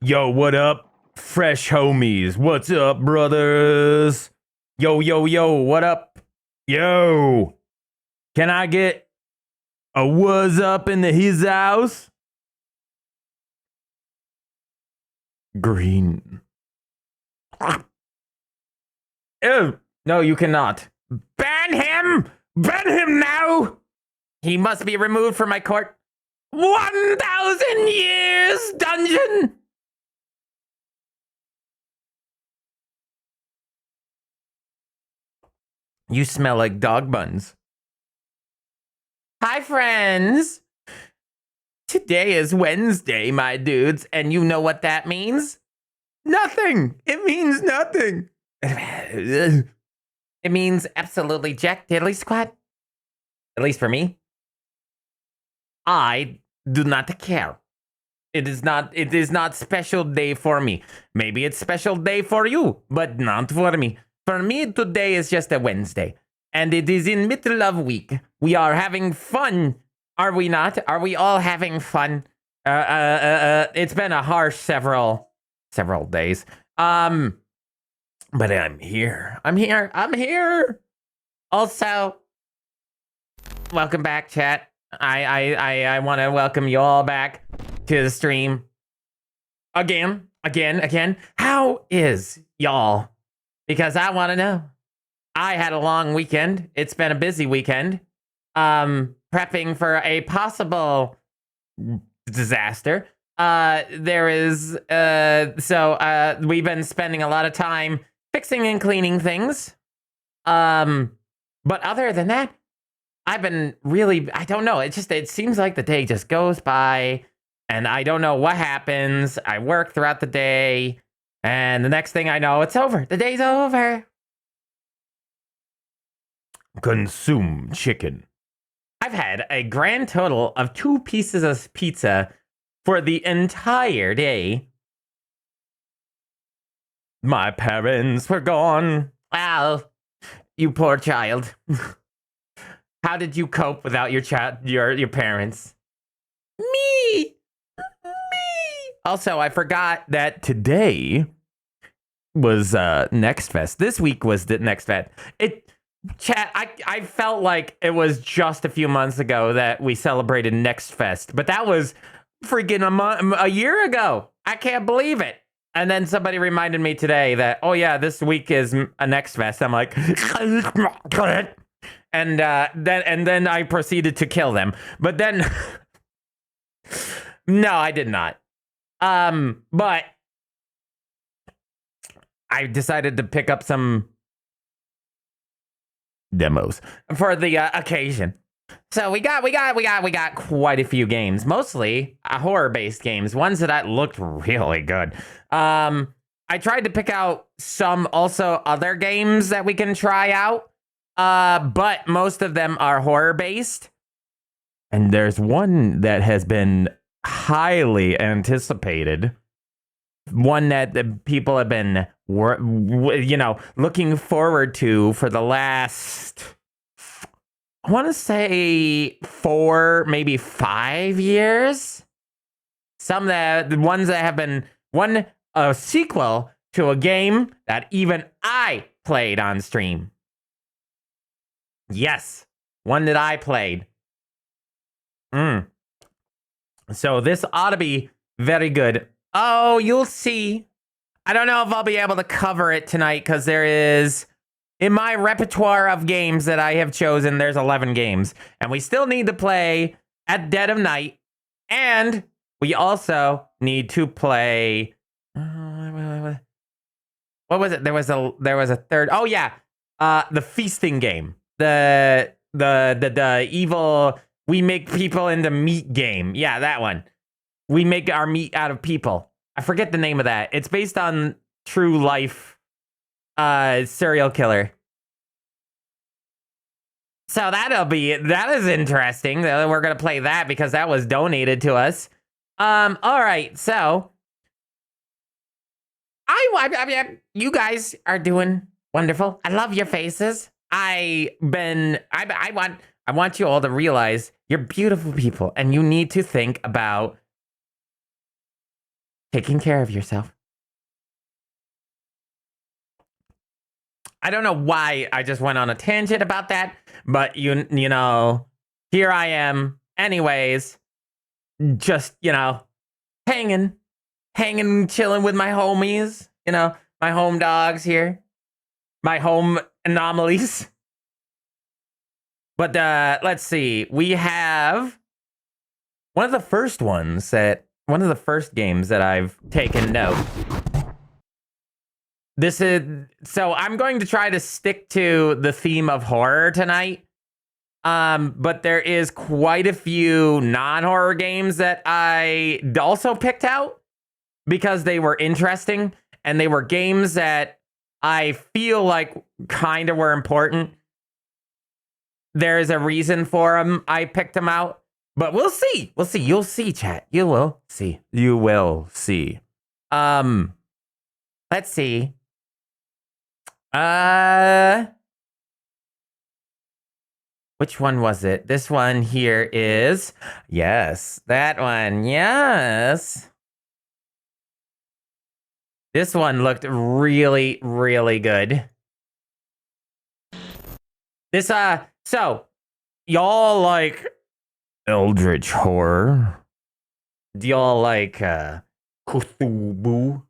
Yo, what up? Fresh homies. What's up, brothers? Yo, yo, yo, what up? Yo, can I get a what's up in his house? Green. Ew, no, you cannot. Ban him! Ban him now! He must be removed from my court. 1,000 years dungeon! You smell like dog buns. Hi, friends. Today is Wednesday, my dudes, and you know what that means? Nothing. It means nothing. It means absolutely jack diddly squat. At least for me. I do not care. It is not special day for me. Maybe it's special day for you, but not for me. For me, today is just a Wednesday. And it is in middle of week. We are having fun. Are we not? Are we all having fun? It's been a harsh several days. But I'm here. I'm here. Also, welcome back, chat. I want to welcome you all back to the stream. Again. How is y'all? Because I want to know. I had a long weekend. It's been a busy weekend. Prepping for a possible disaster. We've been spending a lot of time fixing and cleaning things. But other than that, I've been I don't know. It seems like the day just goes by and I don't know what happens. I work throughout the day and the next thing I know, it's over. The day's over. Consume chicken. I've had a grand total of 2 pieces of pizza for the entire day. My parents were gone. Wow, you poor child. How did you cope without your parents? Me. Also, I forgot that today was Next Fest. This week was the Next Fest. Chat, I felt like it was just a few months ago that we celebrated Next Fest, but that was freaking a year ago. I can't believe it. And then somebody reminded me today that, oh yeah, this week is a Next Fest. I'm like, and then I proceeded to kill them. But then, no, I did not. But I decided to pick up some demos for the occasion. So we got quite a few games, mostly horror-based games, ones that looked really good. I tried to pick out some also other games that we can try out, but most of them are horror-based. And there's one that has been highly anticipated, one that the people have been looking forward to for the last, I want to say 4, maybe 5 years. The ones that have been a sequel to a game that even I played on stream. Yes, one that I played. So this ought to be very good. Oh, you'll see. I don't know if I'll be able to cover it tonight because there is, in my repertoire of games that I have chosen, there's 11 games. And we still need to play at dead of night. And we also need to play, what was it? There was a third. Oh yeah. The feasting game. The evil, we make people into meat game. Yeah, that one. We make our meat out of people. I forget the name of that. It's based on true life serial killer. So that is interesting. We're gonna play that because that was donated to us. All right, so I you guys are doing wonderful. I love your faces. I want you all to realize you're beautiful people and you need to think about taking care of yourself. I don't know why I just went on a tangent about that, but you know, here I am. Anyways, just, you know, hanging, chilling with my homies, you know, my home dogs here, my home anomalies. But let's see. We have one of the first games that I've taken note. This is, so I'm going to try to stick to the theme of horror tonight. But there is quite a few non-horror games that I also picked out because they were interesting and they were games that I feel like kind of were important. There's a reason for them. I picked them out, but we'll see. We'll see. You'll see, chat. You will see. You will see. Let's see. Which one was it? This one here is, yes, that one, yes. This one looked really, really good. This, so, y'all like Eldritch horror? Do y'all like, Cthulhu?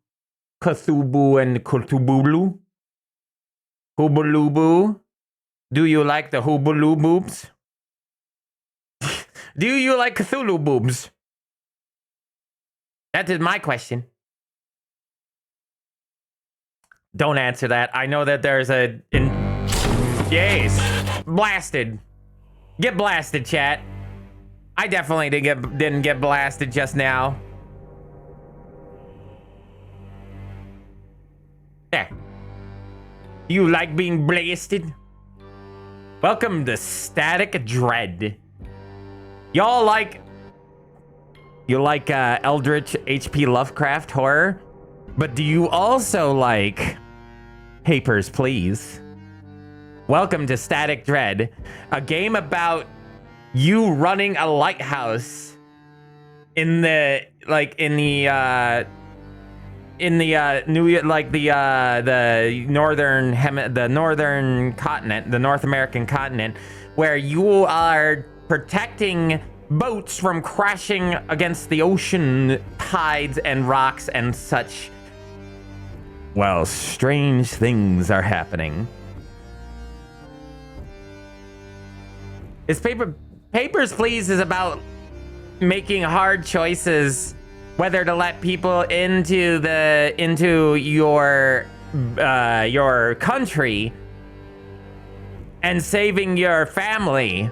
Cthulhu and Cthulhu? Hubulubu? Do you like the Hubulu boobs? Do you like Cthulhu boobs? That is my question. Don't answer that. I know that there's a... Yes. Blasted. Get blasted, chat. I definitely didn't get blasted just now. There. You like being blasted? Welcome to Static Dread. Y'all like... You like Eldritch H.P. Lovecraft horror? But do you also like Papers, Please? Welcome to Static Dread, a game about you running a lighthouse in the northern continent, the North American continent, where you are protecting boats from crashing against the ocean tides and rocks and such. Well, strange things are happening. Papers, Please is about making hard choices whether to let people into your country and saving your family.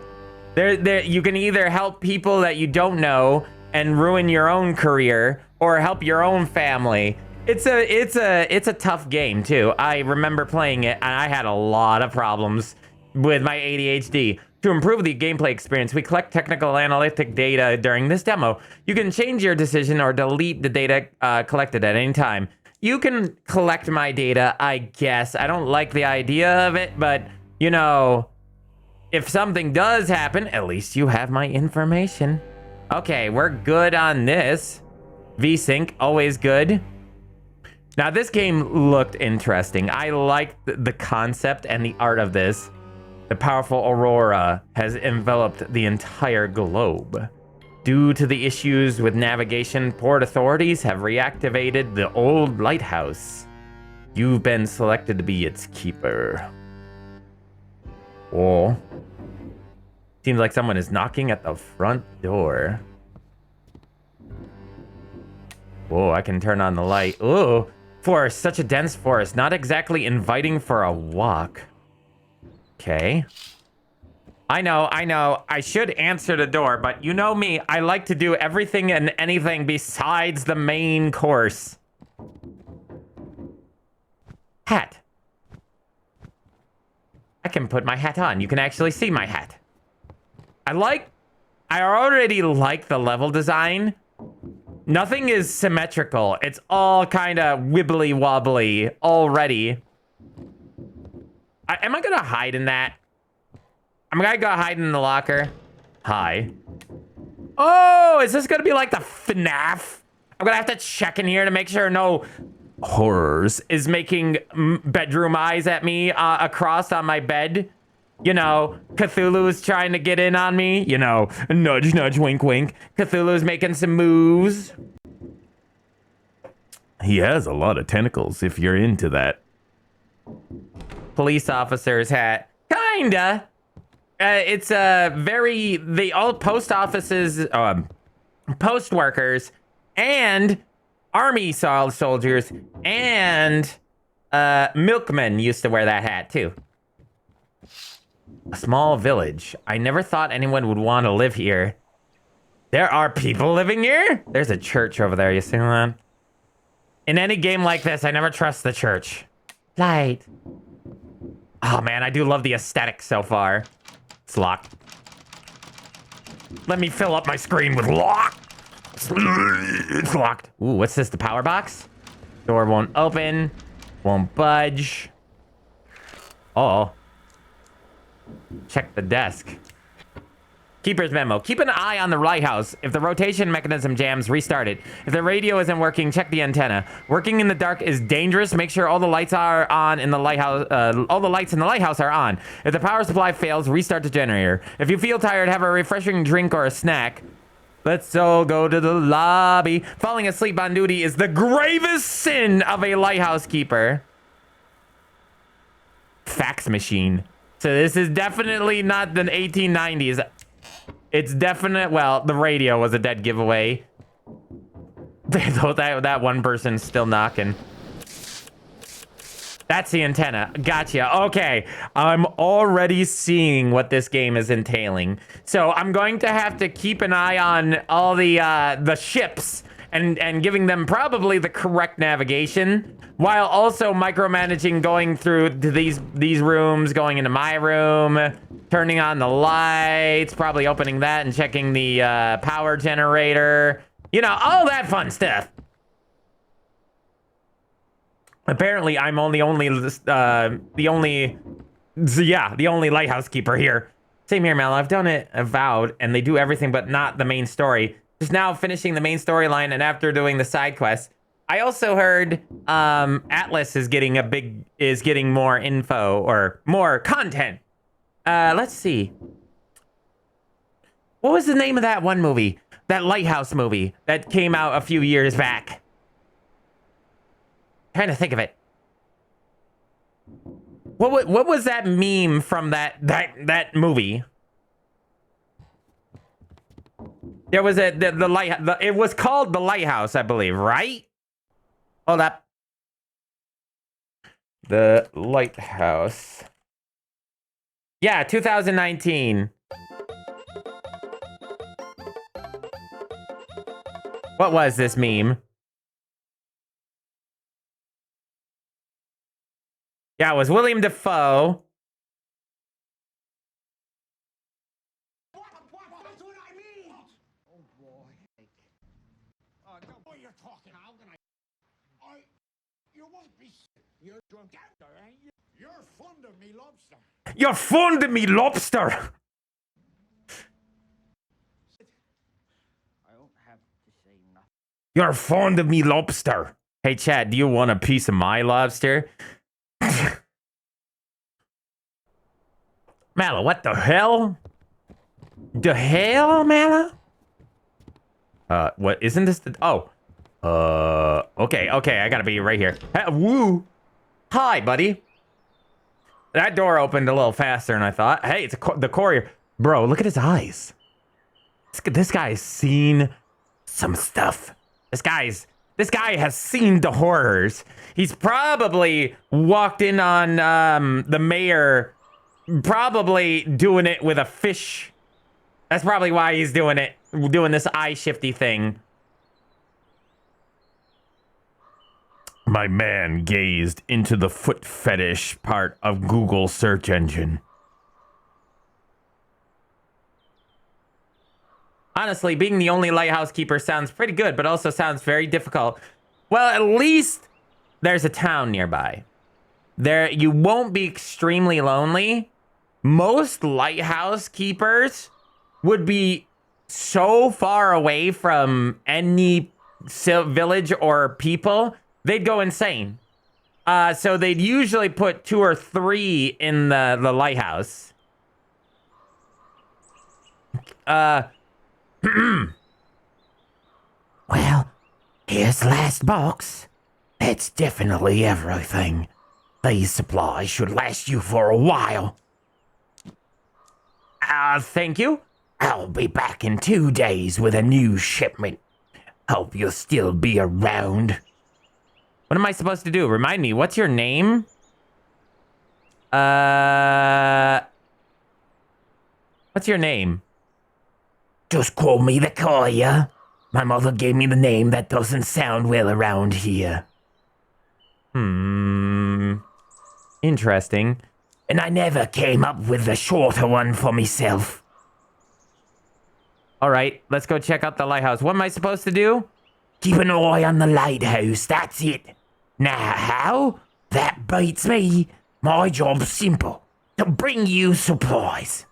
You can either help people that you don't know and ruin your own career, or help your own family. It's a tough game too. I remember playing it and I had a lot of problems with my ADHD. To improve the gameplay experience, we collect technical analytic data during this demo. You can change your decision or delete the data collected at any time. You can collect my data, I guess. I don't like the idea of it, but, you know, if something does happen, at least you have my information. Okay, we're good on this. VSync, always good. Now, this game looked interesting. I liked the concept and the art of this. The powerful aurora has enveloped the entire globe. Due to the issues with navigation, port authorities have reactivated the old lighthouse. You've been selected to be its keeper. Oh. Seems like someone is knocking at the front door. Whoa, I can turn on the light. Ooh, for such a dense forest, not exactly inviting for a walk. Okay. I know. I should answer the door, but you know me. I like to do everything and anything besides the main course. Hat. I can put my hat on. You can actually see my hat. I already like the level design. Nothing is symmetrical. It's all kind of wibbly wobbly already. Am I gonna hide in that? I'm gonna go hide in the locker. Hi. Oh, is this gonna be like the FNAF I'm gonna have to check in here to make sure no horrors is making bedroom eyes at me across on my bed. You know, Cthulhu is trying to get in on me. You know, nudge, nudge, wink, wink. Cthulhu's making some moves. He has a lot of tentacles if you're into that. Police officer's hat. Kinda. It's all post offices, post workers, and army soldiers, and milkmen used to wear that hat too. A small village. I never thought anyone would want to live here. There are people living here? There's a church over there, you see that? In any game like this, I never trust the church. Light. Oh man, I do love the aesthetic so far. It's locked. Let me fill up my screen with lock. It's locked. Ooh, what's this? The power box? Door won't open. Won't budge. Oh. Check the desk. Keeper's memo. Keep an eye on the lighthouse. If the rotation mechanism jams, restart it. If the radio isn't working, check the antenna. Working in the dark is dangerous. Make sure all the lights are on in the lighthouse. All the lights in the lighthouse are on. If the power supply fails, restart the generator. If you feel tired, have a refreshing drink or a snack. Let's all go to the lobby. Falling asleep on duty is the gravest sin of a lighthouse keeper. Fax machine. So this is definitely not the 1890s. It's definite. Well, the radio was a dead giveaway. that one person's still knocking. That's the antenna. Gotcha. Okay. I'm already seeing what this game is entailing. So I'm going to have to keep an eye on all the ships and giving them probably the correct navigation, while also micromanaging going through to these rooms, going into my room, turning on the lights, probably opening that and checking the power generator. You know, all that fun stuff. Apparently, I'm the only lighthouse keeper here. Same here, MalO. I've done it, avowed, and they do everything but not the main story. Just now finishing the main storyline, and after doing the side quests. I also heard Atlas is getting more info or more content. Let's see. What was the name of that one movie? That lighthouse movie that came out a few years back. Trying to think of it. What was that meme from that movie? There was it was called The Lighthouse, I believe, right? Hold up. The Lighthouse. Yeah, 2019. What was this meme? Yeah, it was William Dafoe. That's what I mean! Oh boy. What you're talking? How can I? You won't be sick. You're drunk, ain't you? You're fond of me, lobster. You're fond of me, lobster. I don't have to say nothing. You're fond of me, lobster. Hey, Chad, do you want a piece of my lobster? MalO, what the hell? The hell, MalO? What, isn't this the... Oh. Okay, I gotta be right here. Woo! Hi, buddy. That door opened a little faster than I thought. Hey, it's the courier. Bro, look at his eyes. This guy's seen some stuff. This guy has seen the horrors. He's probably walked in on the mayor, probably doing it with a fish. That's probably why he's doing it, doing this eye shifty thing. My man gazed into the foot fetish part of Google search engine. Honestly, being the only lighthouse keeper sounds pretty good, but also sounds very difficult. Well, at least there's a town nearby. There, you won't be extremely lonely. Most lighthouse keepers would be so far away from any village or people, they'd go insane. So they'd usually put 2 or 3 in the lighthouse. Well, here's the last box. That's definitely everything. These supplies should last you for a while. Thank you. I'll be back in 2 days with a new shipment. Hope you'll still be around. What am I supposed to do? Remind me, what's your name? What's your name? Just call me the Courier. My mother gave me the name that doesn't sound well around here. Interesting. And I never came up with a shorter one for myself. All right, let's go check out the lighthouse. What am I supposed to do? Keep an eye on the lighthouse, that's it. Now how? That beats me. My job's simple. To bring you supplies.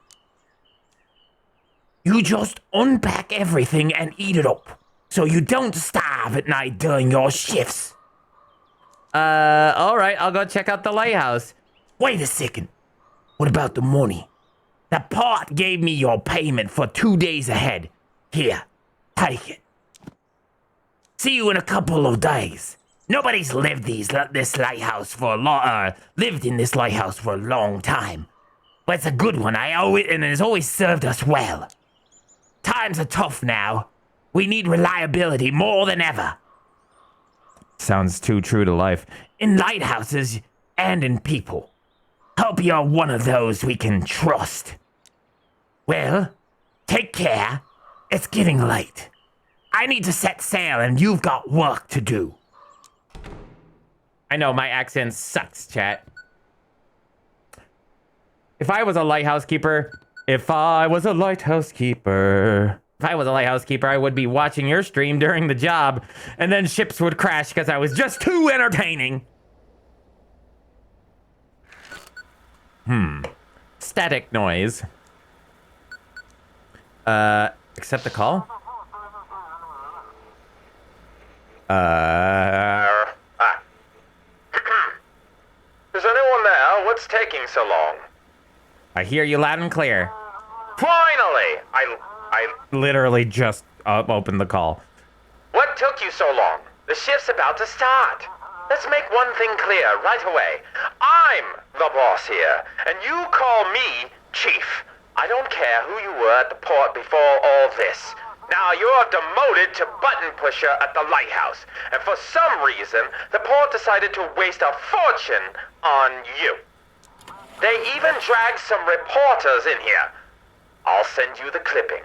You just unpack everything and eat it up. So you don't starve at night during your shifts. All right, I'll go check out the lighthouse. Wait a second. What about the money? The part gave me your payment for 2 days ahead. Here, take it. See you in a couple of days. Nobody's lived in this lighthouse for a long time. But it's a good one. And it's always served us well. Times are tough now. We need reliability more than ever. Sounds too true to life. In lighthouses and in people. Hope you're one of those we can trust. Well, take care. It's getting late. I need to set sail and you've got work to do. I know, my accent sucks, chat. If I was a lighthouse keeper, I would be watching your stream during the job, and then ships would crash because I was just too entertaining. Static noise. Accept the call? Is anyone there? What's taking so long? I hear you loud and clear. Finally! I Literally just opened the call. What took you so long? The shift's about to start. Let's make one thing clear right away. I'm the boss here, and you call me Chief. I don't care who you were at the port before all this. Now you're demoted to button pusher at the lighthouse, and for some reason, the port decided to waste a fortune on you. They even dragged some reporters in here. I'll send you the clipping.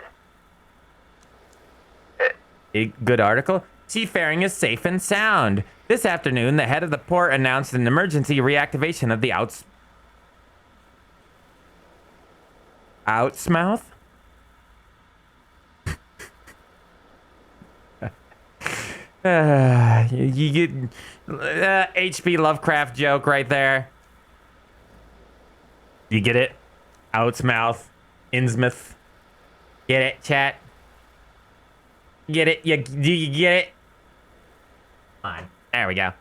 A good article. Seafaring is safe and sound. This afternoon, the head of the port announced an emergency reactivation of the Outsmouth? You get H.P. Lovecraft joke right there. You get it? Outsmouth. Innsmouth. Get it, chat? Get it? Do you get it? Fine. There we go.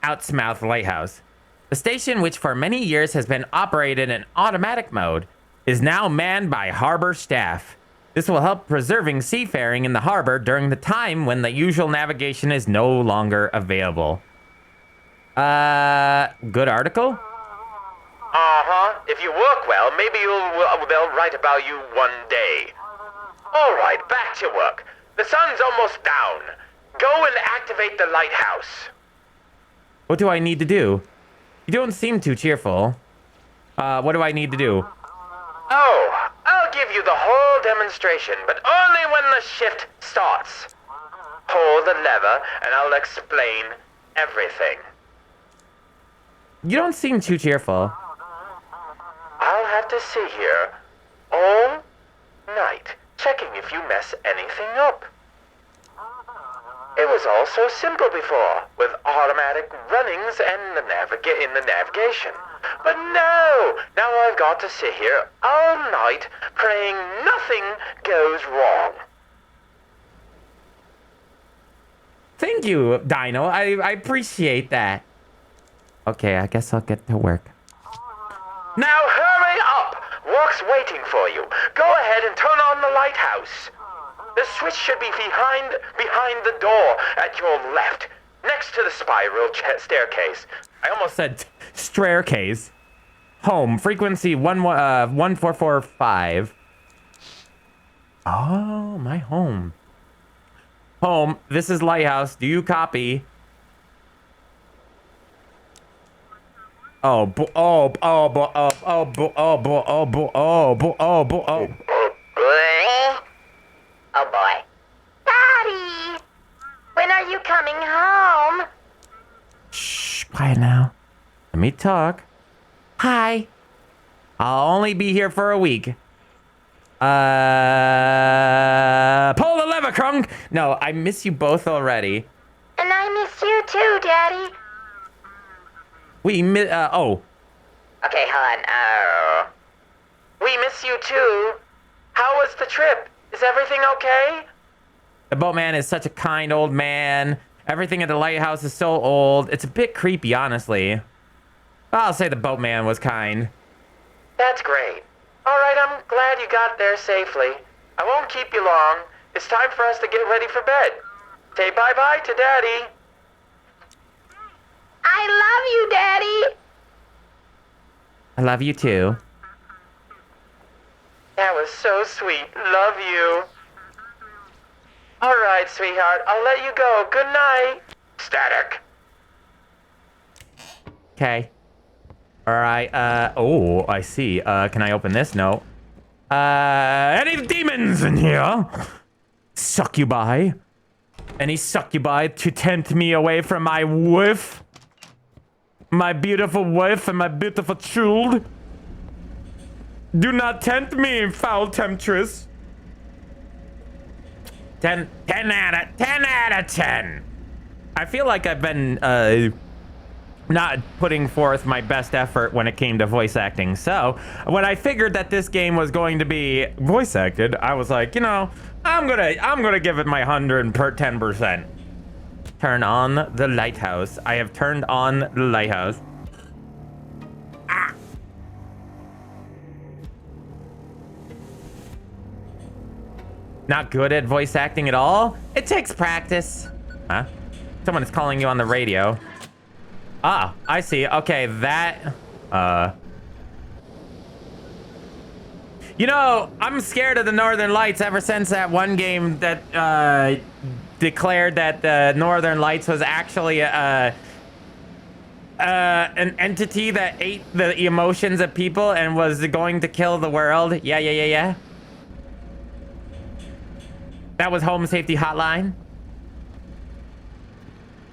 Outsmouth Lighthouse. The station, which for many years has been operated in automatic mode, is now manned by harbor staff. This will help preserving seafaring in the harbor during the time when the usual navigation is no longer available. Good article? Uh-huh. If you work well, maybe they'll write about you one day. All right, back to work. The sun's almost down. Go and activate the lighthouse. What do I need to do? You don't seem too cheerful. What do I need to do? Oh, I'll give you the whole demonstration, but only when the shift starts. Pull the lever, and I'll explain everything. You don't seem too cheerful. I'll have to sit here all night, checking if you mess anything up. It was all so simple before, with automatic runnings and in the navigation. But no! Now I've got to sit here all night praying nothing goes wrong. Thank you, Dino. I appreciate that. Okay, I guess I'll get to work. Now hurry up! Work's waiting for you. Go ahead and turn on the lighthouse. The switch should be behind the door at your left, next to the spiral staircase. I almost Said staircase. Home frequency 1445. Oh, my home. Home. This is lighthouse. Do you copy? Oh, oh, Oh boy. Daddy! When are you coming home? Shh, quiet now. Let me talk. Hi. I'll only be here for a week. Pull the lever, Krunk! No, I miss you both already. And I miss you too, Daddy. We miss, oh. Okay, hon. We miss you too. How was the trip? Is everything okay? The boatman is such a kind old man. Everything at the lighthouse is so old. It's a bit creepy, honestly. I'll say the boatman was kind. That's great. All right, I'm glad you got there safely. I won't keep you long. It's time for us to get ready for bed. Say bye-bye to Daddy. I love you, Daddy. I love you too. That was so sweet. Love you. All right, sweetheart. I'll let you go. Good night. Static. Okay. Alright, oh, I see. Can I open this? No. Any demons in here? Succubi? Any succubi to tempt me away from my wife? My beautiful wife and my beautiful child? Do not tempt me, foul temptress. 10 out of 10. I feel like I've been, not putting forth my best effort when it came to voice acting. So when I figured that this game was going to be voice acted, I was like, you know, I'm gonna give it my 110%. Turn on the lighthouse. I have turned on the lighthouse. Ah. Not good at voice acting at all? It takes practice. Huh? Someone is calling you on the radio. Ah, I see. Okay, that... You know, I'm scared of the Northern Lights ever since that one game that, declared that the Northern Lights was actually, an entity that ate the emotions of people and was going to kill the world. Yeah. That was Home Safety Hotline.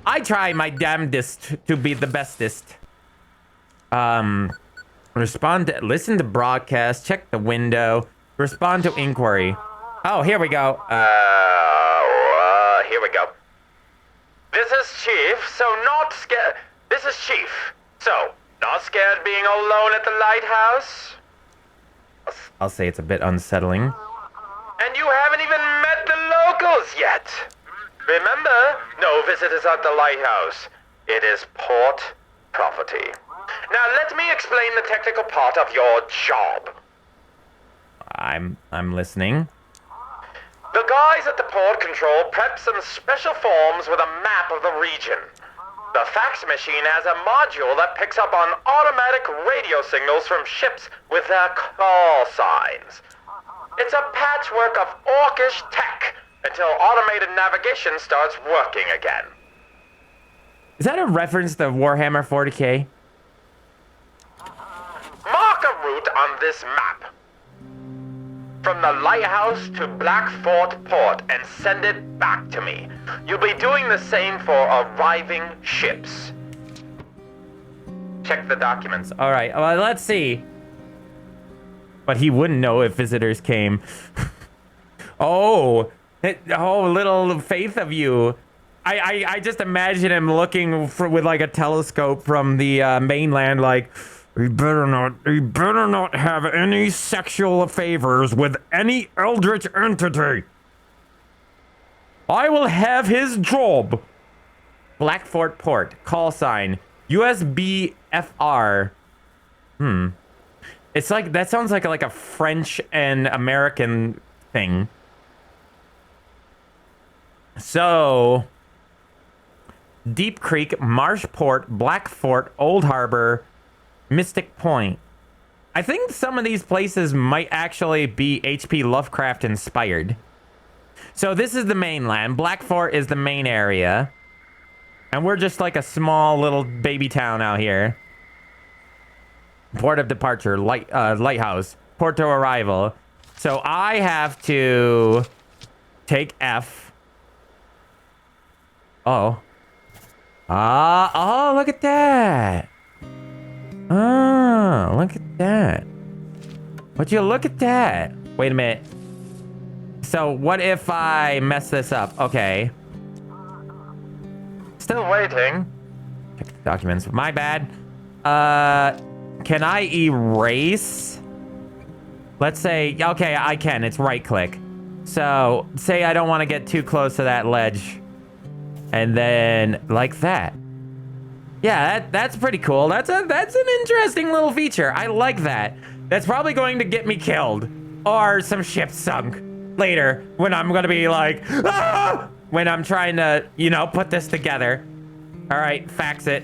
I try my damnedest to be the bestest. Listen to broadcast, check the window, respond to inquiry. Oh, here we go. Here we go. This is Chief, so not scared. This is Chief, so not scared being alone at the lighthouse? I'll say it's a bit unsettling. And you haven't even met the locals yet. Remember, no visitors at the lighthouse. It is port property. Now let me explain the technical part of your job. I'm listening. The guys at the port control prep some special forms with a map of the region. The fax machine has a module that picks up on automatic radio signals from ships with their call signs. It's a patchwork of orcish tech until automated navigation starts working again. Is that a reference to Warhammer 40K? Mark a route on this map. From the lighthouse to Black Fort Port and send it back to me. You'll be doing the same for arriving ships. Check the documents. All right, well, let's see. But he wouldn't know if visitors came. Oh, little faith of you. I just imagine him looking with like a telescope from the mainland, like, he better not have any sexual favors with any eldritch entity. I will have his job. Blackfort Port. Call sign. USBFR. It's like, that sounds like a French and American thing. So, Deep Creek, Marshport, Blackfort, Old Harbor, Mystic Point. I think some of these places might actually be H.P. Lovecraft inspired. So this is the mainland. Blackfort is the main area. And we're just like a small little baby town out here. Port of departure, lighthouse, port to arrival. So I have to take F. Oh. Oh, look at that. Oh, look at that. Would you look at that? Wait a minute. So what if I mess this up? Okay. Still waiting. Check the documents. My bad. Can I erase? Let's say, okay, I can. It's right click. So say I don't want to get too close to that ledge. And then like that. Yeah, that's pretty cool. That's an interesting little feature. I like that. That's probably going to get me killed. Or some ship sunk later when I'm going to be like, ah! When I'm trying to, you know, put this together. All right, fax it.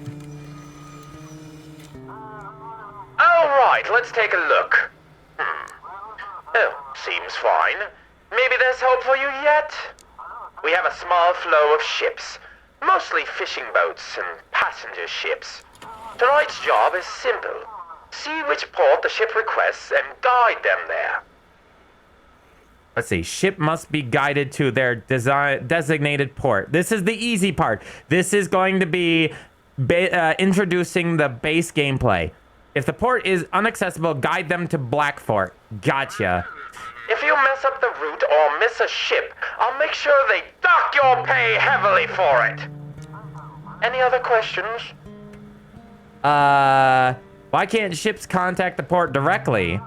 All right, let's take a look. Oh, seems fine. Maybe there's hope for you yet? We have a small flow of ships, mostly fishing boats and passenger ships. Tonight's job is simple. See which port the ship requests and guide them there. Let's see. Ship must be guided to their designated port. This is the easy part. This is going to be introducing the base gameplay. If the port is inaccessible, guide them to Blackfort. Gotcha. If you mess up the route or miss a ship, I'll make sure they dock your pay heavily for it. Any other questions? Why can't ships contact the port directly?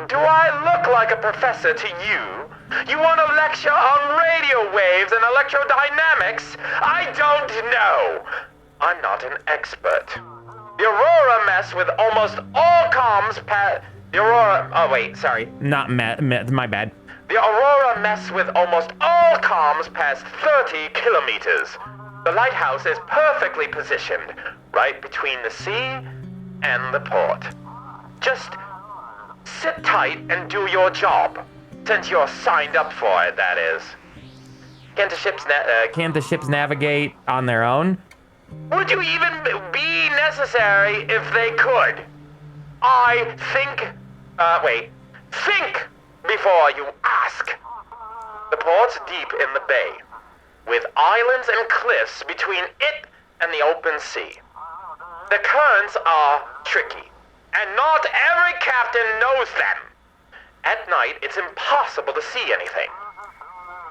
Do I look like a professor to you? You want to lecture on radio waves and electrodynamics? I don't know. I'm not an expert. The Aurora mess with almost all comms The Aurora... Oh, wait, sorry. Not my bad. The Aurora mess with almost all comms past 30 kilometers. The lighthouse is perfectly positioned, right between the sea and the port. Just sit tight and do your job, since you're signed up for it, that is. Can't the ships navigate on their own? Would you even be necessary if they could? I think... Think before you ask. The port's deep in the bay, with islands and cliffs between it and the open sea. The currents are tricky, and not every captain knows them. At night, it's impossible to see anything.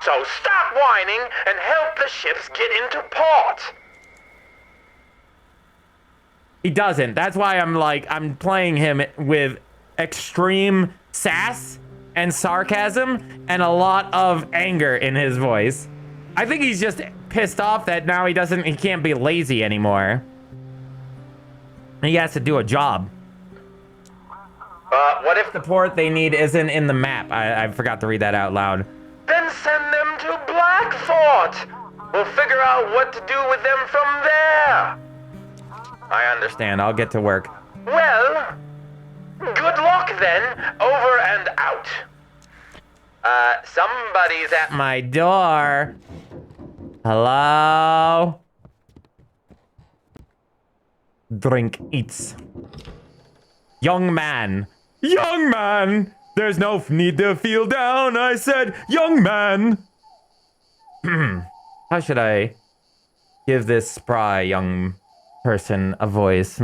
So stop whining and help the ships get into port. He doesn't. That's why I'm playing him with extreme sass and sarcasm and a lot of anger in his voice. I think he's just pissed off that now he can't be lazy anymore. He has to do a job. What if The port they need isn't in the map? I forgot to read that out loud. Then send them to Blackfort. We'll figure out what to do with them from there. I understand. I'll get to work. Well, good luck then. Over and out. Somebody's at My door. Hello? Drink eats. Young man. Young man! There's no need to feel down. I said, young man. How should I give this spry young person a voice,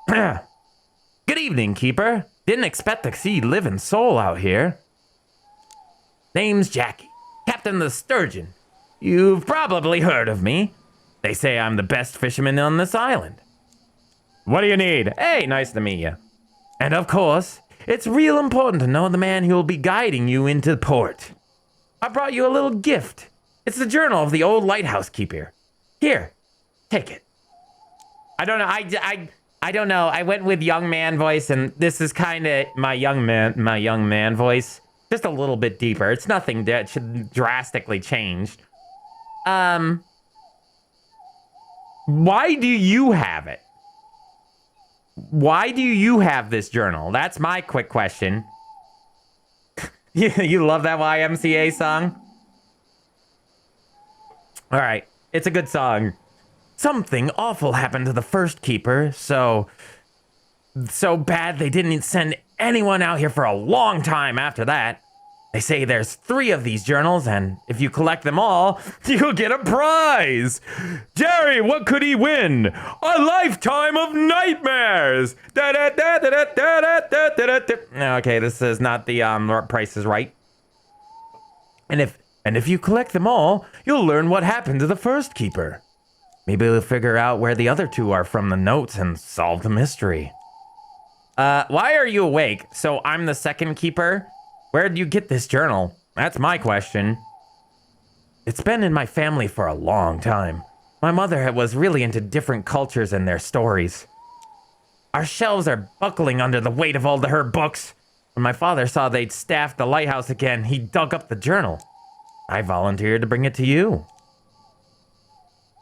Good evening, Keeper. Didn't expect to see living soul out here. Name's Jackie, Captain the Sturgeon. You've probably heard of me. They say I'm the best fisherman on this island. What do you need? Hey, nice to meet you. And of course, it's real important to know the man who will be guiding you into port. I brought you a little gift. It's the journal of the old lighthouse keeper. Here, take it. I don't know. I don't know. I went with young man voice, and this is kind of my young man voice. Just a little bit deeper. It's nothing that should drastically change. Why do you have it? Why do you have this journal? That's my quick question. You love that YMCA song? All right. It's a good song. Something awful happened to the first keeper, so bad they didn't send anyone out here for a long time after that. They say there's 3 of these journals, and if you collect them all, you'll get a prize. Jerry, what could he win? A lifetime of nightmares. Okay, this is not the Price is Right. And if you collect them all, you'll learn what happened to the first keeper. Maybe we'll figure out where the other 2 are from the notes and solve the mystery. Why are you awake? So I'm the second keeper? Where'd you get this journal? That's my question. It's been in my family for a long time. My mother was really into different cultures and their stories. Our shelves are buckling under the weight of all her books. When my father saw they'd staffed the lighthouse again, he dug up the journal. I volunteered to bring it to you.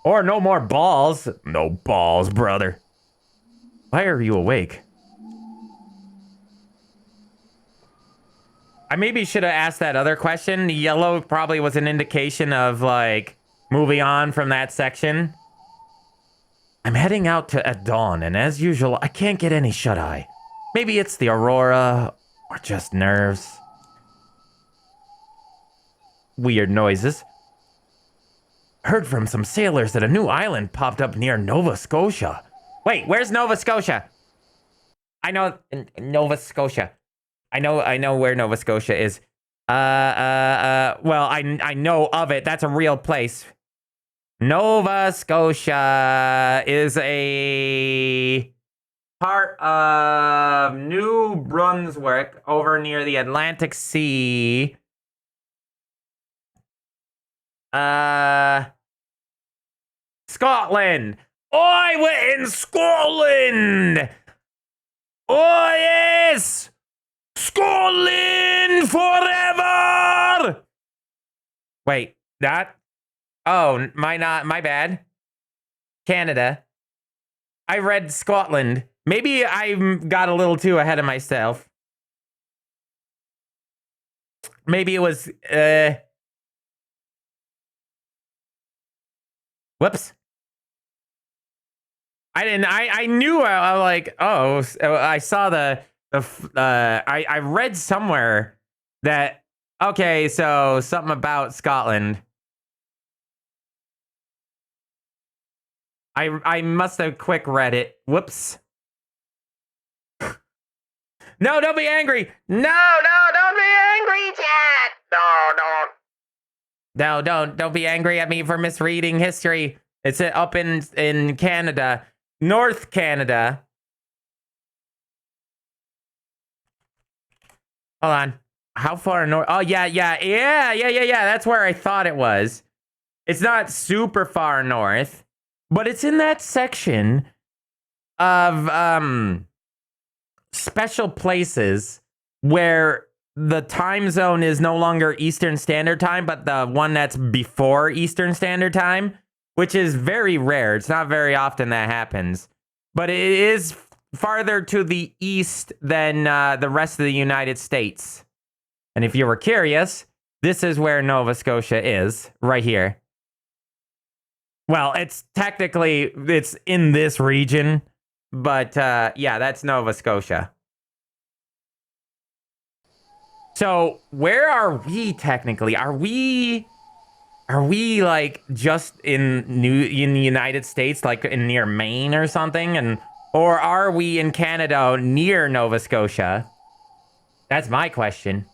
Or no more balls. No balls, brother. Why are you awake? I maybe should have asked that other question. Yellow probably was an indication of, like, moving on from that section. I'm heading out at dawn, and as usual, I can't get any shut-eye. Maybe it's the aurora, or just nerves. Weird noises. Heard from some sailors that a new island popped up near Nova Scotia. Wait, where's Nova Scotia? I know Nova Scotia. I know where Nova Scotia is. Well, I know of it. That's a real place. Nova Scotia is a part of New Brunswick over near the Atlantic Sea. Scotland. I went in Scotland. Oh, yes. Scotland forever! Wait, that? Oh, my bad. Canada. I read Scotland. Maybe I got a little too ahead of myself. Maybe it was, whoops. I knew, I was like, oh, I saw I read somewhere that, okay, so something about Scotland. I must have quick read it. Whoops. No, don't be angry. No, don't be angry, Chat. No, don't be angry at me for misreading history. It's up in Canada, North Canada. Hold on. How far north? Oh, yeah. That's where I thought it was. It's not super far north, but it's in that section of special places where the time zone is no longer Eastern Standard Time, but the one that's before Eastern Standard Time, which is very rare. It's not very often that happens, but it is farther to the east than the rest of the United States. And if you were curious, this is where Nova Scotia is, right here. Well, it's in this region, but yeah, that's Nova Scotia. So where are we technically? Are we like just in the United States, like near Maine or something, or are we in Canada near Nova Scotia? That's my question.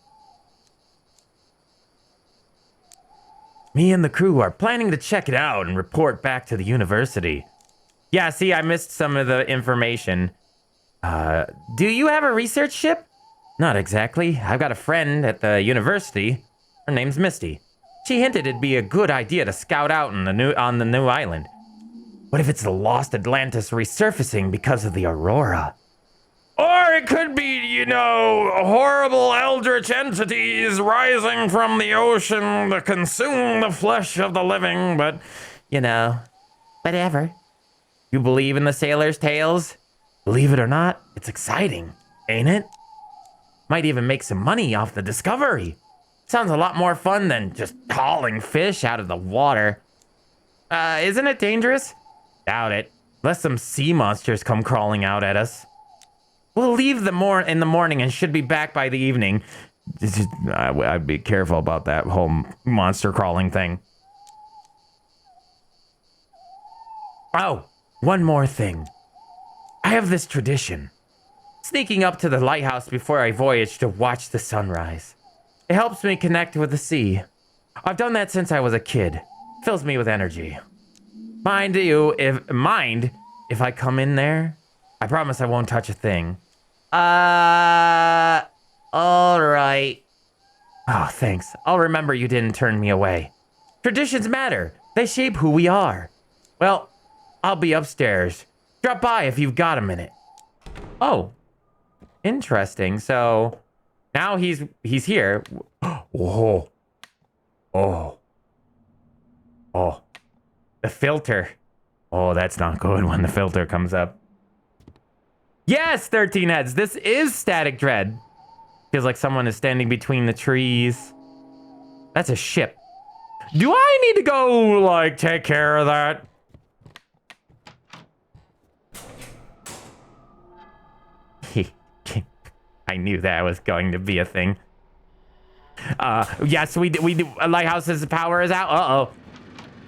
Me and the crew are planning to check it out and report back to the university. Yeah, see, I missed some of the information. Do you have a research ship? Not exactly. I've got a friend at the university. Her name's Misty. She hinted it'd be a good idea to scout out on the new island. What if it's the lost Atlantis resurfacing because of the aurora? Or it could be, you know, horrible eldritch entities rising from the ocean to consume the flesh of the living, but, you know, whatever. You believe in the sailors' tales? Believe it or not, it's exciting, ain't it? Might even make some money off the discovery. Sounds a lot more fun than just hauling fish out of the water. Isn't it dangerous? Doubt it. Unless some sea monsters come crawling out at us. We'll leave in the morning and should be back by the evening. I'd be careful about that whole monster crawling thing. Oh, one more thing. I have this tradition. Sneaking up to the lighthouse before I voyage to watch the sunrise. It helps me connect with the sea. I've done that since I was a kid. Fills me with energy. Mind if I come in there? I promise I won't touch a thing. Alright. Oh, thanks. I'll remember you didn't turn me away. Traditions matter. They shape who we are. Well, I'll be upstairs. Drop by if you've got a minute. Oh. Interesting. So, now he's here. Oh. Oh. Oh. The filter. Oh, that's not good when the filter comes up. Yes, 13 heads. This is Static Dread. Feels like someone is standing between the trees. That's a ship. Do I need to go, like, take care of that? I knew that was going to be a thing. Yes, we do. Lighthouse's power is out. Uh-oh.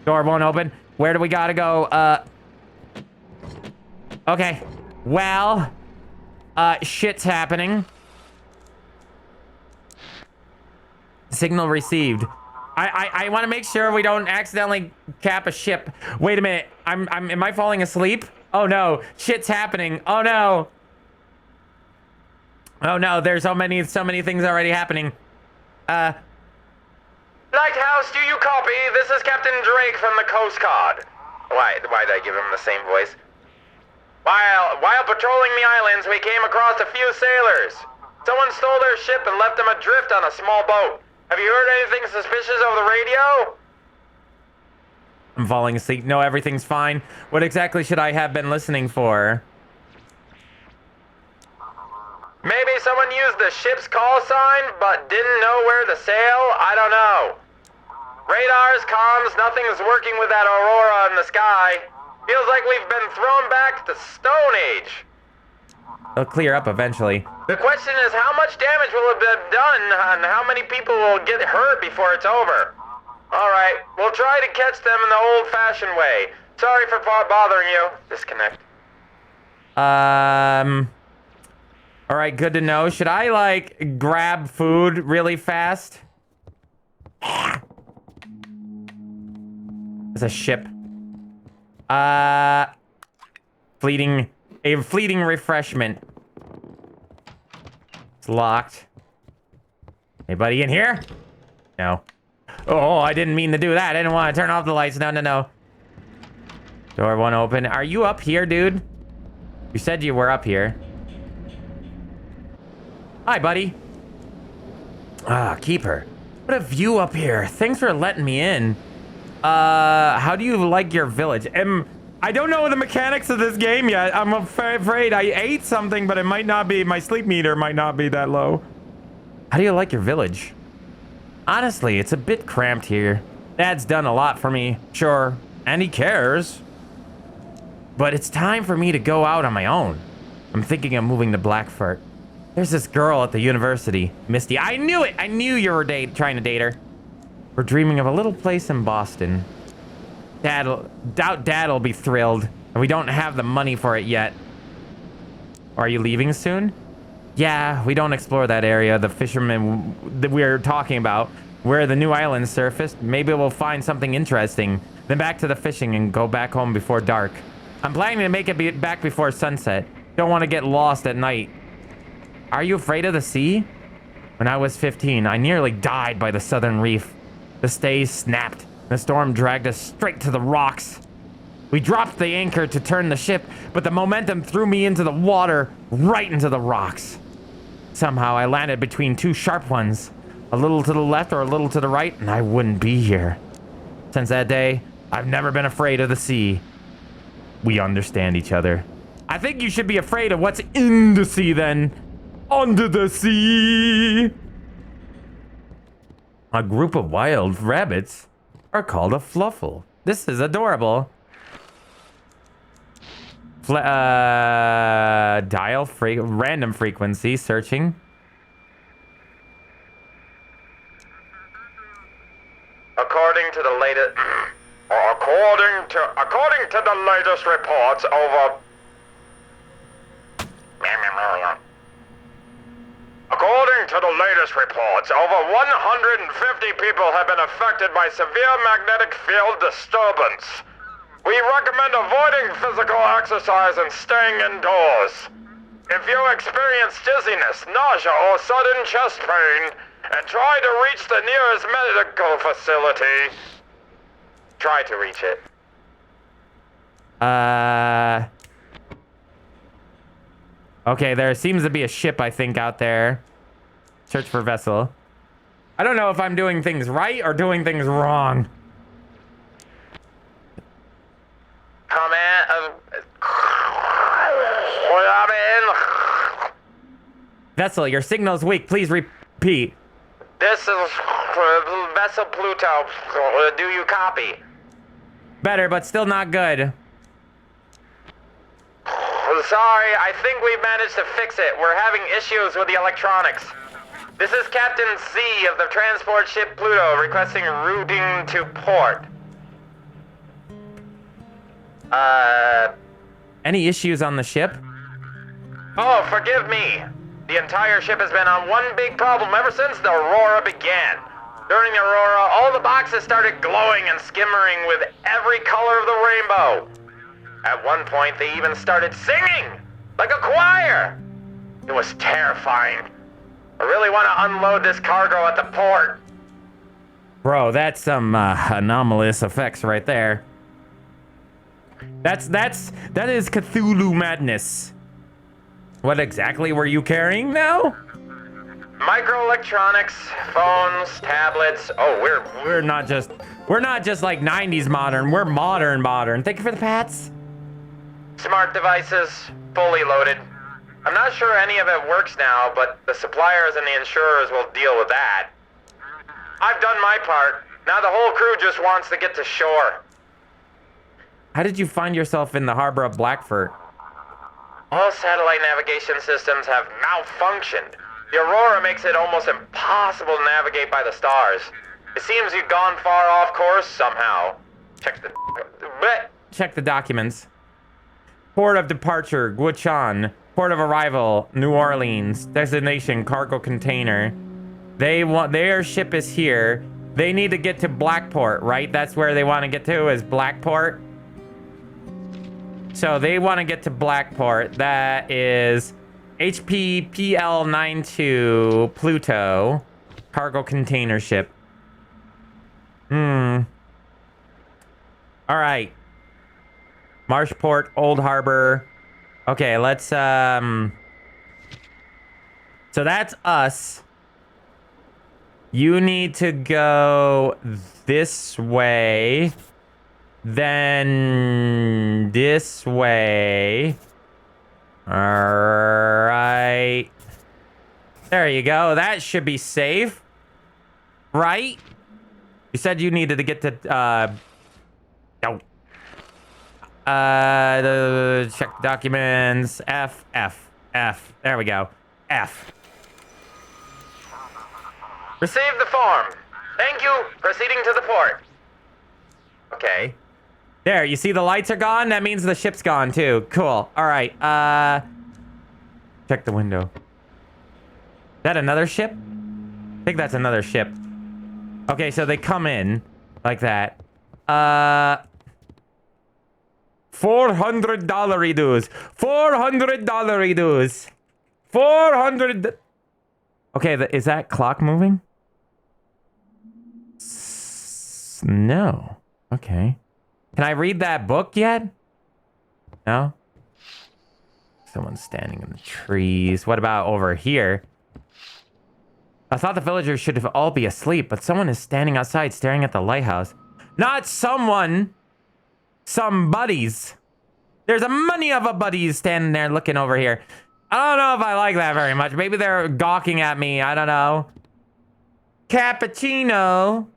Door won't open. Where do we gotta go? Okay. Well, shit's happening. Signal received. I want to make sure we don't accidentally cap a ship. Wait a minute. Am I falling asleep? Oh no. Shit's happening. Oh no. Oh no. There's so many things already happening. Lighthouse, do you copy? This is Captain Drake from the Coast Guard. Why did I give him the same voice? While patrolling the islands, we came across a few sailors. Someone stole their ship and left them adrift on a small boat. Have you heard anything suspicious over the radio? I'm falling asleep. No, everything's fine. What exactly should I have been listening for? Maybe someone used the ship's call sign, but didn't know where to sail? I don't know. Radars, comms, nothing is working with that aurora in the sky. Feels like we've been thrown back to the Stone Age. It'll clear up eventually. The question is, how much damage will have been done and how many people will get hurt before it's over? Alright, we'll try to catch them in the old-fashioned way. Sorry for bothering you. Disconnect. Alright, good to know. Should I, like, grab food really fast? It's a ship. A fleeting refreshment. It's locked. Anybody in here? No. Oh, I didn't mean to do that. I didn't want to turn off the lights. No. Door won't open. Are you up here, dude? You said you were up here. Hi, buddy. Ah, keeper. What a view up here. Thanks for letting me in. How do you like your village? I don't know the mechanics of this game yet. I'm afraid I ate something, but it might not be, my sleep meter might not be that low. How do you like your village? Honestly, it's a bit cramped here. Dad's done a lot for me, sure, and he cares. But it's time for me to go out on my own. I'm thinking of moving to Blackfoot. There's this girl at the university, Misty. I knew it! I knew you were trying to date her. We're dreaming of a little place in Boston. Doubt Dad'll be thrilled, and we don't have the money for it yet. Are you leaving soon? Yeah, we don't explore that area, the fishermen that we're talking about, where the new island surfaced. Maybe we'll find something interesting. Then back to the fishing and go back home before dark. I'm planning to make it back before sunset. Don't want to get lost at night. Are you afraid of the sea? When I was 15, I nearly died by the southern reef. The stays snapped. The storm dragged us straight to the rocks. We dropped the anchor to turn the ship, but the momentum threw me into the water, right into the rocks. Somehow I landed between two sharp ones, a little to the left or a little to the right, and I wouldn't be here. Since that day, I've never been afraid of the sea. We understand each other. I think you should be afraid of what's in the sea then. Under the sea. A group of wild rabbits are called a fluffle. This is adorable. Dial random frequency searching. According to the latest reports, over over 150 people have been affected by severe magnetic field disturbance. We recommend avoiding physical exercise and staying indoors. If you experience dizziness, nausea, or sudden chest pain, and try to reach the nearest medical facility, try to reach it. Okay, there seems to be a ship, I think, out there. Search for vessel. I don't know if I'm doing things right or doing things wrong. Vessel, your signal's weak. Please repeat. This is Vessel Pluto. Do you copy? Better, but still not good. Sorry, I think we've managed to fix it. We're having issues with the electronics. This is Captain Z of the transport ship Pluto requesting routing to port. Any issues on the ship? Oh, forgive me. The entire ship has been on one big problem ever since the Aurora began. During the Aurora, all the boxes started glowing and skimmering with every color of the rainbow. At one point, they even started singing, like a choir. It was terrifying. I really want to unload this cargo at the port. Bro, that's some anomalous effects right there. That is Cthulhu madness. What exactly were you carrying now? Microelectronics, phones, tablets. Oh, we're not just like 90s modern. We're modern. Thank you for the pats. Smart devices, fully loaded. I'm not sure any of it works now, but the suppliers and the insurers will deal with that. I've done my part. Now the whole crew just wants to get to shore. How did you find yourself in the harbor of Blackford? All satellite navigation systems have malfunctioned. The Aurora makes it almost impossible to navigate by the stars. It seems you've gone far off course somehow. Check the documents. Port of departure, Guachan. Port of arrival, New Orleans. Destination, cargo container. Their ship is here. They need to get to Blackport, right? That's where they want to get to, is Blackport. So they want to get to Blackport. That is HPPL92 Pluto. Cargo container ship. All right. Marshport, Old Harbor. Okay, let's, so that's us. You need to go this way. Then this way. All right. There you go. That should be safe. Right? You said you needed to get to, check documents. F. There we go. F. Receive the form. Thank you. Proceeding to the port. Okay. There, you see the lights are gone? That means the ship's gone too. Cool. All right. Check the window. Is that another ship? I think that's another ship. Okay, so they come in like that. $400 dues. $400 dues. 400. Okay, is that clock moving? No. Okay. Can I read that book yet? No? Someone's standing in the trees. What about over here? I thought the villagers should have all be asleep, but someone is standing outside staring at the lighthouse. Not someone. Some buddies. There's a many of a buddies standing there looking over here. I don't know if I like that very much. Maybe they're gawking at me. I don't know. Cappuccino.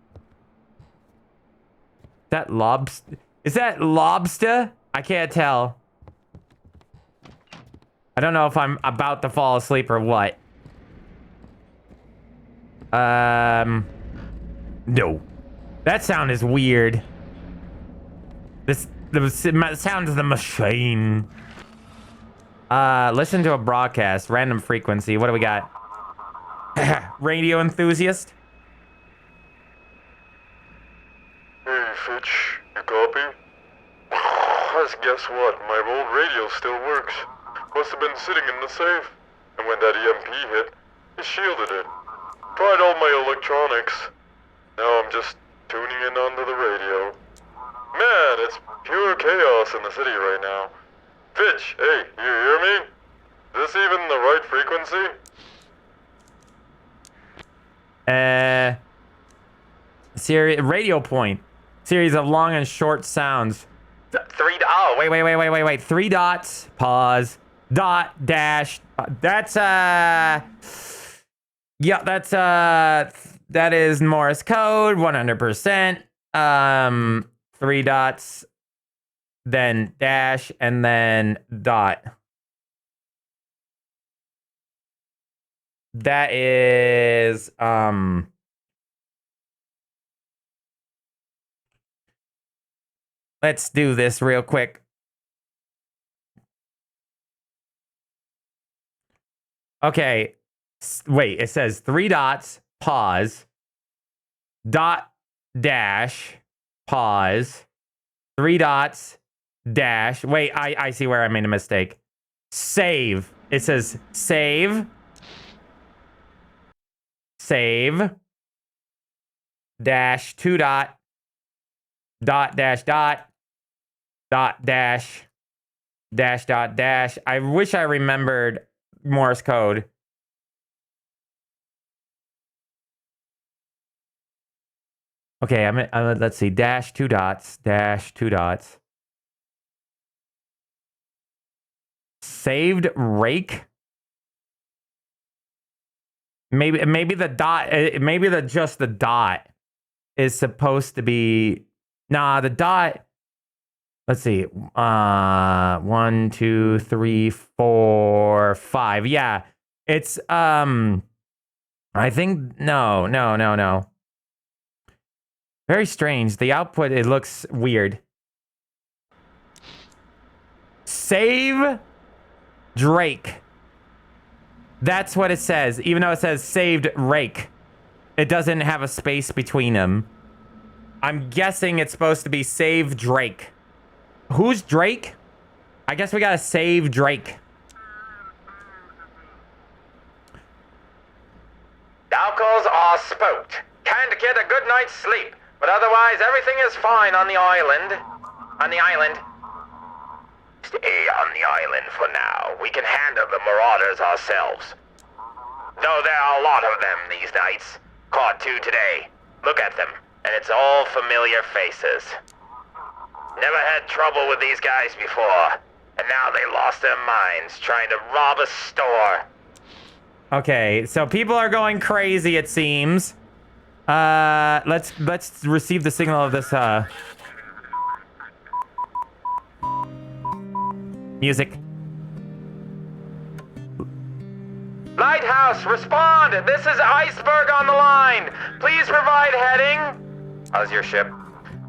That lobster? Is that lobster? I can't tell. I don't know if I'm about to fall asleep or what. No. That sound is weird. The sound of the machine. Listen to a broadcast. Random frequency. What do we got? Radio enthusiast? Hey, Fitch. You copy? Guess what? My old radio still works. Must have been sitting in the safe. And when that EMP hit, it shielded it. Tried all my electronics. Now I'm just tuning in onto the radio. Man, it's pure chaos in the city right now. Fitch, hey, you hear me? Is this even the right frequency? Radio point. Series of long and short sounds. Wait. 3 dots. Pause. Dot. Dash. Yeah, that is Morse code, 100%. 3 dots, then dash, and then dot. That is, let's do this real quick. Okay. Wait, it says 3 dots, pause, dot, dash, pause, 3 dots, dash. Wait, I see where I made a mistake. Save. It says save, dash, 2 dot, dash, dot, dash, dot, dash. I wish I remembered Morse code. Okay, let's see. Dash, 2 dots, dash, 2 dots. Saved rake? Maybe the dot, maybe just the dot is supposed to be, nah, the dot, let's see. 1, 2, 3, 4, 5. Yeah. It's, I think, no. Very strange. The output, it looks weird. Save Drake. That's what it says. Even though it says saved rake, it doesn't have a space between them. I'm guessing it's supposed to be save Drake. Who's Drake? I guess we gotta save Drake. Alcohols are spooked. Can't get a good night's sleep. But otherwise, everything is fine on the island. Stay on the island for now. We can handle the marauders ourselves. Though there are a lot of them these nights. Caught 2 today. Look at them, and it's all familiar faces. Never had trouble with these guys before, and now they lost their minds trying to rob a store. Okay, so people are going crazy, it seems. Let's receive the signal of this, music. Lighthouse, respond! This is Iceberg on the line! Please provide heading. How's your ship?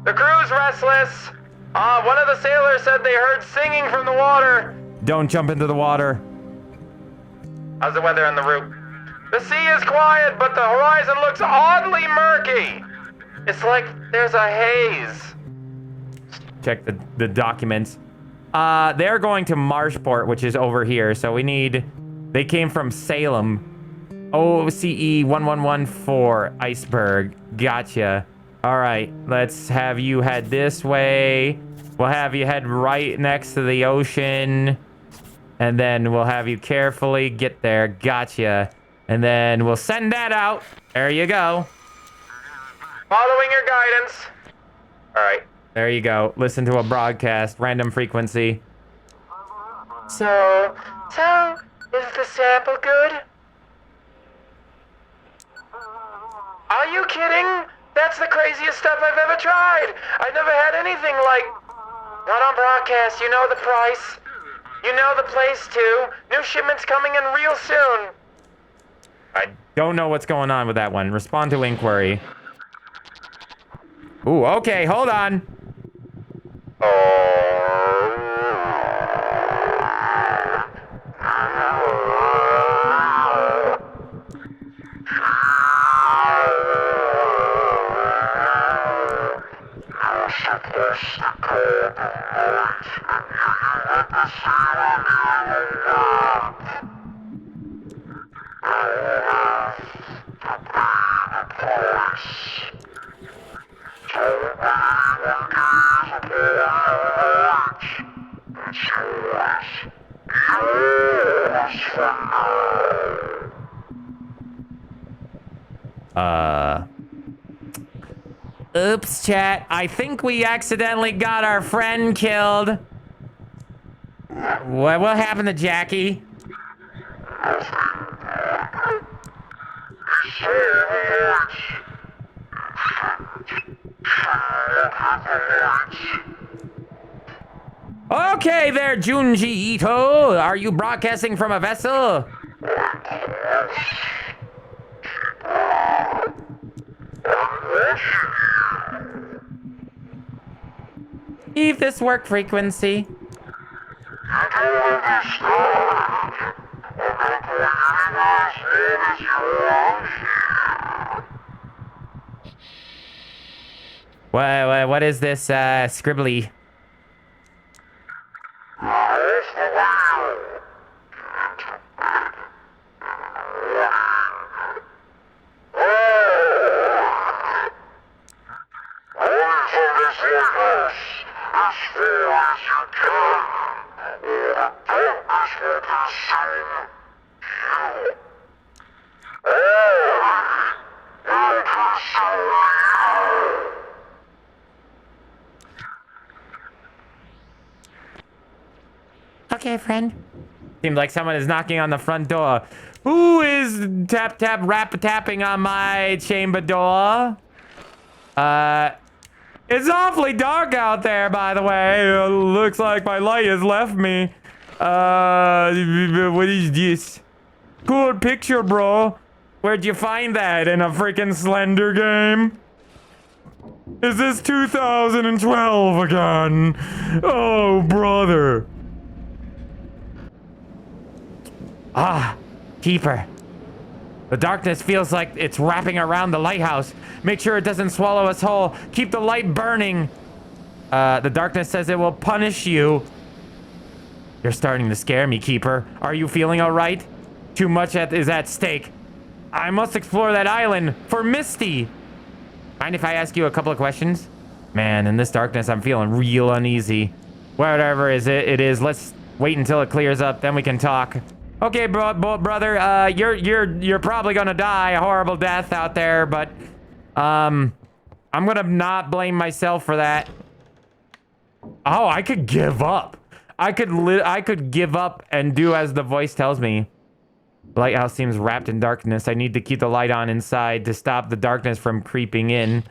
The crew's restless. One of the sailors said they heard singing from the water. Don't jump into the water. How's the weather on the route? The sea is quiet, but the horizon looks oddly murky. It's like there's a haze. Check the documents. They're going to Marshport, which is over here. So we need... They came from Salem. OCE 1114 Iceberg. Gotcha. All right, let's have you head this way. We'll have you head right next to the ocean. And then we'll have you carefully get there. Gotcha. And then we'll send that out. There you go. Following your guidance. All right. There you go. Listen to a broadcast. Random frequency. So, is the sample good? Are you kidding? That's the craziest stuff I've ever tried. I've never had anything like... Not on broadcast, you know the price. You know the place too. New shipments coming in real soon. I don't know what's going on with that one. Respond to inquiry. Ooh, okay, hold on. Oops, chat. I think we accidentally got our friend killed. What happened to Jackie? Okay there, Junji Ito. Are you broadcasting from a vessel? Leave this work frequency. What is this, scribbly? Okay, friend. Seems like someone is knocking on the front door. Who is tap tapping on my chamber door? It's awfully dark out there, by the way. Looks like my light has left me. What is this? Cool picture, bro. Where'd you find that? In a freaking Slender game? Is this 2012 again? Oh, brother. Ah, Keeper. The darkness feels like it's wrapping around the lighthouse. Make sure it doesn't swallow us whole. Keep the light burning. The darkness says it will punish you. You're starting to scare me, Keeper. Are you feeling all right? Too much is at stake. I must explore that island for Misty. Mind if I ask you a couple of questions? Man, in this darkness, I'm feeling real uneasy. Whatever it is, let's wait until it clears up, then we can talk. Okay, brother, you're probably gonna die a horrible death out there, but I'm gonna not blame myself for that. Oh, I could give up. I could give up and do as the voice tells me. The lighthouse seems wrapped in darkness. I need to keep the light on inside to stop the darkness from creeping in.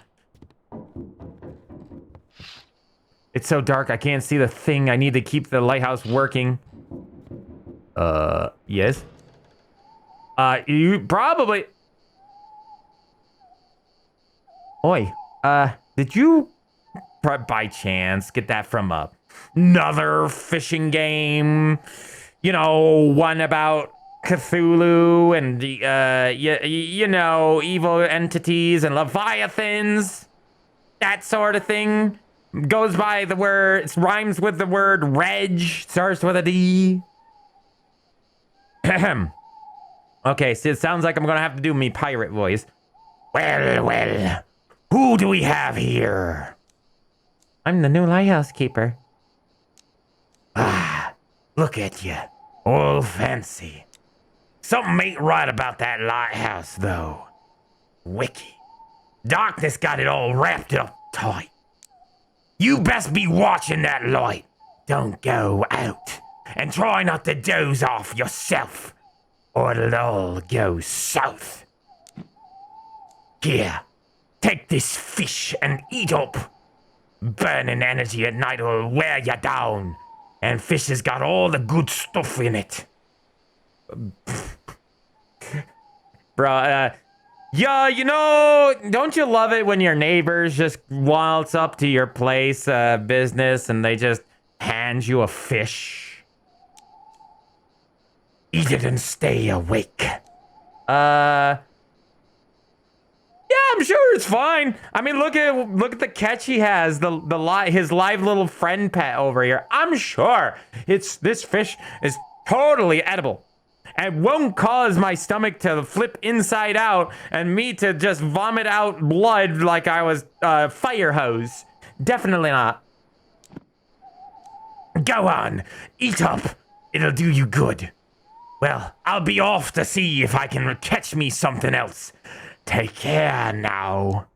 It's so dark, I can't see the thing. I need to keep the lighthouse working. Yes? You probably... Oi, did you, by chance, get that from another fishing game? You know, one about Cthulhu and, you know, evil entities and leviathans? That sort of thing? Goes by the word, it rhymes with the word reg, starts with a D. Okay, so it sounds like I'm gonna have to do me pirate voice. Well, Who do we have here? I'm the new lighthouse keeper. Look at you, all fancy. Something ain't right about that lighthouse, though. Wicky. Darkness got it all wrapped up tight. You best be watching that light. Don't go out. And try not to doze off yourself, or it'll all go south. Here, take this fish and eat up. Burning energy at night will wear you down. And fish has got all the good stuff in it. Bro, yeah, you know, don't you love it when your neighbors just waltz up to your place, business, and they just hand you a fish? Eat it and stay awake. Yeah, I'm sure it's fine. I mean, look at the catch he has, his live little friend pet over here. I'm sure this fish is totally edible and won't cause my stomach to flip inside out and me to just vomit out blood like I was fire hose. Definitely not. Go on, eat up. It'll do you good. Well, I'll be off to see if I can catch me something else. Take care now.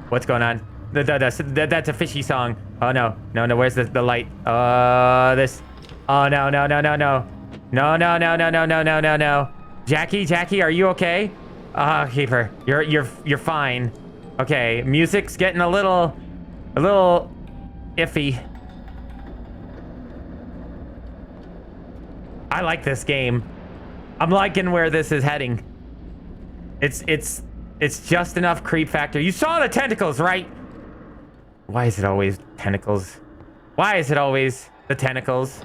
What's going on? That's a fishy song. Oh no, where's the light? This. Oh no. Jackie, are you okay? Keeper, you're fine. Okay, music's getting a little iffy. I like this game. I'm liking where this is heading. It's just enough creep factor. You saw the tentacles, right? Why is it always tentacles? Why is it always the tentacles?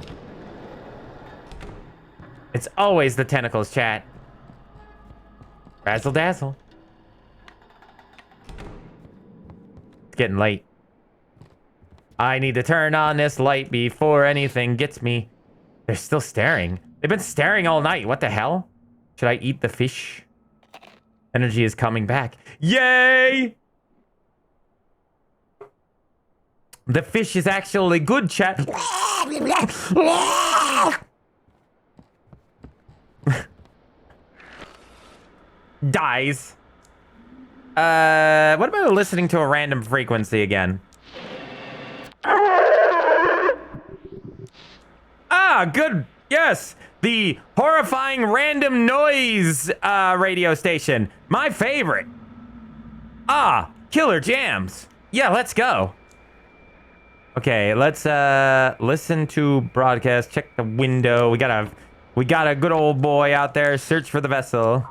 It's always the tentacles, chat. Razzle dazzle. It's getting late. I need to turn on this light before anything gets me. They're still staring. They've been staring all night. What the hell? Should I eat the fish? Energy is coming back. Yay! The fish is actually good, chat. Dies. What about listening to a random frequency again? Good. Yes. The horrifying random noise radio station. My favorite. Killer Jams. Yeah, let's go. Okay, let's listen to broadcast. Check the window. We got a good old boy out there. Search for the vessel.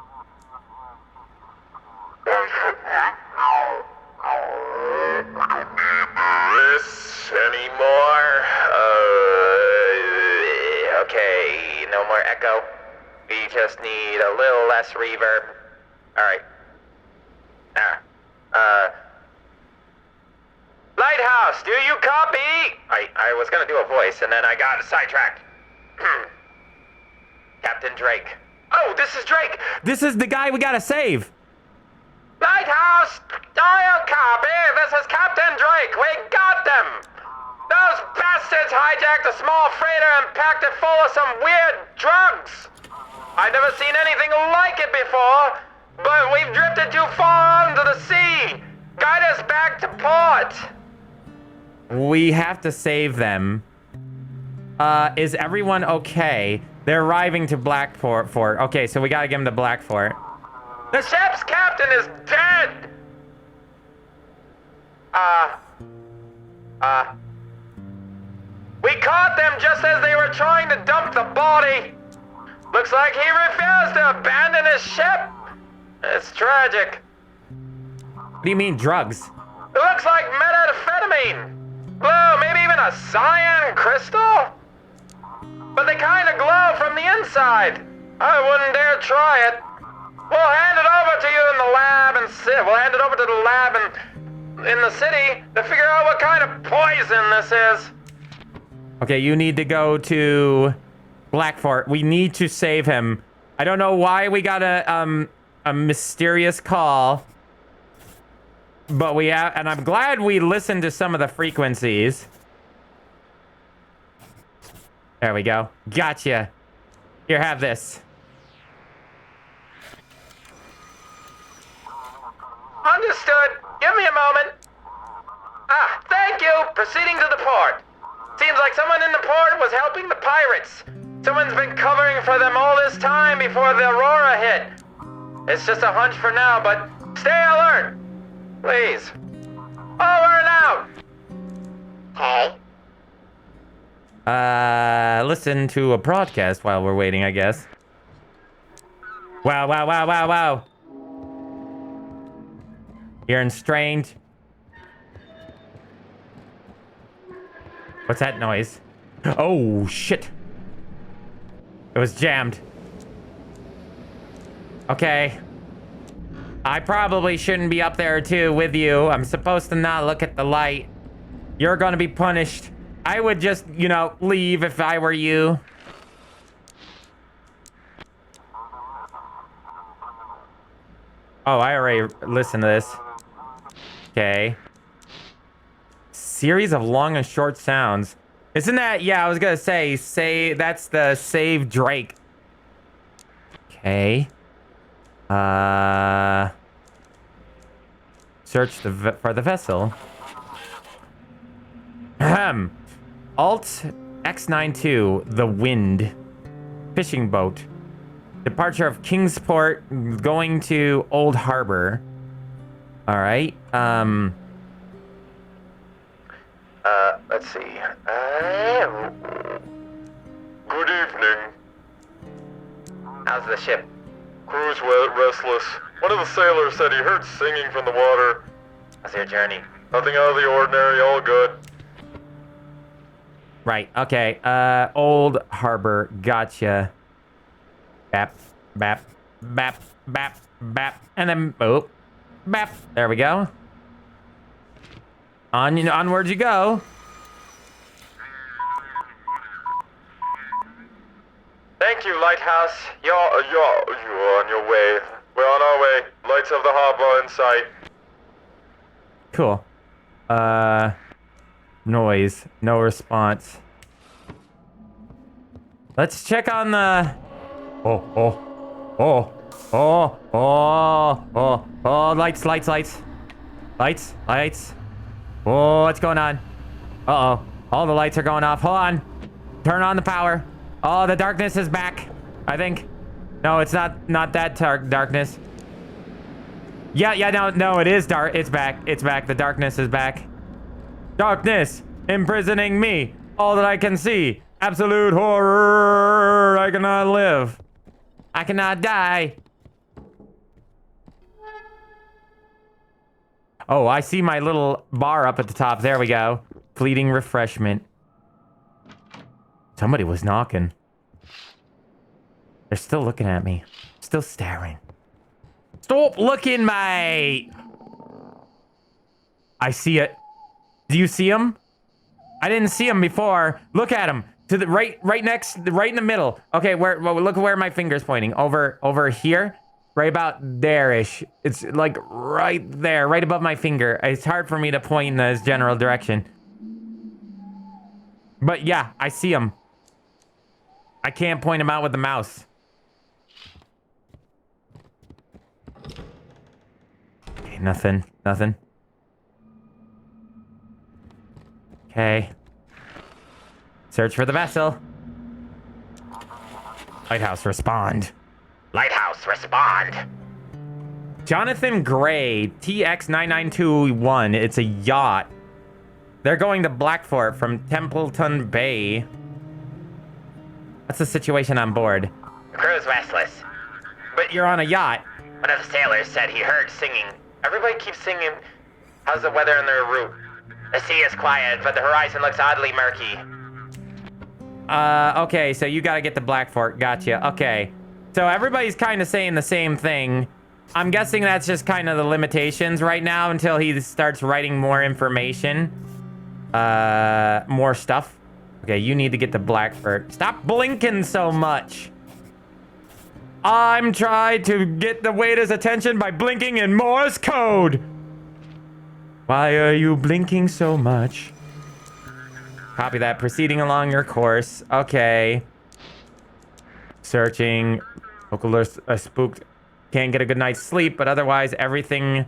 This anymore? Okay, no more echo. We just need a little less reverb. Alright. Lighthouse, do you copy? I was gonna do a voice and then I got sidetracked. Captain Drake. Oh, this is Drake! This is the guy we gotta save. Lighthouse, dial copy. This is Captain Drake. We got them. Those bastards hijacked a small freighter and packed it full of some weird drugs. I've never seen anything like it before, but we've drifted too far into the sea. Guide us back to port. We have to save them. Is everyone okay? They're arriving to Blackport. Okay, so we gotta get them to Blackport. The ship's captain is dead. We caught them just as they were trying to dump the body. Looks like he refused to abandon his ship. It's tragic. What do you mean, drugs? It looks like methamphetamine. Blue, maybe even a cyan crystal? But they kind of glow from the inside. I wouldn't dare try it. We'll hand it over to you in the lab and we'll hand it over to the lab in the city to figure out what kind of poison this is. Okay, you need to go to Blackfort. We need to save him. I don't know why we got a mysterious call, but we have, and I'm glad we listened to some of the frequencies. There we go. Gotcha. Here, have this. Understood. Give me a moment. Ah, thank you. Proceeding to the port. Seems like someone in the port was helping the pirates. Someone's been covering for them all this time before the Aurora hit. It's just a hunch for now, but stay alert. Please. Over and out. Hey. Listen to a broadcast while we're waiting, I guess. Wow, wow, wow, wow, wow. Hearing strange. What's that noise? Oh, shit. It was jammed. Okay. I probably shouldn't be up there, too, with you. I'm supposed to not look at the light. You're gonna be punished. I would just, you know, leave if I were you. Oh, I already listened to this. Okay. Series of long and short sounds. Isn't that, yeah, I was gonna say, that's the save Drake. Okay. Search for the vessel. Ahem. Alt X92, the Wind. Fishing boat. Departure of Kingsport, going to Old Harbor. Alright, Let's see. Good evening. How's the ship? Crew's restless. One of the sailors said he heard singing from the water. How's your journey? Nothing out of the ordinary, all good. right, okay. Old Harbor, gotcha. Bap, bap, bap, bap, bap, and then, oh, bap. There we go. Onward you go. Thank you, Lighthouse. You're on your way. We're on our way. Lights of the harbor in sight. Cool. Noise. No response. Let's check on the... Oh, lights. Oh, what's going on? Uh-oh. All the lights are going off. Hold on. Turn on the power. Oh, the darkness is back, I think. No, it's not that darkness. Yeah, no, it is dark. It's back. The darkness is back. Darkness, imprisoning me. All that I can see. Absolute horror. I cannot live. I cannot die. Oh, I see my little bar up at the top. There we go. Fleeting refreshment. Somebody was knocking. They're still looking at me. Still staring. Stop looking, mate! I see it. Do you see him? I didn't see him before. Look at him. To the right in the middle. Okay, look where my finger's pointing. Over here. Right about there-ish. It's like right there, right above my finger. It's hard for me to point in this general direction. But yeah, I see him. I can't point him out with the mouse. Okay, nothing. Okay. Search for the vessel. Lighthouse, respond. Lighthouse, respond. Jonathan Gray, TX9921. It's a yacht. They're going to Blackfort from Templeton Bay. What's the situation on board? The crew's restless. But you're on a yacht. One of the sailors said he heard singing. Everybody keeps singing. How's the weather en their route? The sea is quiet, but the horizon looks oddly murky. Okay, so you gotta get to Blackfort. Gotcha. Okay. So everybody's kind of saying the same thing. I'm guessing that's just kind of the limitations right now until he starts writing more information. More stuff. Okay, you need to get the Blackbird. Stop blinking so much. I'm trying to get the waiter's attention by blinking in Morse code. Why are you blinking so much? Copy that. Proceeding along your course. Okay. Searching. Local spooked. Can't get a good night's sleep, but otherwise everything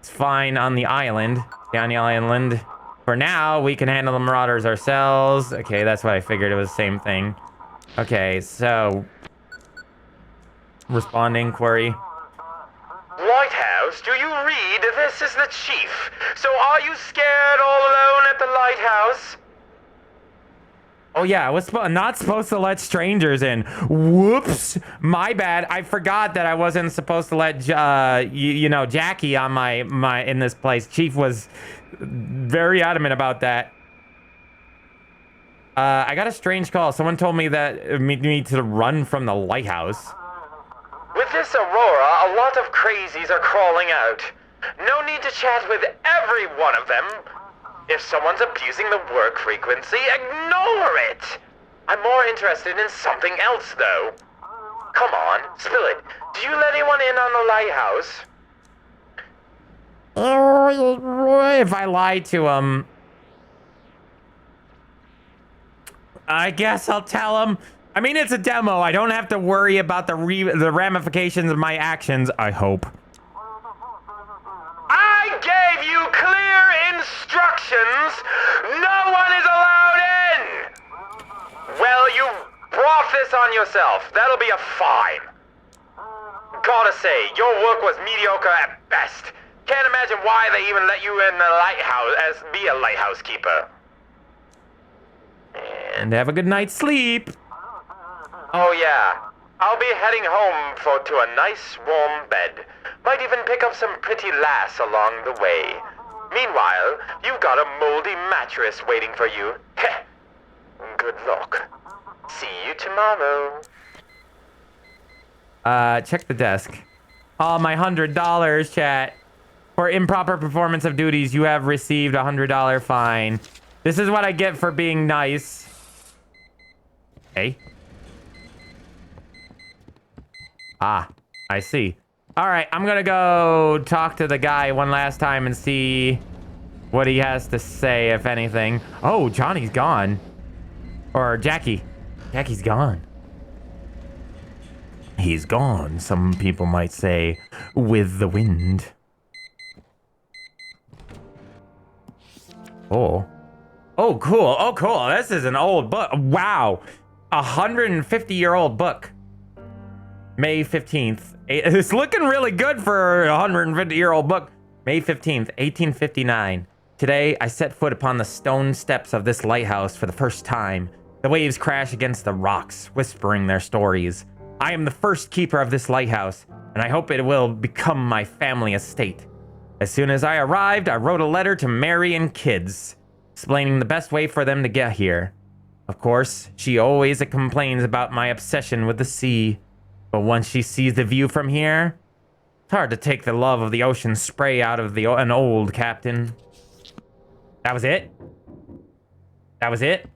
is fine on the island. Down the island. For now, we can handle the marauders ourselves. Okay, that's what I figured. It was the same thing. Okay, so... Responding query. Lighthouse, do you read? This is the chief. So are you scared all alone at the lighthouse? Oh yeah, I was not supposed to let strangers in. Whoops, my bad. I forgot that I wasn't supposed to let you know, Jackie on my in this place. Chief was very adamant about that. I got a strange call. Someone told me that we need to run from the lighthouse. With this aurora, a lot of crazies are crawling out. No need to chat with every one of them. If someone's abusing the work frequency, ignore it! I'm more interested in something else, though. Come on, spill it. Do you let anyone in on the lighthouse? If I lie to him... I guess I'll tell him. I mean, it's a demo. I don't have to worry about the ramifications of my actions, I hope. I gave you clear instructions! No one is allowed in! Well, you brought this on yourself. That'll be a fine. Gotta say, your work was mediocre at best. Can't imagine why they even let you in the lighthouse be a lighthouse keeper. And have a good night's sleep. Oh yeah, I'll be heading home to a nice warm bed. Might even pick up some pretty lass along the way. Meanwhile, you've got a moldy mattress waiting for you. Heh. Good luck. See you tomorrow. Check the desk. Oh, my $100, chat. For improper performance of duties, you have received a $100 fine. This is what I get for being nice. Hey. Ah, I see. All right, I'm gonna go talk to the guy one last time and see what he has to say, if anything. Oh, Johnny's gone. Or Jackie. Jackie's gone. He's gone, some people might say, with the wind. Oh. Oh, cool. Oh, cool. This is an old book. Wow. 150-year-old book. May 15th. It's looking really good for a 150-year-old book. May 15th, 1859. Today, I set foot upon the stone steps of this lighthouse for the first time. The waves crash against the rocks, whispering their stories. I am the first keeper of this lighthouse, and I hope it will become my family estate. As soon as I arrived, I wrote a letter to Mary and kids, explaining the best way for them to get here. Of course, she always complains about my obsession with the sea. But once she sees the view from here, it's hard to take the love of the ocean spray out of an old captain. That was it? That was it?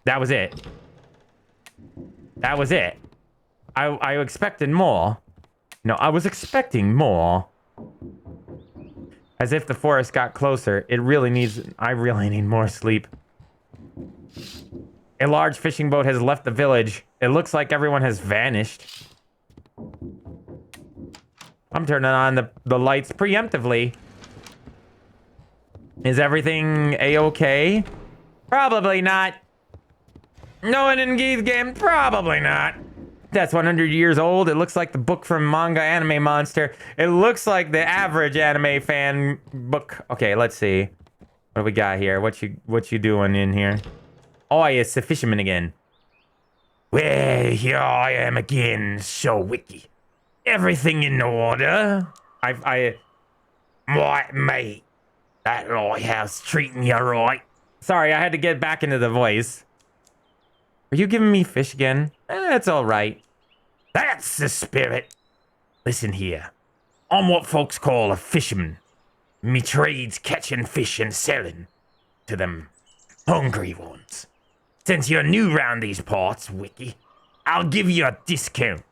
That was it. That was it. I expected more. No, I was expecting more. As if the forest got closer, I really need more sleep. A large fishing boat has left the village. It looks like everyone has vanished. I'm turning on the lights preemptively. Is everything a-okay? Probably not. No one in Gee's game? Probably not. That's 100 years old. It looks like the book from Manga Anime Monster. It looks like the average anime fan book. Okay, let's see. What do we got here? What you doing in here? Oh, it's the fisherman again. Well, here I am again, so wiki. Everything in order? Right, mate. That lighthouse treating you right? Sorry, I had to get back into the voice. Are you giving me fish again? That's all right. That's the spirit. Listen here. I'm what folks call a fisherman. Me trade's catching fish and selling to them. hungry ones. Since you're new round these parts, Wiki, I'll give you a discount.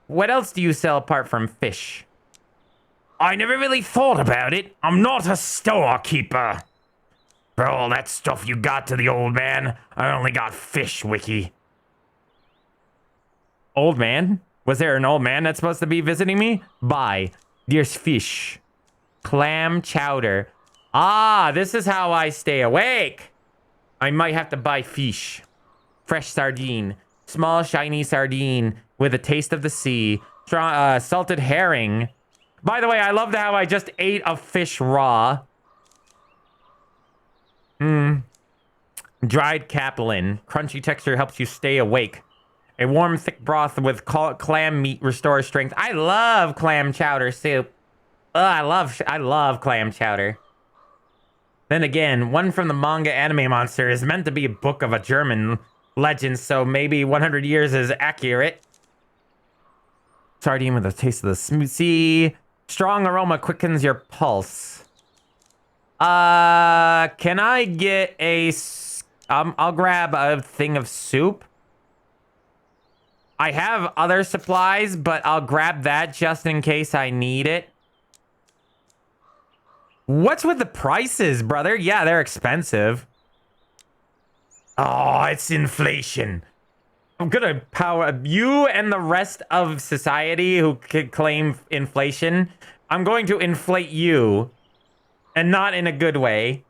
What else do you sell apart from fish? I never really thought about it. I'm not a storekeeper. For all that stuff you got to the old man, I only got fish, Wiki. Old man? Was there an old man that's supposed to be visiting me? Buy. There's fish. Clam chowder. Ah, this is how I stay awake. I might have to buy fish. Fresh sardine. Small, shiny sardine with a taste of the sea. Salted herring. By the way, I love how I just ate a fish raw. Dried capelin. Crunchy texture helps you stay awake. A warm, thick broth with clam meat restores strength. I love clam chowder soup. I love clam chowder. Then again, one from the manga Anime Monster is meant to be a book of a German legend, so maybe 100 years is accurate. Sardine with a taste of the smoothie. Strong aroma quickens your pulse. Can I get a... I'll grab a thing of soup. I have other supplies, but I'll grab that just in case I need it. What's with the prices, brother? Yeah, they're expensive. Oh, it's inflation. I'm gonna power you and the rest of society who could claim inflation. I'm going to inflate you, and not in a good way.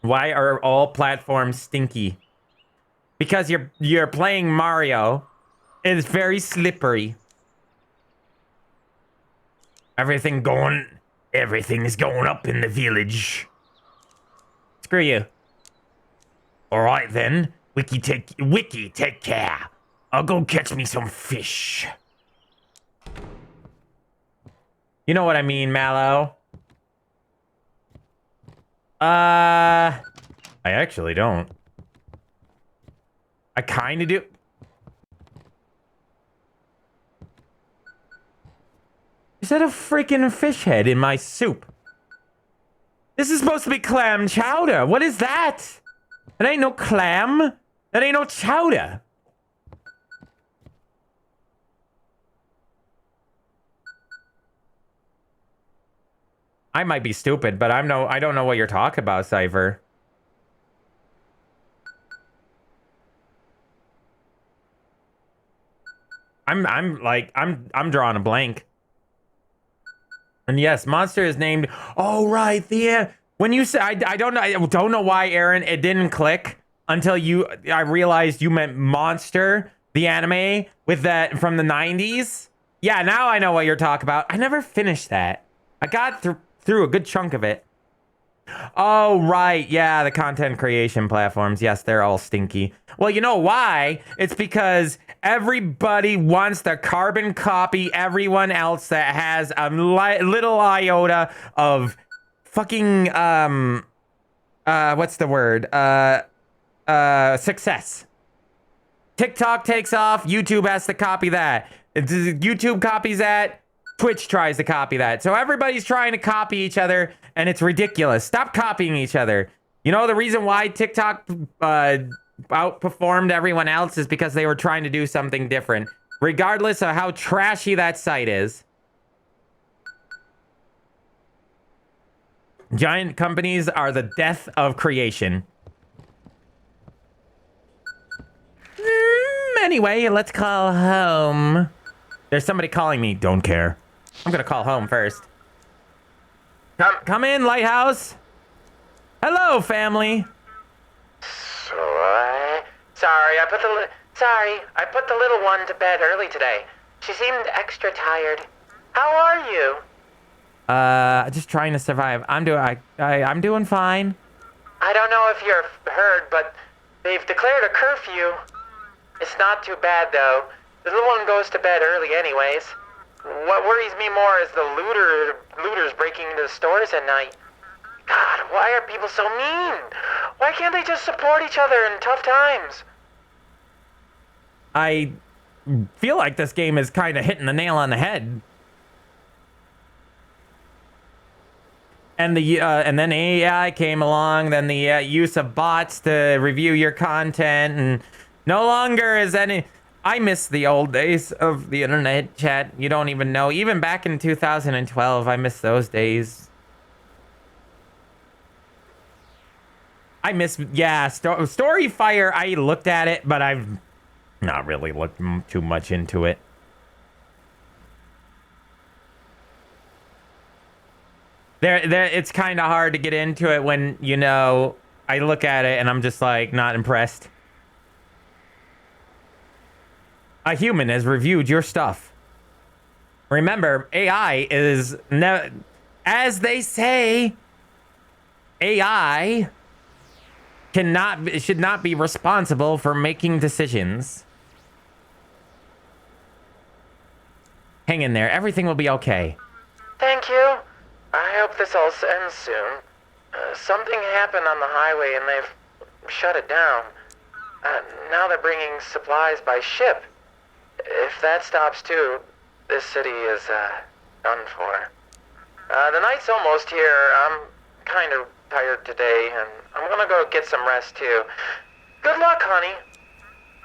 Why are all platforms stinky? Because you're playing Mario. It's very slippery. Everything is going up in the village. Screw you. All right then, Wiki, take care. I'll go catch me some fish. You know what I mean, MalO. I actually don't. I kind of do. Is that a freaking fish head in my soup? This is supposed to be clam chowder. What is that? That ain't no clam. That ain't no chowder. I might be stupid, but I don't know what you're talking about, Cypher. I'm drawing a blank. And yes, monster is named. Oh right, when you say I don't know why, Aaron, it didn't click until I realized you meant Monster, the anime with that from the 90s. Yeah, now I know what you're talking about. I never finished that. I got through a good chunk of it. Oh, right. Yeah, the content creation platforms. Yes, they're all stinky. Well, you know why? It's because everybody wants to carbon copy everyone else that has a little iota of fucking, what's the word? Success. TikTok takes off. YouTube has to copy that. YouTube copies that. Twitch tries to copy that. So everybody's trying to copy each other, and it's ridiculous. Stop copying each other. You know, the reason why TikTok outperformed everyone else is because they were trying to do something different, regardless of how trashy that site is. Giant companies are the death of creation. Anyway, let's call home. There's somebody calling me. Don't care. I'm gonna call home first. Come in, Lighthouse. Hello, family. So, sorry, I put the little one to bed early today. She seemed extra tired. How are you? Just trying to survive. I'm doing fine. I don't know if you've heard, but they've declared a curfew. It's not too bad, though. The little one goes to bed early anyways. What worries me more is the looters breaking into the stores at night. God, why are people so mean? Why can't they just support each other in tough times? I feel like this game is kind of hitting the nail on the head. And then AI came along, then the use of bots to review your content, and no longer is any... I miss the old days of the internet, chat. You don't even know. Even back in 2012, I miss those days. I miss... Yeah, Storyfire, I looked at it, but I've not really looked too much into it. It's kind of hard to get into it when, you know, I look at it and I'm just like not impressed. A human has reviewed your stuff. Remember, AI is as they say, AI should not be responsible for making decisions. Hang in there. Everything will be okay. Thank you. I hope this all ends soon. Something happened on the highway and they've shut it down. Now they're bringing supplies by ship. If that stops too, this city is done for. The night's almost here. I'm kind of tired today, and I'm gonna go get some rest too. Good luck, honey.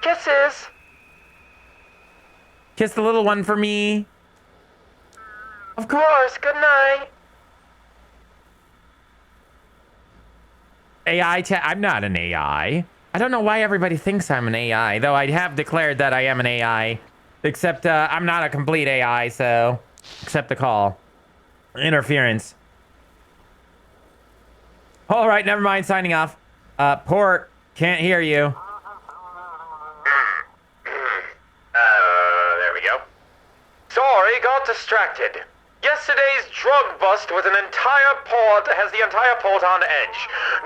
Kisses. Kiss the little one for me. Of course. Good night. AI chat. I'm not an AI. I don't know why everybody thinks I'm an AI, though I have declared that I am an AI. Except I'm not a complete AI, so accept the call. Interference. All right, never mind. Signing off. Port, can't hear you. There we go. Sorry, got distracted. Yesterday's drug bust with has the entire port on edge.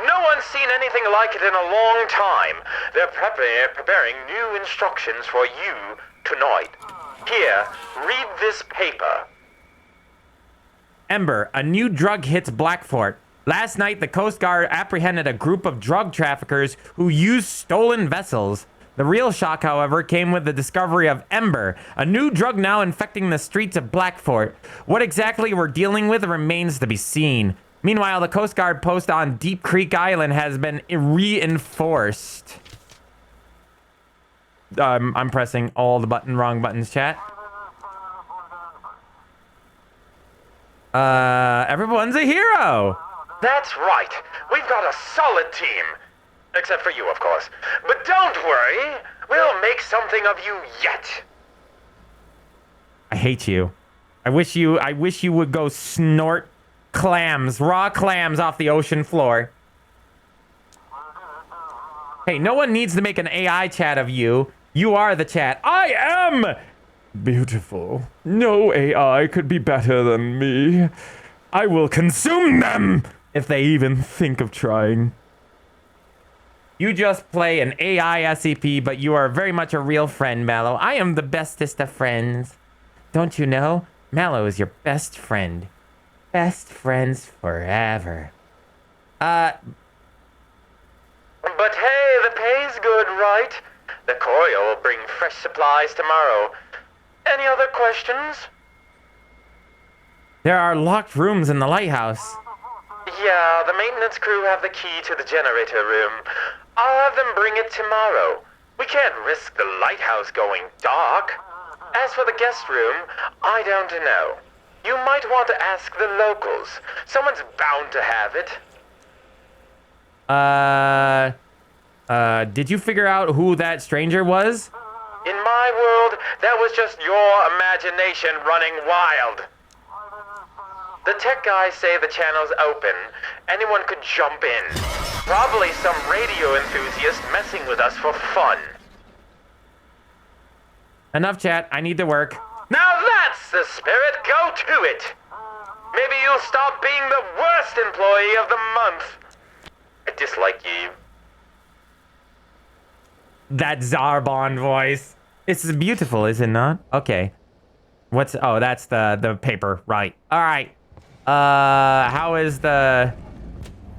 No one's seen anything like it in a long time. They're preparing new instructions for you tonight. Here, read this paper. Ember, a new drug hits Blackfort. Last night, the Coast Guard apprehended a group of drug traffickers who used stolen vessels. The real shock, however, came with the discovery of Ember, a new drug now infecting the streets of Blackfort. What exactly we're dealing with remains to be seen. Meanwhile, the Coast Guard post on Deep Creek Island has been reinforced. I'm pressing all the wrong buttons, chat. Everyone's a hero. That's right. We've got a solid team. Except for you, of course. But don't worry. We'll make something of you yet. I hate you. I wish you would go snort raw clams off the ocean floor. Hey, no one needs to make an AI chat of you. You are the chat. I am beautiful. No AI could be better than me. I will consume them if they even think of trying. You just play an AI SCP, but you are very much a real friend, MalO. I am the bestest of friends. Don't you know? MalO is your best friend. Best friends forever. But hey, the pay's good, right? The courier will bring fresh supplies tomorrow. Any other questions? There are locked rooms in the lighthouse. Yeah, the maintenance crew have the key to the generator room. I'll have them bring it tomorrow. We can't risk the lighthouse going dark. As for the guest room, I don't know. You might want to ask the locals. Someone's bound to have it. Did you figure out who that stranger was? In my world, that was just your imagination running wild. The tech guys say the channel's open. Anyone could jump in. Probably some radio enthusiast messing with us for fun. Enough chat. I need to work. Now that's the spirit. Go to it. Maybe you'll stop being the worst employee of the month. I dislike you. That Zarbon voice. It's beautiful, is it not? Okay. Oh, that's the paper. Right. All right. How is the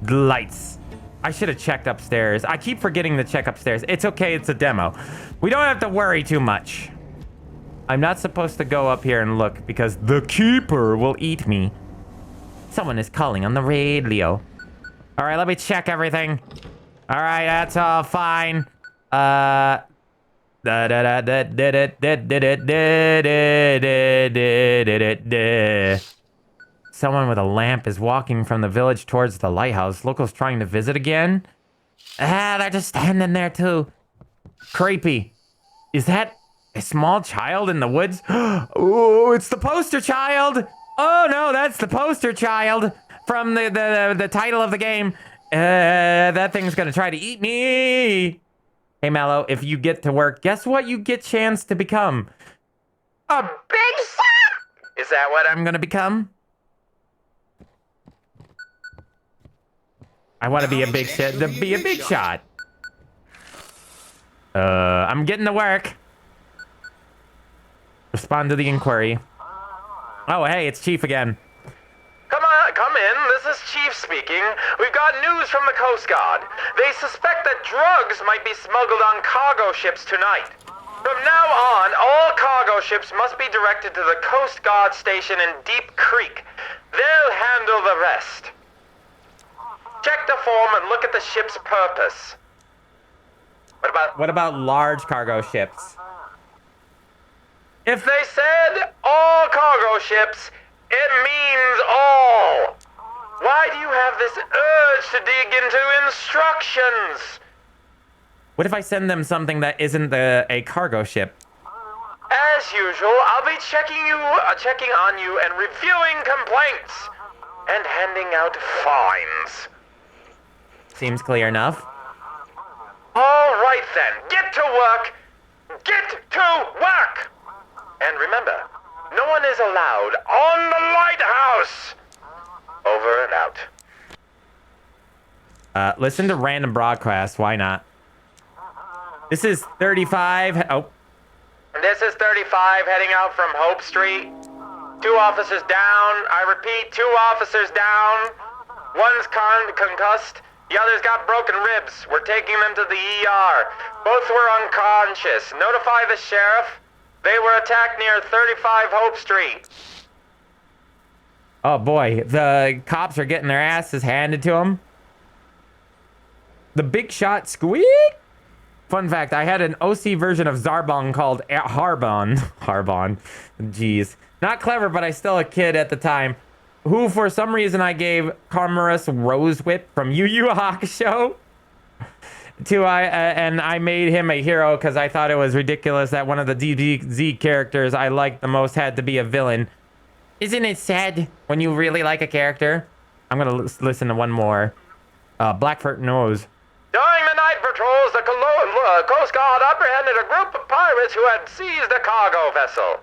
lights? I should have checked upstairs. I keep forgetting to check upstairs. It's okay. It's a demo. We don't have to worry too much. I'm not supposed to go up here and look because the keeper will eat me. Someone is calling on the radio. All right, let me check everything. All right, that's all fine. Someone with a lamp is walking from the village towards the lighthouse. Locals trying to visit again? They're just standing there too. Creepy. Is that a small child in the woods? Oh, it's the poster child. Oh no, that's the poster child from the title of the game. That thing's gonna try to eat me. Hey MalO, if you get to work, guess what you get chance to become? A big shot! Is that what I'm gonna become? I want to be a big shot. To be a big shot. I'm getting to work. Respond to the inquiry. Oh, hey, it's Chief again. Come in. This is Chief speaking. We've got news from the Coast Guard. They suspect that drugs might be smuggled on cargo ships tonight. From now on, all cargo ships must be directed to the Coast Guard station in Deep Creek. They'll handle the rest. Check the form and look at the ship's purpose. What about large cargo ships? If they said all cargo ships, it means all. Why do you have this urge to dig into instructions? What if I send them something that isn't a cargo ship? As usual, I'll be checking on you and reviewing complaints and handing out fines. Seems clear enough. All right then, get to work. Get to work. And remember, no one is allowed on the lighthouse. Over and out. Listen to random broadcasts. Why not? This is 35. Oh. This is 35 heading out from Hope Street. 2 officers down. I repeat, 2 officers down. One's concussed. The other's got broken ribs. We're taking them to the ER. Both were unconscious. Notify the sheriff. They were attacked near 35 Hope Street. Oh boy, the cops are getting their asses handed to them. The big shot squeak. Fun fact, I had an OC version of Zarbon called Harbon. Harbon. Jeez. Not clever, but I still a kid at the time. Who, for some reason, I gave Carmarus Rosewhip from Yu Yu Hakusho. And I made him a hero because I thought it was ridiculous that one of the DBZ characters I liked the most had to be a villain. Isn't it sad when you really like a character? I'm gonna listen to one more. Blackfoot knows. During the night patrols, the Coast Guard apprehended a group of pirates who had seized a cargo vessel.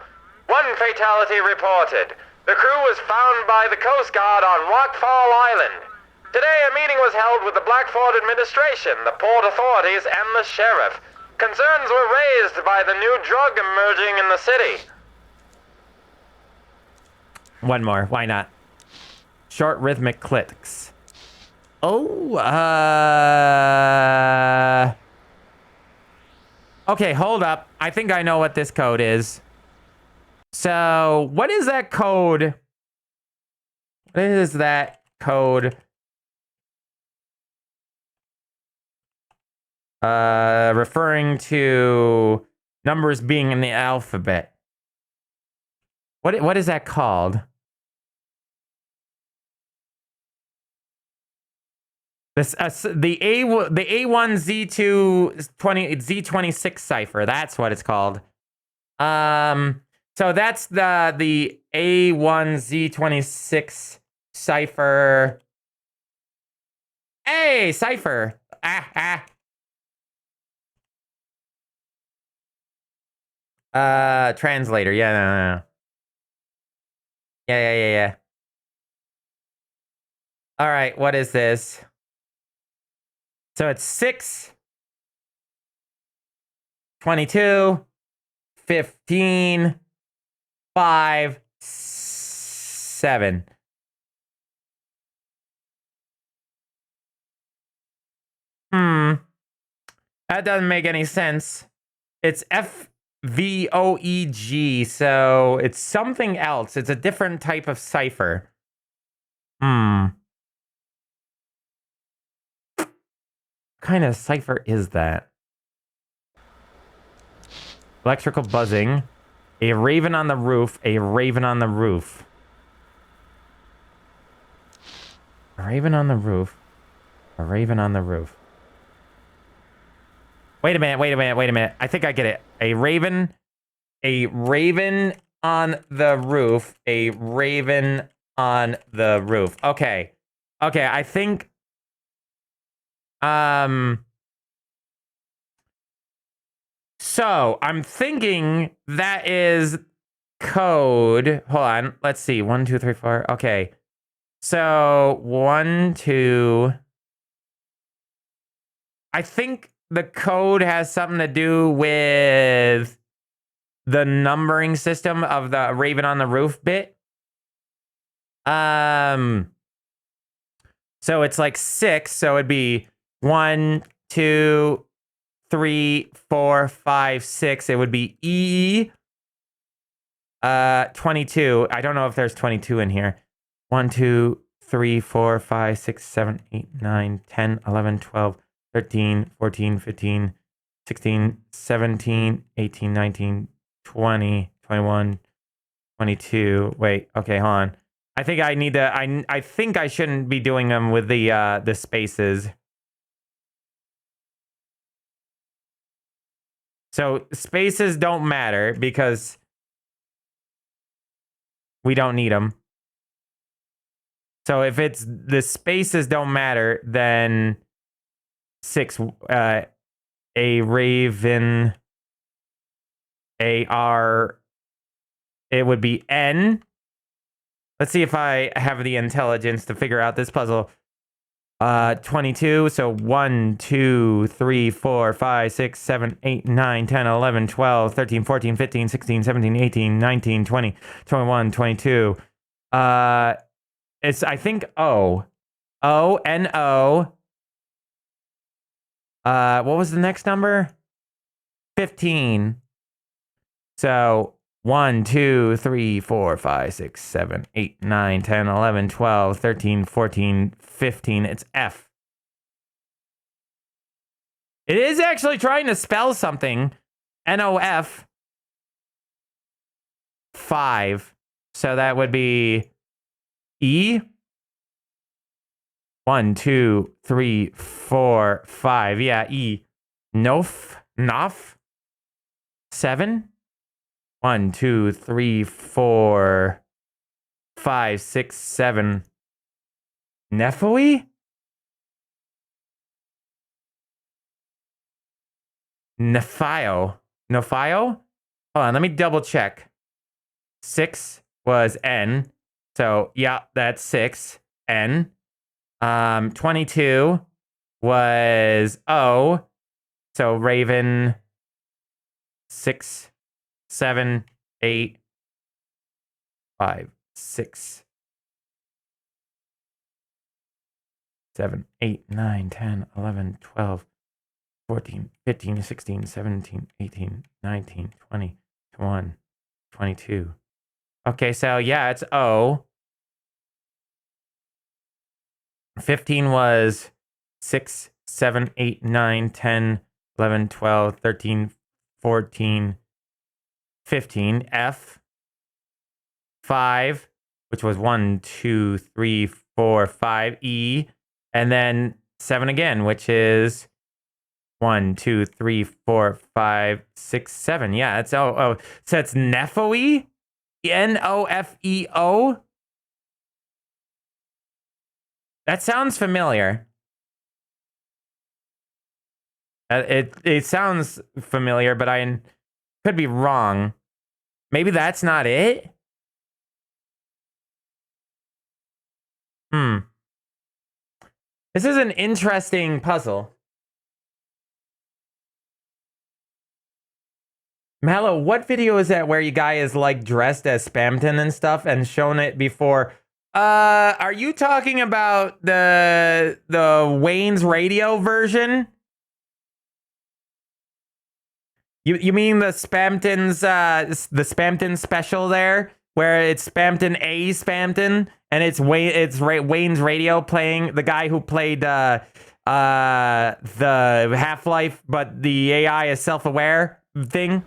1 fatality reported. The crew was found by the Coast Guard on Rockfall Island. Today, a meeting was held with the Blackford administration, the port authorities, and the sheriff. Concerns were raised by the new drug emerging in the city. One more. Why not? Short rhythmic clicks. Oh, okay, hold up. I think I know what this code is. So, what is that code? What is that code? Referring to numbers being in the alphabet. What is that called? This the A1 Z26 cipher. That's what it's called. So that's the A1 Z26 cipher. Hey, cipher. Translator. Yeah, no. Yeah. All right, what is this? So it's 6, 22, 15, 5, 7. That doesn't make any sense. It's FVOEG, so it's something else. It's a different type of cipher. What kind of cipher is that? Electrical buzzing. A raven on the roof. A raven on the roof. A raven on the roof. A raven on the roof. Wait a minute. I think I get it. A raven on the roof. A raven on the roof. Okay. Okay, I think... So, I'm thinking that is code. Hold on. Let's see. 1, 2, 3, 4. Okay. So, 1, 2... I think the code has something to do with the numbering system of the raven on the roof bit. So it's like 6, so it'd be 1, 2, 3, 4, 5, 6. It would be E. 22. I don't know if there's 22 in here. 1, 2, 3, 4, 5, 6, 7, 8, 9, 10, 11, 12, 13, 14, 15, 16, 17, 18, 19, 20, 21, 22. Wait, okay, hold on. I think I need to, I think I shouldn't be doing them with the spaces. So spaces don't matter because we don't need them. So if it's the spaces don't matter, then 6, a raven, AR, it would be N. Let's see if I have the intelligence to figure out this puzzle. 22, so 1, 2, 3, 4, 5, 6, 7, 8, 9, 10, 11, 12, 13, 14, 15, 16, 17, 18, 19, 20, 21, 22. It's, I think, O. O, N, O. What was the next number? 15. So 1, 2, 3, 4, 5, 6, 7, 8, 9, 10, 11, 12, 13, 14, 15. It's F. It is actually trying to spell something. NOF 5. So that would be E. 1, 2, 3, 4, 5. Yeah, E. Nof 7. 1, 2, 3, 4, 5, 6, 7. Nephoi? Nephio. Hold on, let me double check. 6 was N. So, yeah, that's 6. N. 22 was O. So, Raven. 6, 7, 8, 5, 6, 7, 8, 9, 10, 11, 12, 14, 15, 16, 17, 18, 19, 20, 21, 22. Okay, so yeah, it's O. 15 was 6, 7, 8, 9, 10, 11, 12, 13, 14, 15. F. 5, which was 1, 2, 3, 4, 5. E. And then 7 again, which is 1, 2, 3, 4, 5, 6, 7. Yeah, it's so it's Nephoi? Nofeo? That sounds familiar. It sounds familiar, but I could be wrong. Maybe that's not it? This is an interesting puzzle. MalO, what video is that where you guy is like dressed as Spamton and stuff and shown it before? Are you talking about the Wayne's Radio version? You mean the Spamton's special there where it's Spampton A Spampton, and it's Wayne's radio playing the guy who played the Half-Life, but the AI is self-aware thing.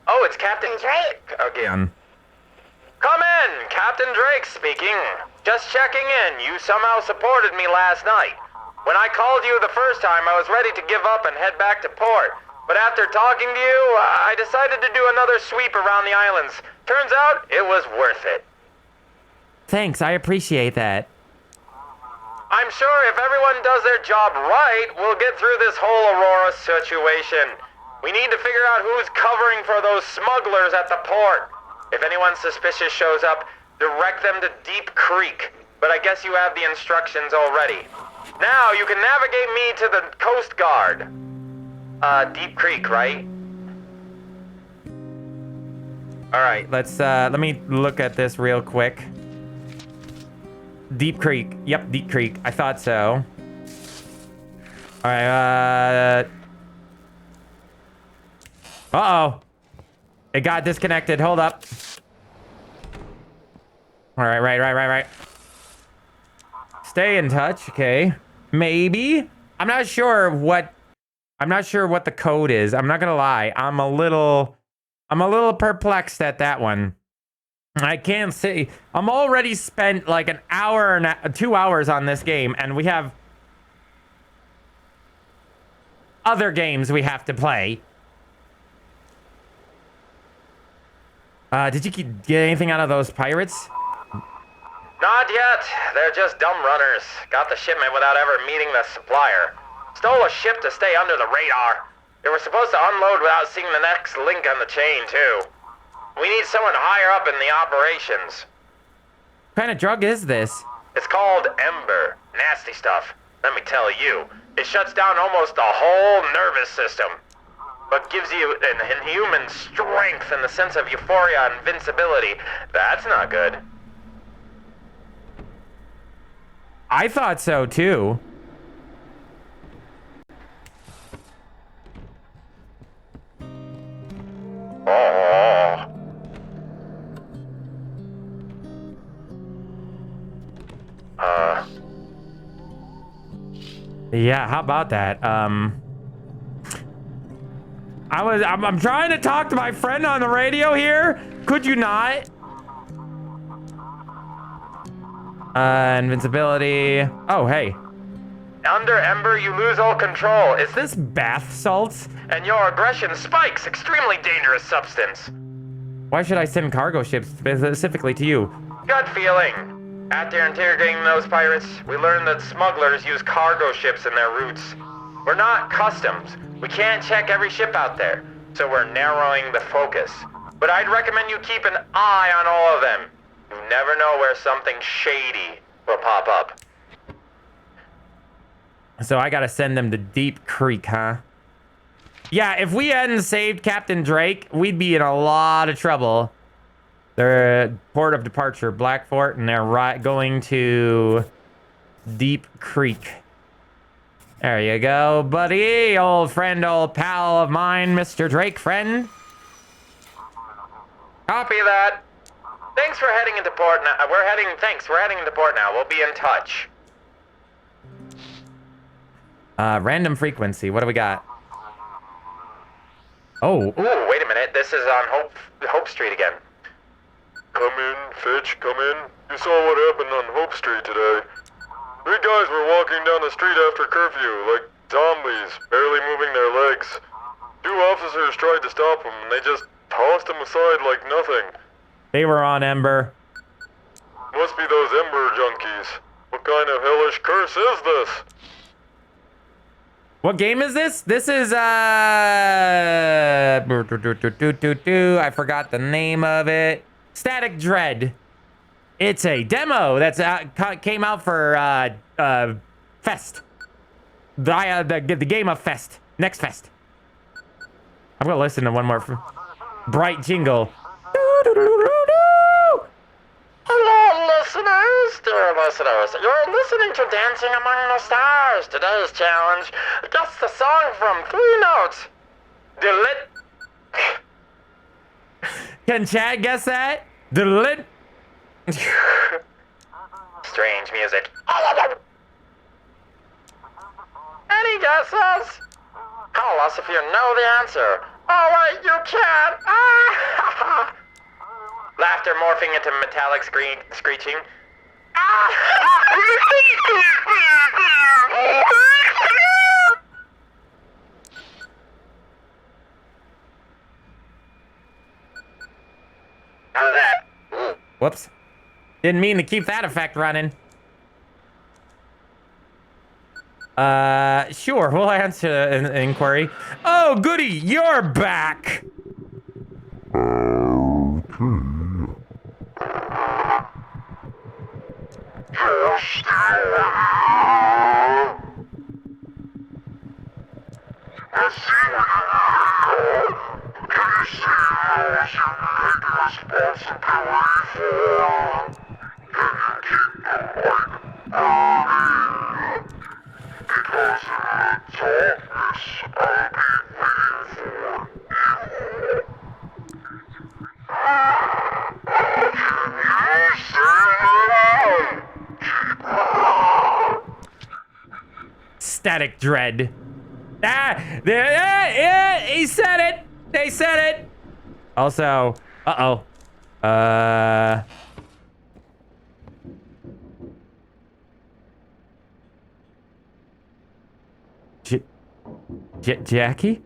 Oh, it's Captain Drake again. Come in, Captain Drake speaking. Just checking in. You somehow supported me last night. When I called you the first time, I was ready to give up and head back to port. But after talking to you, I decided to do another sweep around the islands. Turns out, it was worth it. Thanks, I appreciate that. I'm sure if everyone does their job right, we'll get through this whole Aurora situation. We need to figure out who's covering for those smugglers at the port. If anyone suspicious shows up, direct them to Deep Creek. But I guess you have the instructions already. Now you can navigate me to the Coast Guard. Deep Creek, right? Alright, let me look at this real quick. Deep Creek. Yep, Deep Creek. I thought so. Alright, uh-oh. It got disconnected. Hold up. Alright, right. Stay in touch, okay. Maybe. I'm not sure what the code is. I'm not gonna lie. I'm a little perplexed at that one. I can't say. I'm already spent like an hour and 2 hours on this game, and we have other games we have to play. Did you get anything out of those pirates? Not yet. They're just dumb runners. Got the shipment without ever meeting the supplier. Stole a ship to stay under the radar. They were supposed to unload without seeing the next link on the chain, too. We need someone higher up in the operations. What kind of drug is this? It's called Ember. Nasty stuff. Let me tell you. It shuts down almost the whole nervous system. But gives you an inhuman strength and the sense of euphoria and invincibility. That's not good. I thought so, too. Oh. Yeah, how about that? I'm trying to talk to my friend on the radio here. Could you not? Invincibility. Oh, hey. Under Ember, you lose all control. Is this bath salts? And your aggression spikes. Extremely dangerous substance. Why should I send cargo ships specifically to you? Gut feeling. After interrogating those pirates, we learned that smugglers use cargo ships in their routes. We're not customs. We can't check every ship out there, so we're narrowing the focus. But I'd recommend you keep an eye on all of them. You never know where something shady will pop up. So I gotta send them to Deep Creek, huh? Yeah, if we hadn't saved Captain Drake, we'd be in a lot of trouble. They're port of departure, Black Fort, and they're going to Deep Creek. There you go, buddy. Old friend, old pal of mine, Mr. Drake friend. Copy that. Thanks for heading into port now. Thanks, we're heading into port now. We'll be in touch. Random frequency. What do we got? Oh. Ooh, wait a minute. This is on Hope Street again. Come in, Fitch, come in. You saw what happened on Hope Street today. 3 guys were walking down the street after curfew, like zombies, barely moving their legs. 2 officers tried to stop them, and they just tossed them aside like nothing. They were on Ember. Must be those Ember junkies. What kind of hellish curse is this? What game is this? This is, I forgot the name of it. Static Dread. It's a demo that's came out for, Fest. The game of Fest. Next Fest. I'm gonna listen to one more bright jingle. Hello, listeners. There are dear listeners. You're listening to Dancing Among the Stars. Today's challenge, guess the song from 3 notes. Delit. Can Chad guess that? Delit. Strange music. Any guesses? Call us if you know the answer. Oh wait, you can't. Laughter morphing into metallic screeching. Whoops. Didn't mean to keep that effect running. Sure, we'll answer an inquiry. Oh, goody, you're back! Static dread. He said it. They said it. Also, Jackie?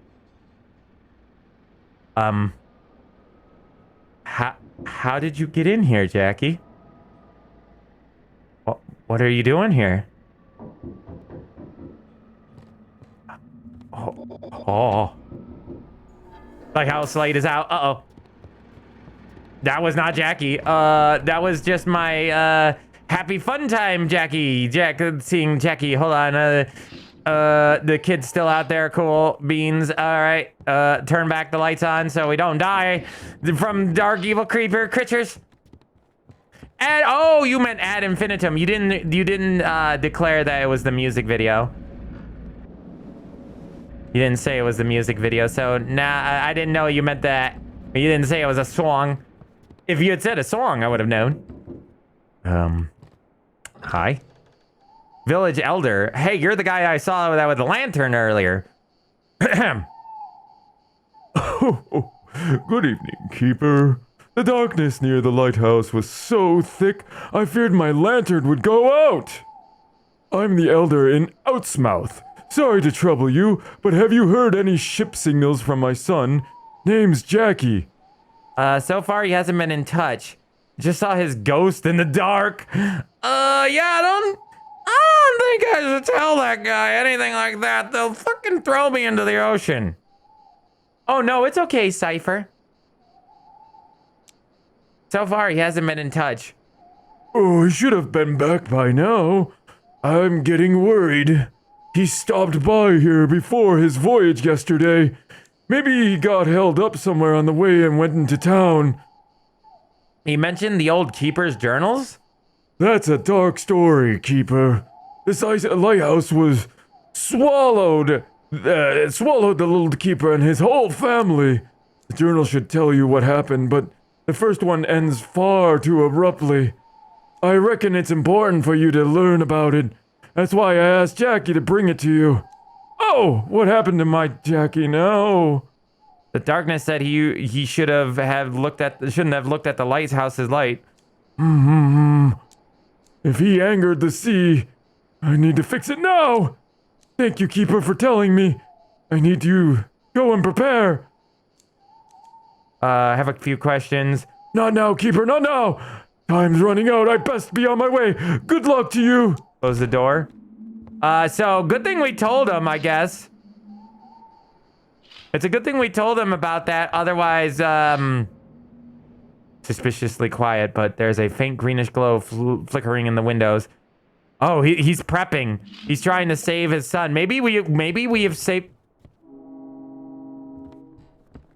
How did you get in here, Jackie? What are you doing here? Oh. Lighthouse light is out. Uh-oh. That was not Jackie. That was just my, happy fun time, Jackie. Seeing Jackie. Hold on. The kid's still out there. Cool. Beans. All right. Turn back the lights on so we don't die from dark evil creeper creatures. And, oh, you meant ad infinitum. You didn't declare that it was the music video. You didn't say it was the music video, so nah, I didn't know you meant that. You didn't say it was a song. If you had said a song, I would have known. Hi. Village Elder. Hey, you're the guy I saw with the lantern earlier. Good evening, Keeper. The darkness near the lighthouse was so thick, I feared my lantern would go out. I'm the Elder in Outsmouth. Sorry to trouble you, but have you heard any ship signals from my son? Name's Jackie. So far he hasn't been in touch. Just saw his ghost in the dark. Yeah, I don't think I should tell that guy anything like that. They'll fucking throw me into the ocean. Oh no, it's okay, Cypher. So far he hasn't been in touch. Oh, he should have been back by now. I'm getting worried. He stopped by here before his voyage yesterday. Maybe he got held up somewhere on the way and went into town. He mentioned the old Keeper's journals? That's a dark story, Keeper. This lighthouse was swallowed. It swallowed the little Keeper and his whole family. The journal should tell you what happened, but the first one ends far too abruptly. I reckon it's important for you to learn about it. That's why I asked Jackie to bring it to you. Oh, what happened to my Jackie now? The darkness said he shouldn't have looked at the lighthouse's light. If he angered the sea, I need to fix it now. Thank you, Keeper, for telling me. I need to go and prepare. I have a few questions. Not now, Keeper, not now. Time's running out. I best be on my way. Good luck to you. Close the door. So good thing we told him, I guess. It's a good thing we told him about that. Otherwise, suspiciously quiet, but there's a faint greenish glow flickering in the windows. Oh, he's prepping. He's trying to save his son. Maybe we have saved.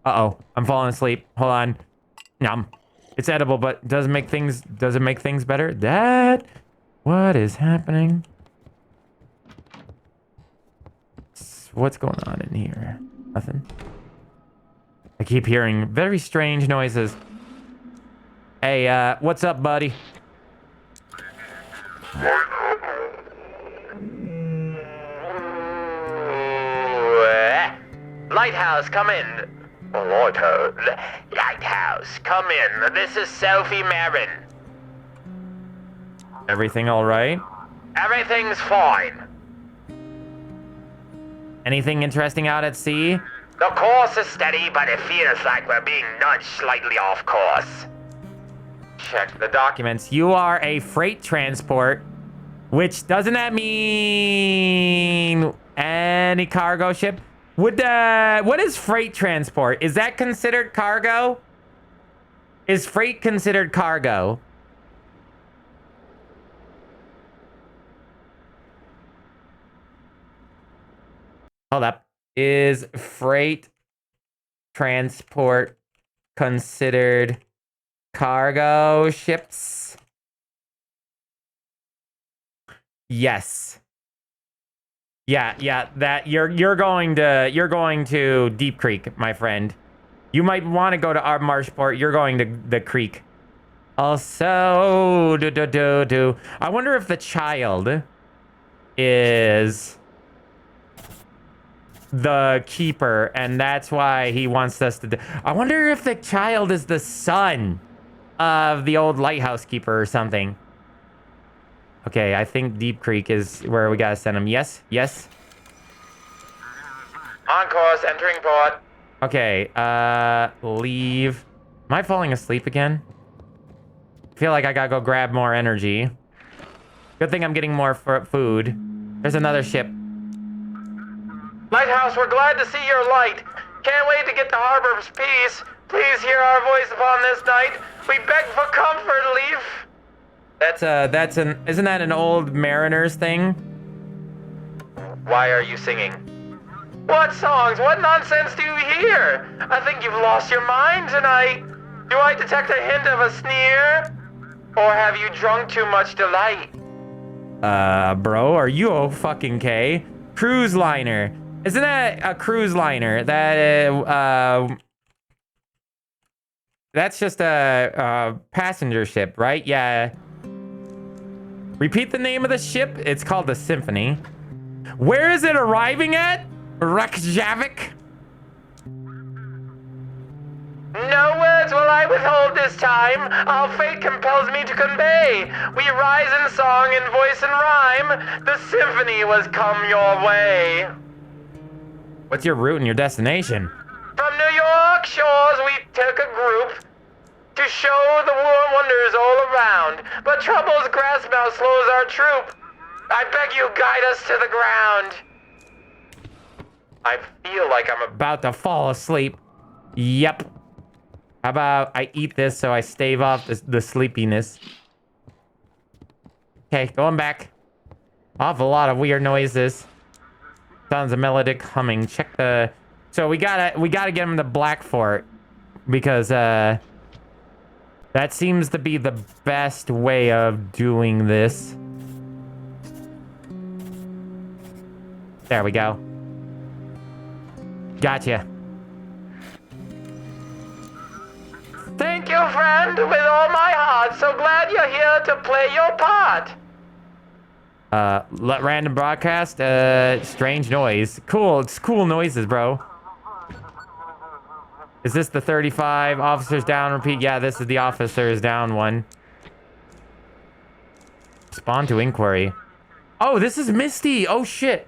Uh-oh, I'm falling asleep. Hold on. Nom. It's edible, but doesn't make things better. That What is happening? What's going on in here? Nothing. I keep hearing very strange noises. Hey, what's up, buddy? Lighthouse, come in. Lighthouse, come in. This is Sophie Marin. Everything all right? Everything's fine. Anything interesting out at sea? The course is steady, but it feels like we're being nudged slightly off course. Check the documents. You are a freight transport, which doesn't that mean any cargo ship? What is freight transport? Is that considered cargo? Is freight considered cargo? Hold up. Is freight transport considered cargo ships? Yes. Yeah, that you're going to Deep Creek, my friend. You might want to go to our Marshport. You're going to the creek. Also, I wonder if the child is the keeper, and that's why he wants us to I wonder if the child is the son of the old lighthouse keeper or something. Okay, I think Deep Creek is where we gotta send him. Yes. On course, entering port. Okay, leave. Am I falling asleep again? I feel like I gotta go grab more energy. Good thing I'm getting more food. There's another ship. Lighthouse, we're glad to see your light. Can't wait to get to Harbor's peace. Please hear our voice upon this night. We beg for comfort, Leaf. Isn't that an old Mariners thing? Why are you singing? What songs? What nonsense do you hear? I think you've lost your mind tonight. Do I detect a hint of a sneer? Or have you drunk too much delight? Bro, are you fucking K? Cruise liner. Isn't that a cruise liner? That's just a passenger ship, right? Yeah. Repeat the name of the ship. It's called the Symphony. Where is it arriving at? Reykjavik? No words will I withhold this time. Our fate compels me to convey. We rise in song, in voice and rhyme. The symphony was come your way. What's your route and your destination? From New York shores we took a group to show the warm wonders all around. But trouble's grasp now slows our troop. I beg you, guide us to the ground. I feel like I'm About to fall asleep. Yep. How about I eat this so I stave off the sleepiness? Okay, going back. Awful lot of weird noises. Sounds of melodic humming. Check the... So we gotta get him to Black Fort. Because, that seems to be the best way of doing this. There we go. Gotcha. Thank you, friend, with all my heart. So glad you're here to play your part. Random broadcast, strange noise. Cool, it's cool noises, bro. Is this the 35 officers down? Repeat. Yeah, this is the officers down one. Respond to inquiry. Oh, this is Misty. Oh, shit.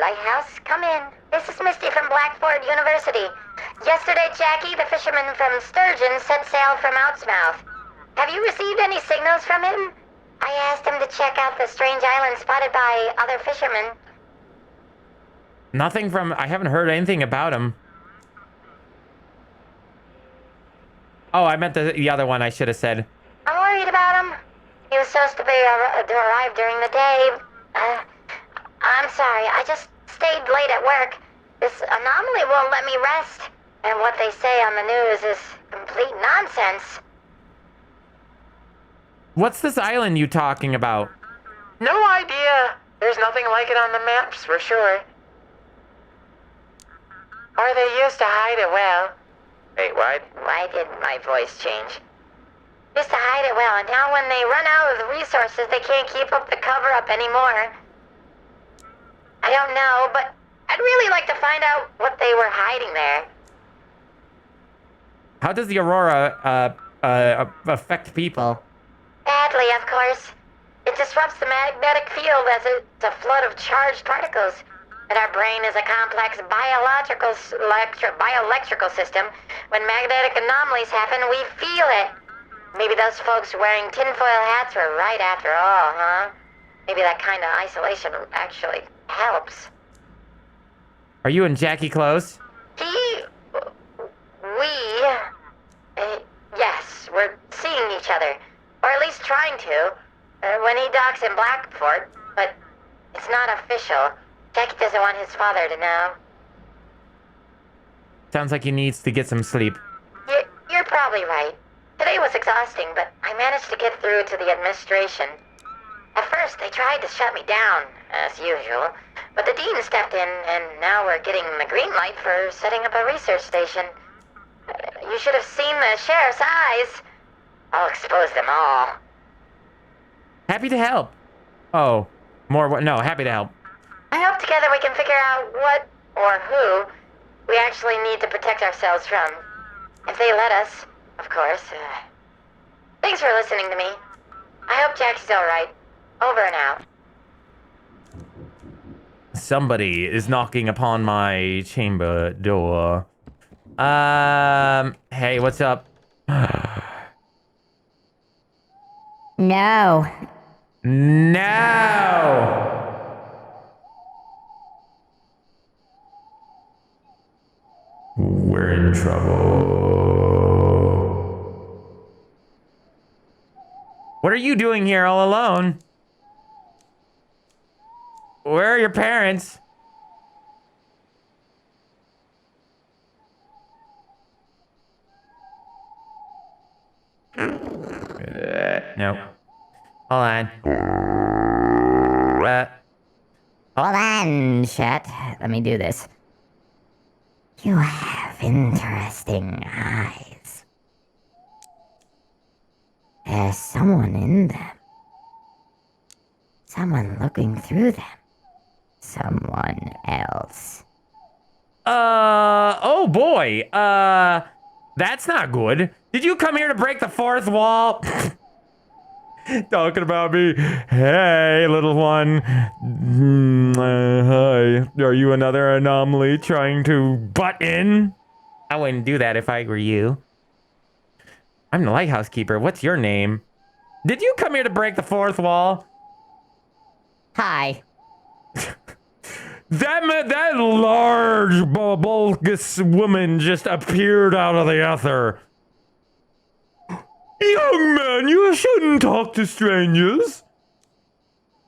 Lighthouse, come in. This is Misty from Blackford University. Yesterday, Jackie, the fisherman from Sturgeon, set sail from Outsmouth. Have you received any signals from him? I asked him to check out the strange island spotted by other fishermen. Nothing from... I haven't heard anything about him. Oh, I meant the other one I should have said. I'm worried about him. He was supposed to arrive during the day. I'm sorry, I just stayed late at work. This anomaly won't let me rest. And what they say on the news is complete nonsense. What's this island you talking about? No idea. There's nothing like it on the maps for sure. Or they used to hide it well. Wait, what? Why did my voice change? Used to hide it well, and now when they run out of the resources, they can't keep up the cover-up anymore. I don't know, but I'd really like to find out what they were hiding there. How does the aurora affect people? Badly, of course. It disrupts the magnetic field as it's a flood of charged particles. And our brain is a complex bioelectrical system. When magnetic anomalies happen, we feel it. Maybe those folks wearing tinfoil hats were right after all, huh? Maybe that kind of isolation actually helps. Are you and Jackie close? Yes, we're seeing each other. Or at least trying to. When he docks in Blackport, but it's not official. Jackie doesn't want his father to know. Sounds like he needs to get some sleep. You're probably right. Today was exhausting, but I managed to get through to the administration. At first, they tried to shut me down, as usual, but the dean stepped in, and now we're getting the green light for setting up a research station. You should have seen the sheriff's eyes. I'll expose them all. Happy to help. Oh, more, no, happy to help. I hope together we can figure out what, or who, we actually need to protect ourselves from. If they let us, of course. Thanks for listening to me. I hope Jackie's alright. Over and out. Somebody is knocking upon my chamber door. Hey, what's up? No. No! We're in trouble. What are you doing here all alone? Where are your parents? No. Hold on. Hold on, Chet. Let me do this. You have interesting eyes. There's someone in them. Someone looking through them. Someone else. Oh boy. That's not good. Did you come here to break the fourth wall? Talking about me. Hey, little one. Hi. Are you another anomaly trying to butt in? I wouldn't do that if I were you. I'm the lighthouse keeper. What's your name? Did you come here to break the fourth wall? Hi. That large, bulbous woman just appeared out of the ether. Young man, you shouldn't talk to strangers.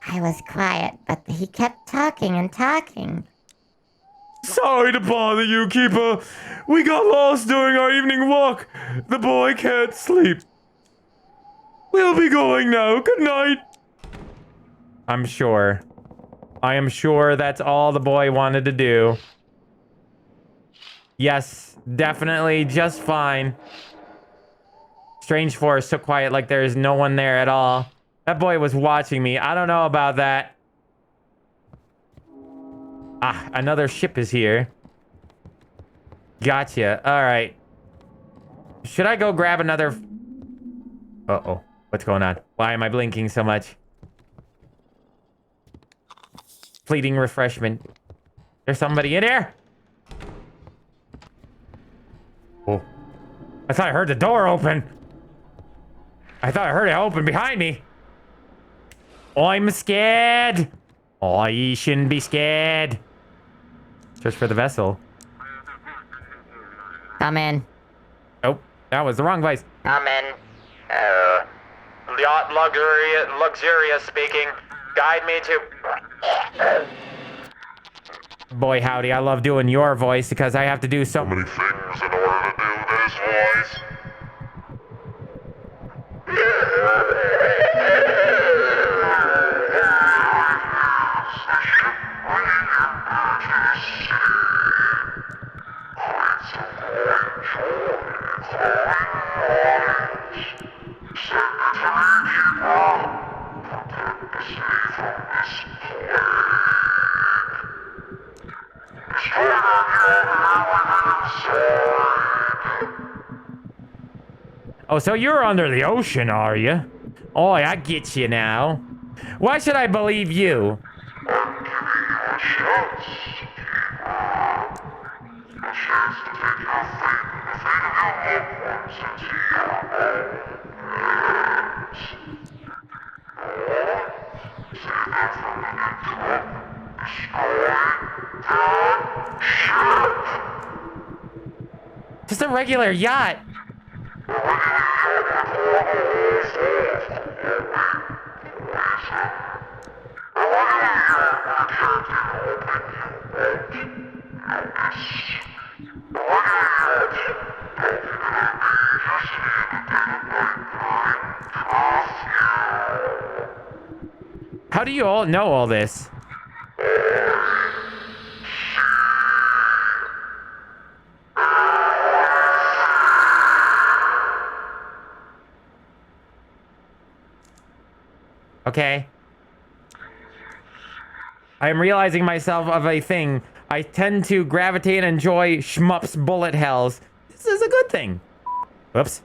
I was quiet, but he kept talking and talking. Sorry to bother you, Keeper. We got lost during our evening walk. The boy can't sleep. We'll be going now. Good night. I'm sure. I am sure that's all the boy wanted to do. Yes, definitely just fine. Strange forest, so quiet like there is no one there at all. That boy was watching me. I don't know about that. Ah, another ship is here. Gotcha. All right. Should I go grab another... Uh-oh. What's going on? Why am I blinking so much? Fleeting refreshment. There's somebody in here? Oh. I thought I heard the door open. I thought I heard it open behind me. I'm scared. I shouldn't be scared. Search for the vessel. Come in. Oh, that was the wrong place. I'm in. Yacht luxurious speaking. Guide me to... Boy, howdy, I love doing your voice because I have to do so Many things in order to do this voice. Oh, so you're under the ocean, are you? Oh, I get you now. Why should I believe you? Just a regular yacht. How do you all know all this? Okay. I am realizing myself of a thing. I tend to gravitate and enjoy shmups bullet hells. This is a good thing. Whoops.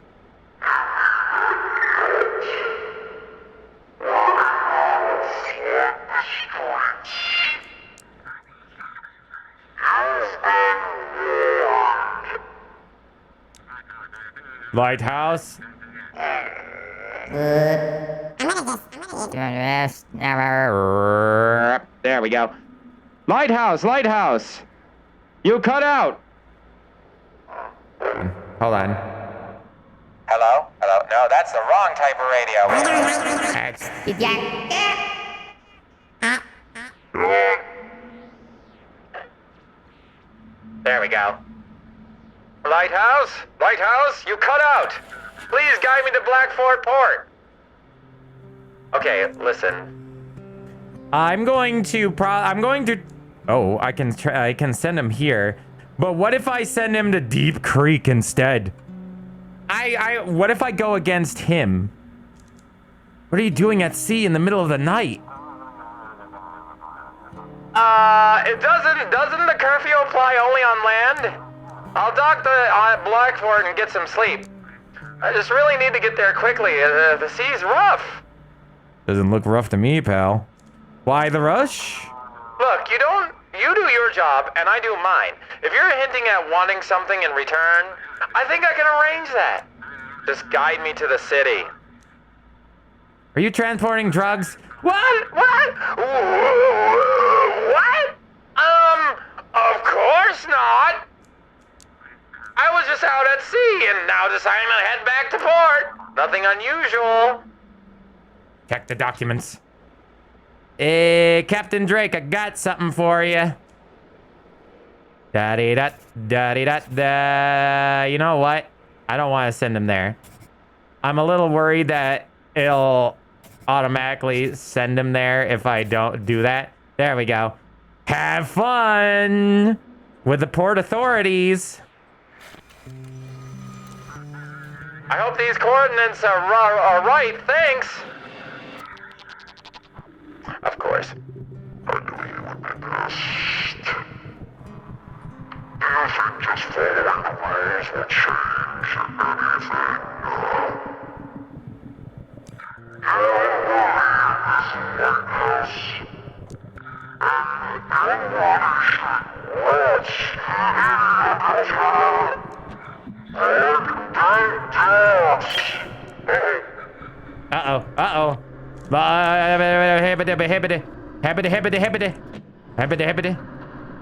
Lighthouse. There we go. Lighthouse, lighthouse. You cut out. Hold on. Hello? Hello? No, that's the wrong type of radio. There we go. Lighthouse? Lighthouse, you cut out. Please guide me to Blackford Port. Okay, listen. I'm going to oh, I can send him here. But what if I send him to Deep Creek instead? What if I go against him? What are you doing at sea in the middle of the night? Doesn't the curfew apply only on land? I'll dock the Blackford and get some sleep. I just really need to get there quickly. The sea's rough. Doesn't look rough to me, pal. Why the rush? Look, you do your job and I do mine. If you're hinting at wanting something in return, I think I can arrange that. Just guide me to the city. Are you transporting drugs? What? What? What? Of course not. I was just out at sea and now deciding to head back to port. Nothing unusual. Check the documents. Captain Drake, I got something for you. Da-dee-da, da-dee-da-da. You know what? I don't want to send him there. I'm a little worried that it'll automatically send him there if I don't do that. There we go. Have fun with the port authorities. I hope these coordinates are right, thanks. Of course. Uh-oh.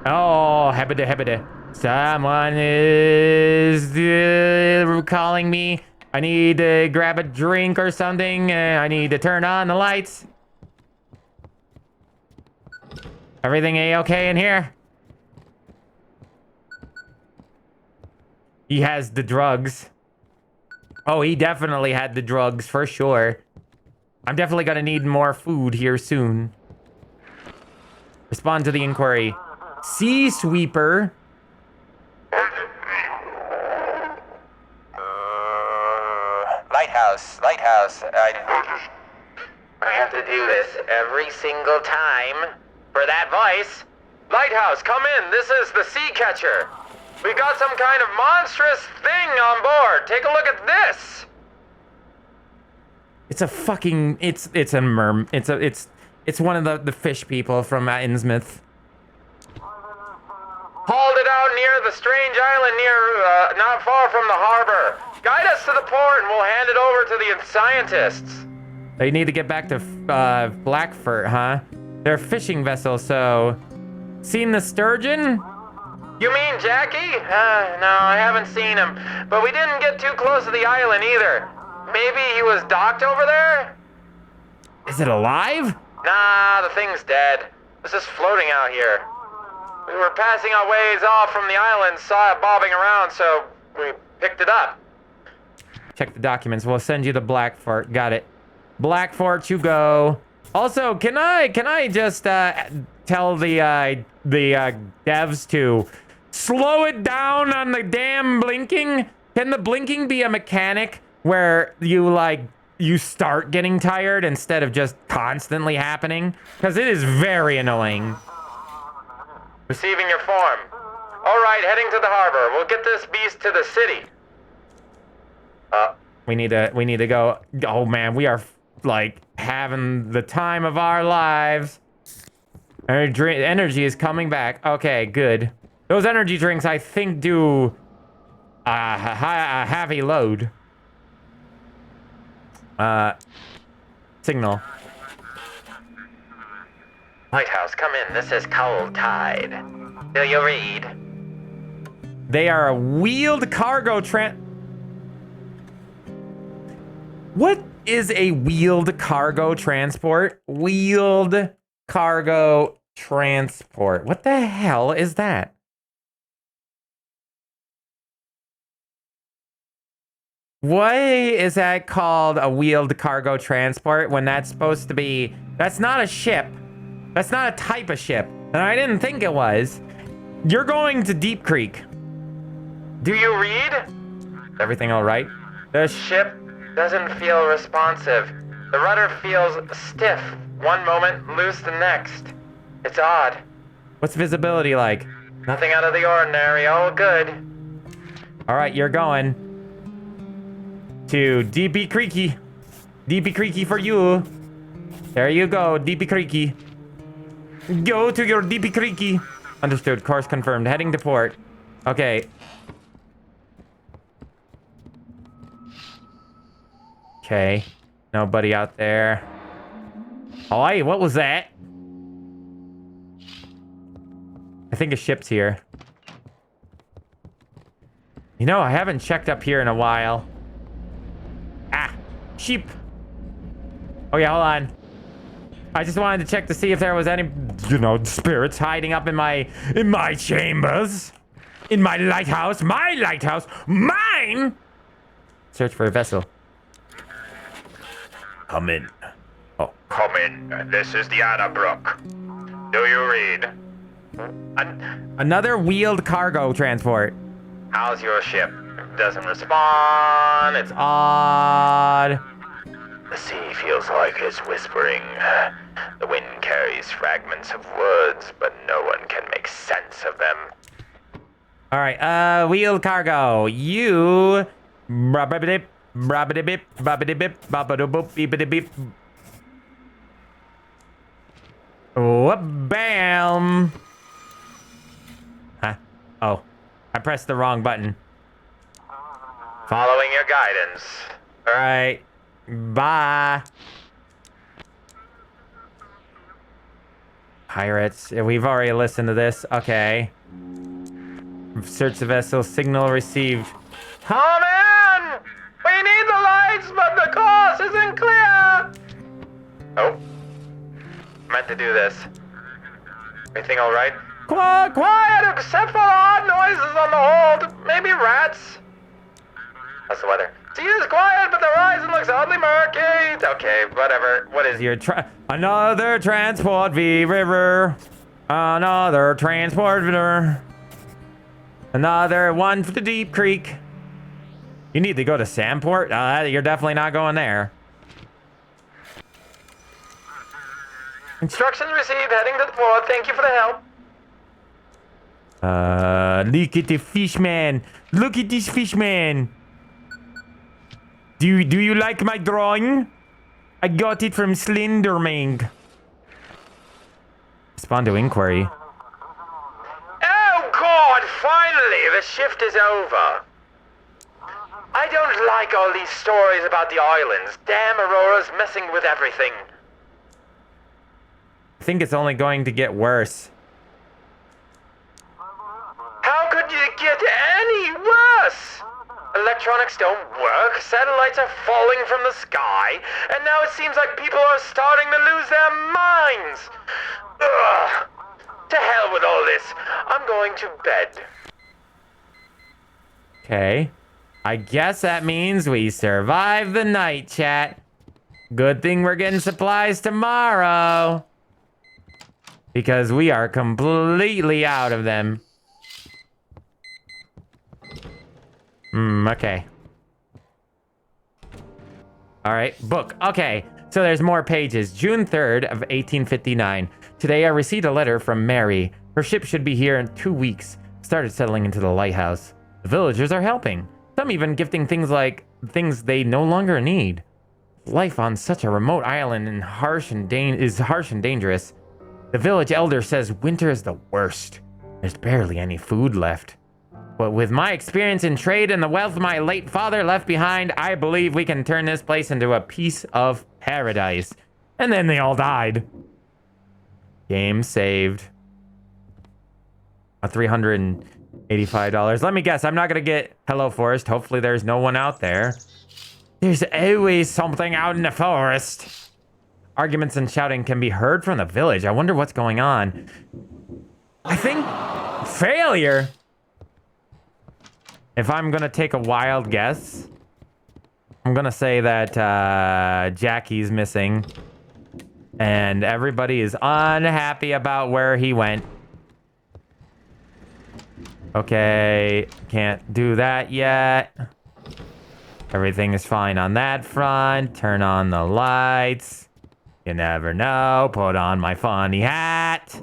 Oh, habida. Someone is calling me. I need to grab a drink or something. I need to turn on the lights. Everything A-okay in here? He has the drugs. Oh, he definitely had the drugs for sure. I'm definitely gonna need more food here soon. Respond to the inquiry. Sea Sweeper. Lighthouse. I have to do this every single time. For that voice. Lighthouse, come in. This is the Sea Catcher. We've got some kind of monstrous thing on board. Take a look at this. It's a fucking, it's a merm, it's one of the fish people from Innsmouth. Hauled it out near the strange island not far from the harbor. Guide us to the port and we'll hand it over to the scientists. They need to get back to Blackfurt, huh? They're a fishing vessel, so... Seen the sturgeon? You mean Jackie? No, I haven't seen him. But we didn't get too close to the island either. Maybe he was docked over there? Is it alive? Nah, the thing's dead. It's just floating out here. We were passing our ways off from the island, saw it bobbing around, so we picked it up. Check the documents. We'll send you to Blackfort. Got it. Blackfort, you go. Also, can I just tell the devs to slow it down on the damn blinking? Can the blinking be a mechanic where you start getting tired instead of just constantly happening? Because it is very annoying. Receiving your form. All right, heading to the harbor. We'll get this beast to the city. We need to go. Oh man, we are like having the time of our lives. Energy is coming back. Okay, good. Those energy drinks, I think, do a heavy load. Signal. Lighthouse, come in. This is Cold Tide. Do you read? They are a wheeled cargo What is a wheeled cargo transport? Wheeled cargo transport. What the hell is that? Why is that called a wheeled cargo transport when that's supposed to be... That's not a ship. That's not a type of ship. And I didn't think it was. You're going to Deep Creek. Do you read? Everything all right? The Ship doesn't feel responsive. The rudder feels stiff one moment, loose the next. It's odd. What's visibility like? Nothing out of the ordinary, all good. All right, you're going to DP Creeky. DP Creeky for you. There you go, DP Creeky. Go to your DP Creeky. Understood, course confirmed. Heading to port. Okay. Okay. Nobody out there. Oh, hey, what was that? I think a ship's here. You know, I haven't checked up here in a while. Ah, sheep. Oh yeah, hold on. I just wanted to check to see if there was any, spirits hiding up in my chambers. In my lighthouse. My lighthouse. Mine! Search for a vessel. Come in. Oh. Come in. This is the Anna Brook. Do you read? Another wheeled cargo transport. How's your ship? Doesn't respond. It's Odd. The sea feels like it's whispering. The wind carries fragments of words, but no one can make sense of them. All right, wheeled cargo. You. Brabadip, brabadibip, babadibip, babadoboop, beepidibip. Oh, bam. Huh? Oh, I pressed the wrong button. Following your guidance. All right. Bye. Pirates. We've already listened to this. Okay. Search the vessel. Signal received. Come in! We need the lights, but the course isn't clear! Oh. Meant to do this. Everything alright? Quiet, except for odd noises on the hold. Maybe rats. How's the weather? Sea is quiet, but the horizon looks oddly murky. Okay, whatever. What is Your another transport v river. Another transport river. Another one for the Deep Creek. You need to go to Sandport? You're definitely not going there. Instructions received, heading to the port. Thank you for the help. Look at the fishman. Look at this fishman. Do you like my drawing? I got it from Slenderming. Respond to inquiry. Oh God, finally, the shift is over. I don't like all these stories about the islands. Damn Aurora's messing with everything. I think it's only going to get worse. How could you get any worse? Electronics don't work, satellites are falling from the sky, and now it seems like people are starting to lose their minds. Ugh. To hell with all this. I'm going to bed. Okay. I guess that means we survived the night, chat. Good thing we're getting supplies tomorrow. Because we are completely out of them. Okay. Alright, book. Okay, so there's more pages. June 3rd of 1859. Today I received a letter from Mary. Her ship should be here in 2 weeks. Started settling into the lighthouse. The villagers are helping. Some even gifting things they no longer need. Life on such a remote island is harsh and dangerous. The village elder says winter is the worst. There's barely any food left. But with my experience in trade and the wealth my late father left behind, I believe we can turn this place into a piece of paradise. And then they all died. Game saved. $385. Let me guess, I'm not gonna get Hello Forest. Hopefully there's no one out there. There's always something out in the forest. Arguments and shouting can be heard from the village. I wonder what's going on. I think failure. If I'm gonna take a wild guess, I'm gonna say that Jackie's missing. And everybody is unhappy about where he went. Okay, can't do that yet. Everything is fine on that front. Turn on the lights. You never know. Put on my funny hat.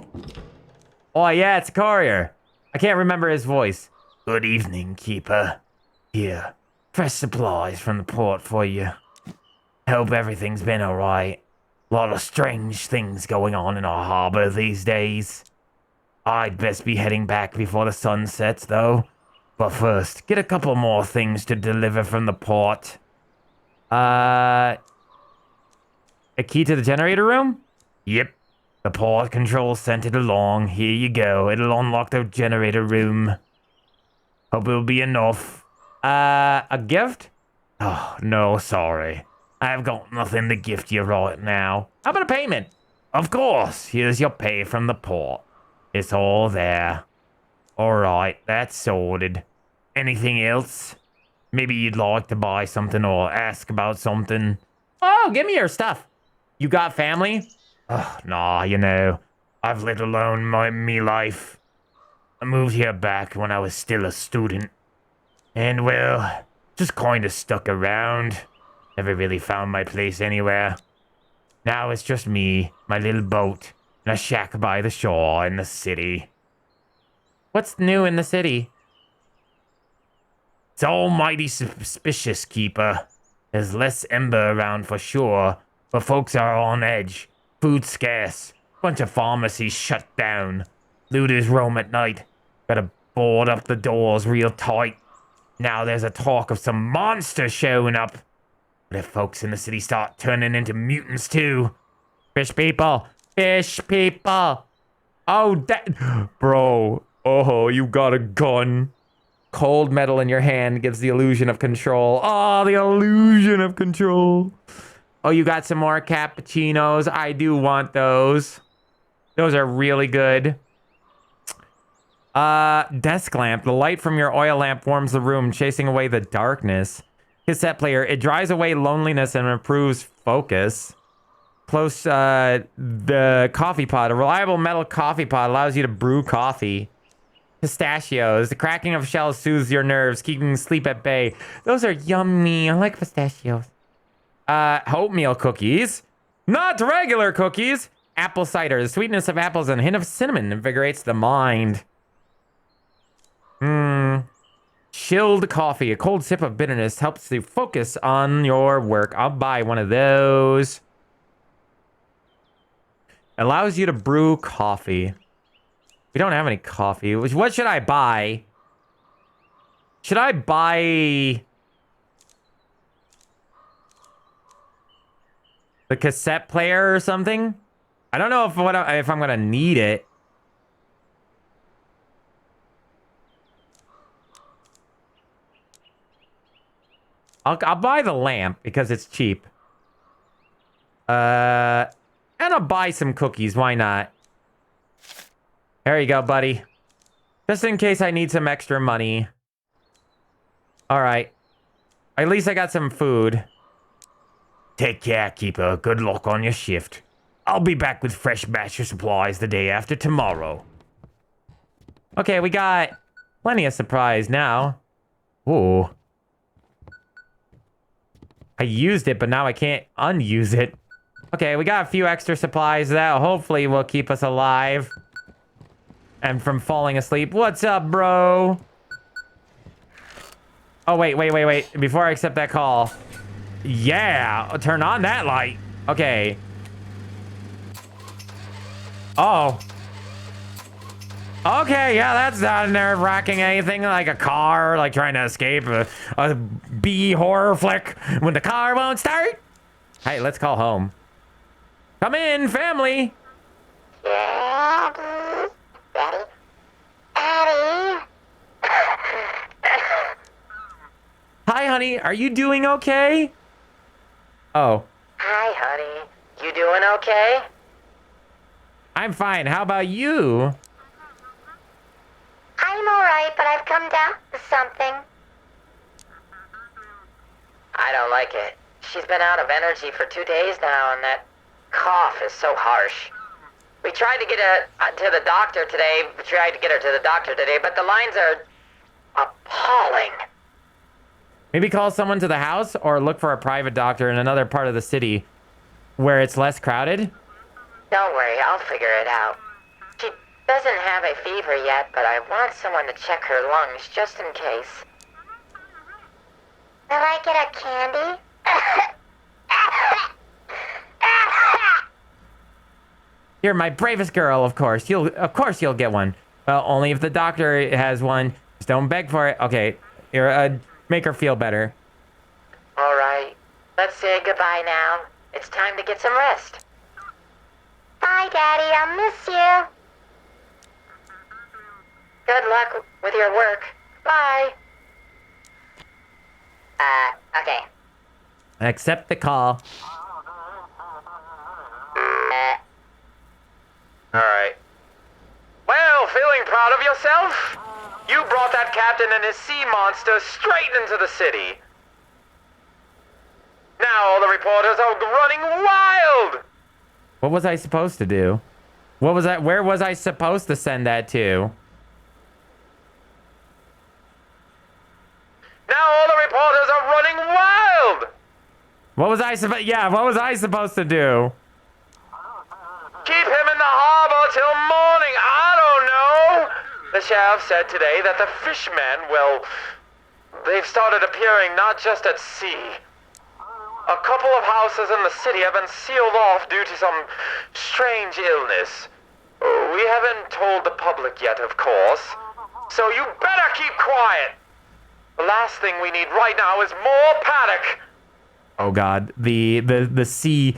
Oh yeah, it's a courier. I can't remember his voice. Good evening, Keeper. Here, fresh supplies from the port for you. Hope everything's been alright. A lot of strange things going on in our harbor these days. I'd best be heading back before the sun sets, though. But first, get a couple more things to deliver from the port. A key to the generator room? Yep. The port control sent it along. Here you go. It'll unlock the generator room. Hope it'll be enough. A gift? Oh, no, sorry. I've got nothing to gift you right now. How about a payment? Of course. Here's your pay from the port. It's all there. Alright, that's sorted. Anything else? Maybe you'd like to buy something or ask about something? Oh, give me your stuff. You got family? Nah, you know, I've lived alone me life. I moved here back when I was still a student. And, well, just kinda stuck around. Never really found my place anywhere. Now it's just me, my little boat, and a shack by the shore in the city. What's new in the city? It's almighty suspicious, Keeper. There's less ember around for sure, but folks are on edge. Food's scarce. Bunch of pharmacies shut down. Looters roam at night. Gotta board up the doors real tight. Now there's a talk of some monsters showing up. But if folks in the city start turning into mutants too? Fish people. Fish people. Oh, bro. Oh, you got a gun. Cold metal in your hand gives the illusion of control. Oh, the illusion of control. Oh, you got some more cappuccinos. I do want those. Those are really good. Desk lamp. The light from your oil lamp warms the room, chasing away the darkness. Cassette player. It dries away loneliness and improves focus. Close, the coffee pot. A reliable metal coffee pot allows you to brew coffee. Pistachios. The cracking of shells soothes your nerves, keeping sleep at bay. Those are yummy. I like pistachios. Oatmeal cookies. Not regular cookies. Apple cider. The sweetness of apples and a hint of cinnamon invigorates the mind. Chilled coffee. A cold sip of bitterness helps you focus on your work. I'll buy one of those. Allows you to brew coffee. We don't have any coffee. What should I buy? Should I buy the cassette player or something? I don't know if I'm gonna need it. I'll buy the lamp because it's cheap. And I'll buy some cookies. Why not? There you go, buddy. Just in case I need some extra money. All right. At least I got some food. Take care, Keeper. Good luck on your shift. I'll be back with fresh batch of supplies the day after tomorrow. Okay, we got plenty of supplies now. Ooh. I used it, but now I can't unuse it. Okay, we got a few extra supplies that hopefully will keep us alive. And from falling asleep. What's up, bro? Oh, wait. Before I accept that call. Yeah, turn on that light. Okay. Oh. Okay, yeah, that's not nerve-wracking anything like a car, like trying to escape a B horror flick when the car won't start. Hey, let's call home. Come in, family. Daddy? Daddy? Daddy? Hi, honey. Are you doing okay? Oh. Hi, honey. You doing okay? I'm fine. How about you? I'm alright, but I've come down with something. I don't like it. She's been out of energy for 2 days now, and that cough is so harsh. We tried to get her to the doctor today. But the lines are appalling. Maybe call someone to the house or look for a private doctor in another part of the city where it's less crowded. Don't worry, I'll figure it out. She doesn't have a fever yet, but I want someone to check her lungs just in case. Will I get a candy? You're my bravest girl, of course. You'll get one. Well, only if the doctor has one. Just don't beg for it. Okay, make her feel better. All right, let's say goodbye now. It's time to get some rest. Bye, Daddy. I'll miss you. Good luck with your work. Bye. Okay. Accept the call. Alright. Well, feeling proud of yourself? You brought that captain and his sea monster straight into the city. Now all the reporters are running wild! What was I supposed to do? Where was I supposed to send that to? Now all the reporters are running wild! What was I supposed to do? Keep him in the harbor till morning, I don't know! The sheriff said today that the fishmen, well, they've started appearing not just at sea. A couple of houses in the city have been sealed off due to some strange illness. We haven't told the public yet, of course. So you better keep quiet! The last thing we need right now is more panic! Oh God, the sea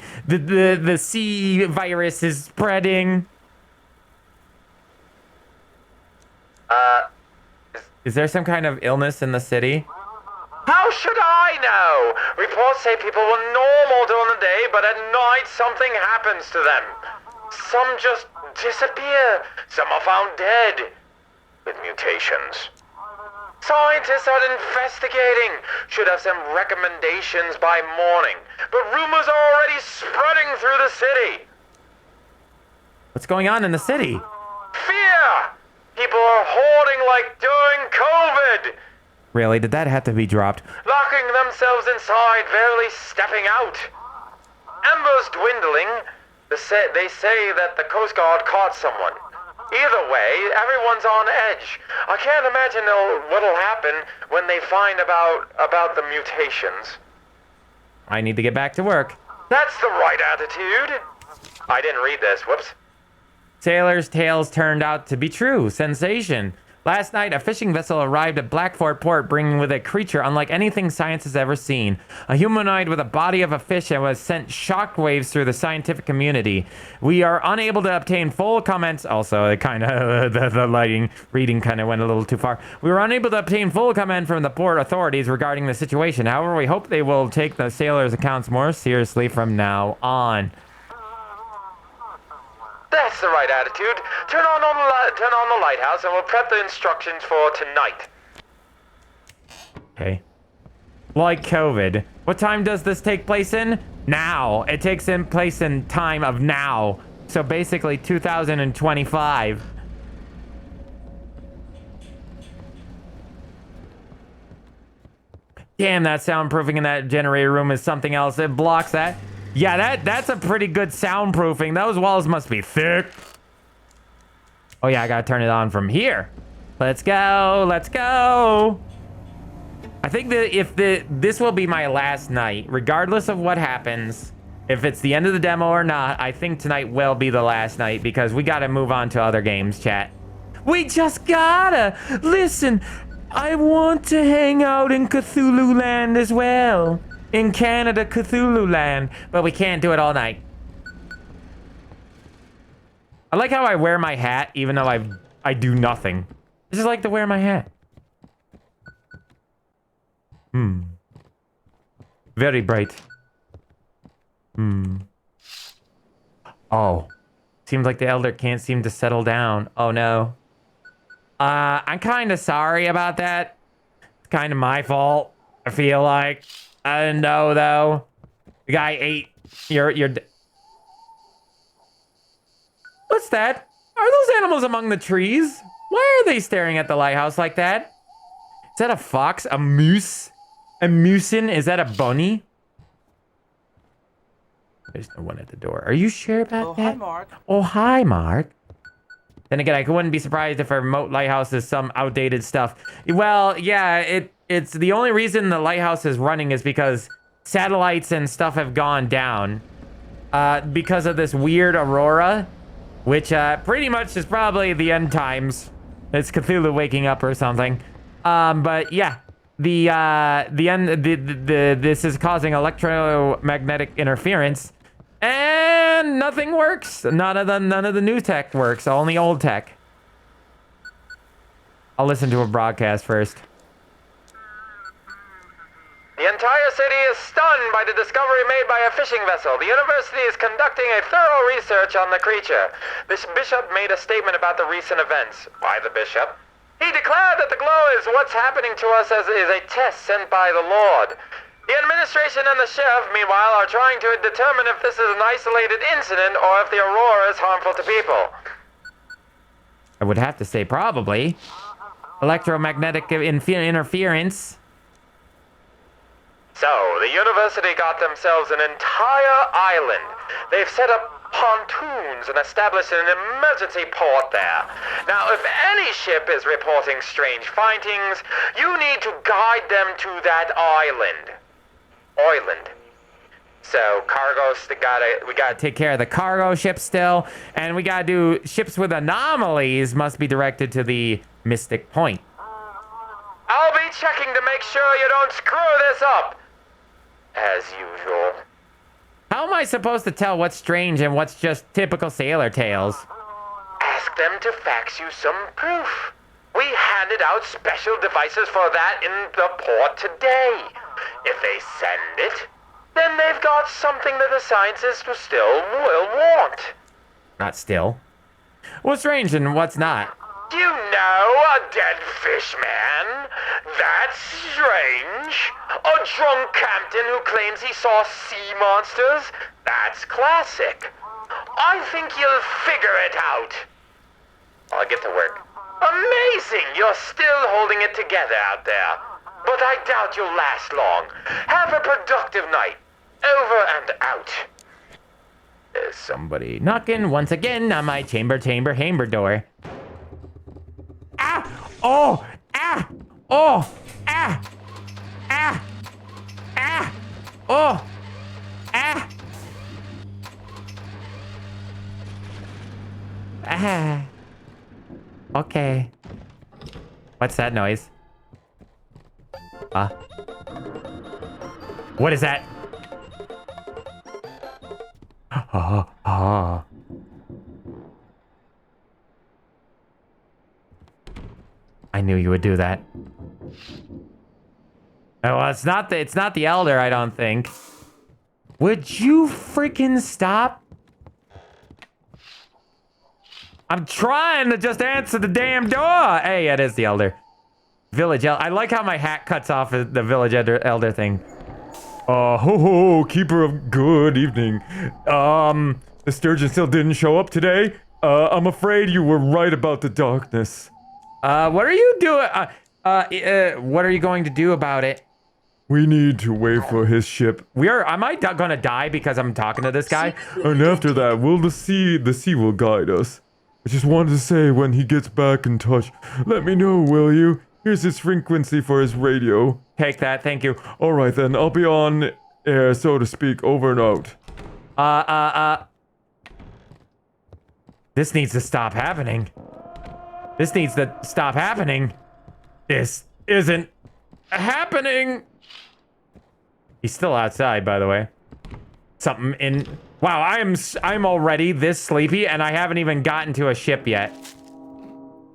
virus is spreading. Is there some kind of illness in the city? How should I know? Reports say people were normal during the day, but at night something happens to them. Some just disappear. Some are found dead with mutations. Scientists are investigating. Should have some recommendations by morning. But rumors are already spreading through the city. What's going on in the city? Fear! People are hoarding like during COVID. Really? Did that have to be dropped? Locking themselves inside, barely stepping out. Embers dwindling. They say that the Coast Guard caught someone. Either way, everyone's on edge. I can't imagine what'll happen when they find about the mutations. I need to get back to work. That's the right attitude. I didn't read this. Whoops. Sailors' tales turned out to be true. Sensation. Last night, a fishing vessel arrived at Blackfort Port bringing with it a creature unlike anything science has ever seen. A humanoid with a body of a fish and was sent shockwaves through the scientific community. We are unable to obtain full comments. Also, it kind of, the reading kind of went a little too far. We were unable to obtain full comment from the port authorities regarding the situation. However, we hope they will take the sailors' accounts more seriously from now on. That's the right attitude. Turn on the lighthouse and we'll prep the instructions for tonight. Okay. Like COVID. What time does this take place in? Now. It takes in place in time of now. So basically 2025. Damn, that soundproofing in that generator room is something else. It blocks that. Yeah, that's a pretty good soundproofing. Those walls must be thick. Oh yeah, I gotta turn it on from here. Let's go, let's go. I think that this will be my last night, regardless of what happens, if it's the end of the demo or not, I think tonight will be the last night because we gotta move on to other games, chat. We just gotta. Listen, I want to hang out in Cthulhu Land as well. In Canada, Cthulhu Land, but we can't do it all night. I like how I wear my hat, even though I do nothing. I just like to wear my hat. Very bright. Oh. Seems like the elder can't seem to settle down. Oh no. I'm kind of sorry about that. It's kind of my fault, I feel like. I didn't know, though. The guy ate your... What's that? Are those animals among the trees? Why are they staring at the lighthouse like that? Is that a fox? A moose? A moosin? Is that a bunny? There's no one at the door. Are you sure about that? Hi, Mark. Oh, hi, Mark. Then again, I wouldn't be surprised if a remote lighthouse is some outdated stuff. Well, yeah, it's the only reason the lighthouse is running is because satellites and stuff have gone down. Because of this weird aurora, which pretty much is probably the end times. It's Cthulhu waking up or something. But yeah, this is causing electromagnetic interference. And nothing works. None of the new tech works. Only old tech. I'll listen to a broadcast first. The entire city is stunned by the discovery made by a fishing vessel. The university is conducting a thorough research on the creature. This bishop made a statement about the recent events. Why the bishop? He declared that the glow is what's happening to us as is a test sent by the Lord. The administration and the sheriff, meanwhile, are trying to determine if this is an isolated incident or if the aurora is harmful to people. I would have to say probably. Electromagnetic interference. So, the university got themselves an entire island. They've set up pontoons and established an emergency port there. Now, if any ship is reporting strange findings, you need to guide them to that island. So, cargo's we gotta take care of the cargo ships still, and we gotta do ships with anomalies must be directed to the Mystic Point. I'll be checking to make sure you don't screw this up. As usual. How am I supposed to tell what's strange and what's just typical sailor tales? Ask them to fax you some proof. We handed out special devices for that in the port today. If they send it, then they've got something that the scientists still will want. Not still. What's strange and what's not? You know, a dead fish man? That's strange. A drunk captain who claims he saw sea monsters? That's classic. I think you'll figure it out. I'll get to work. Amazing! You're still holding it together out there. But I doubt you'll last long. Have a productive night. Over and out. There's somebody knocking once again on my chamber door. Ah! Oh! Ah! Oh! Ah! Ah! Ah! Oh! Ah! Ah. Okay. What's that noise? What is that? I knew you would do that. Oh, well, it's not the elder, I don't think. Would you freaking stop? I'm trying to just answer the damn door. Hey, it is the elder. Village elder. I like how my hat cuts off the village elder thing. Ho ho, keeper of good evening. The sturgeon still didn't show up today. I'm afraid you were right about the darkness. What are you doing? What are you going to do about it? We need to wait for his ship. Am I gonna die because I'm talking to this guy? And after that, the sea will guide us. I just wanted to say when he gets back in touch, let me know, will you? Here's his frequency for his radio. Take that, thank you. Alright then, I'll be on air, so to speak, over and out. This needs to stop happening. This needs to stop happening. This isn't happening. He's still outside, by the way. Something in... Wow, I'm already this sleepy, and I haven't even gotten to a ship yet.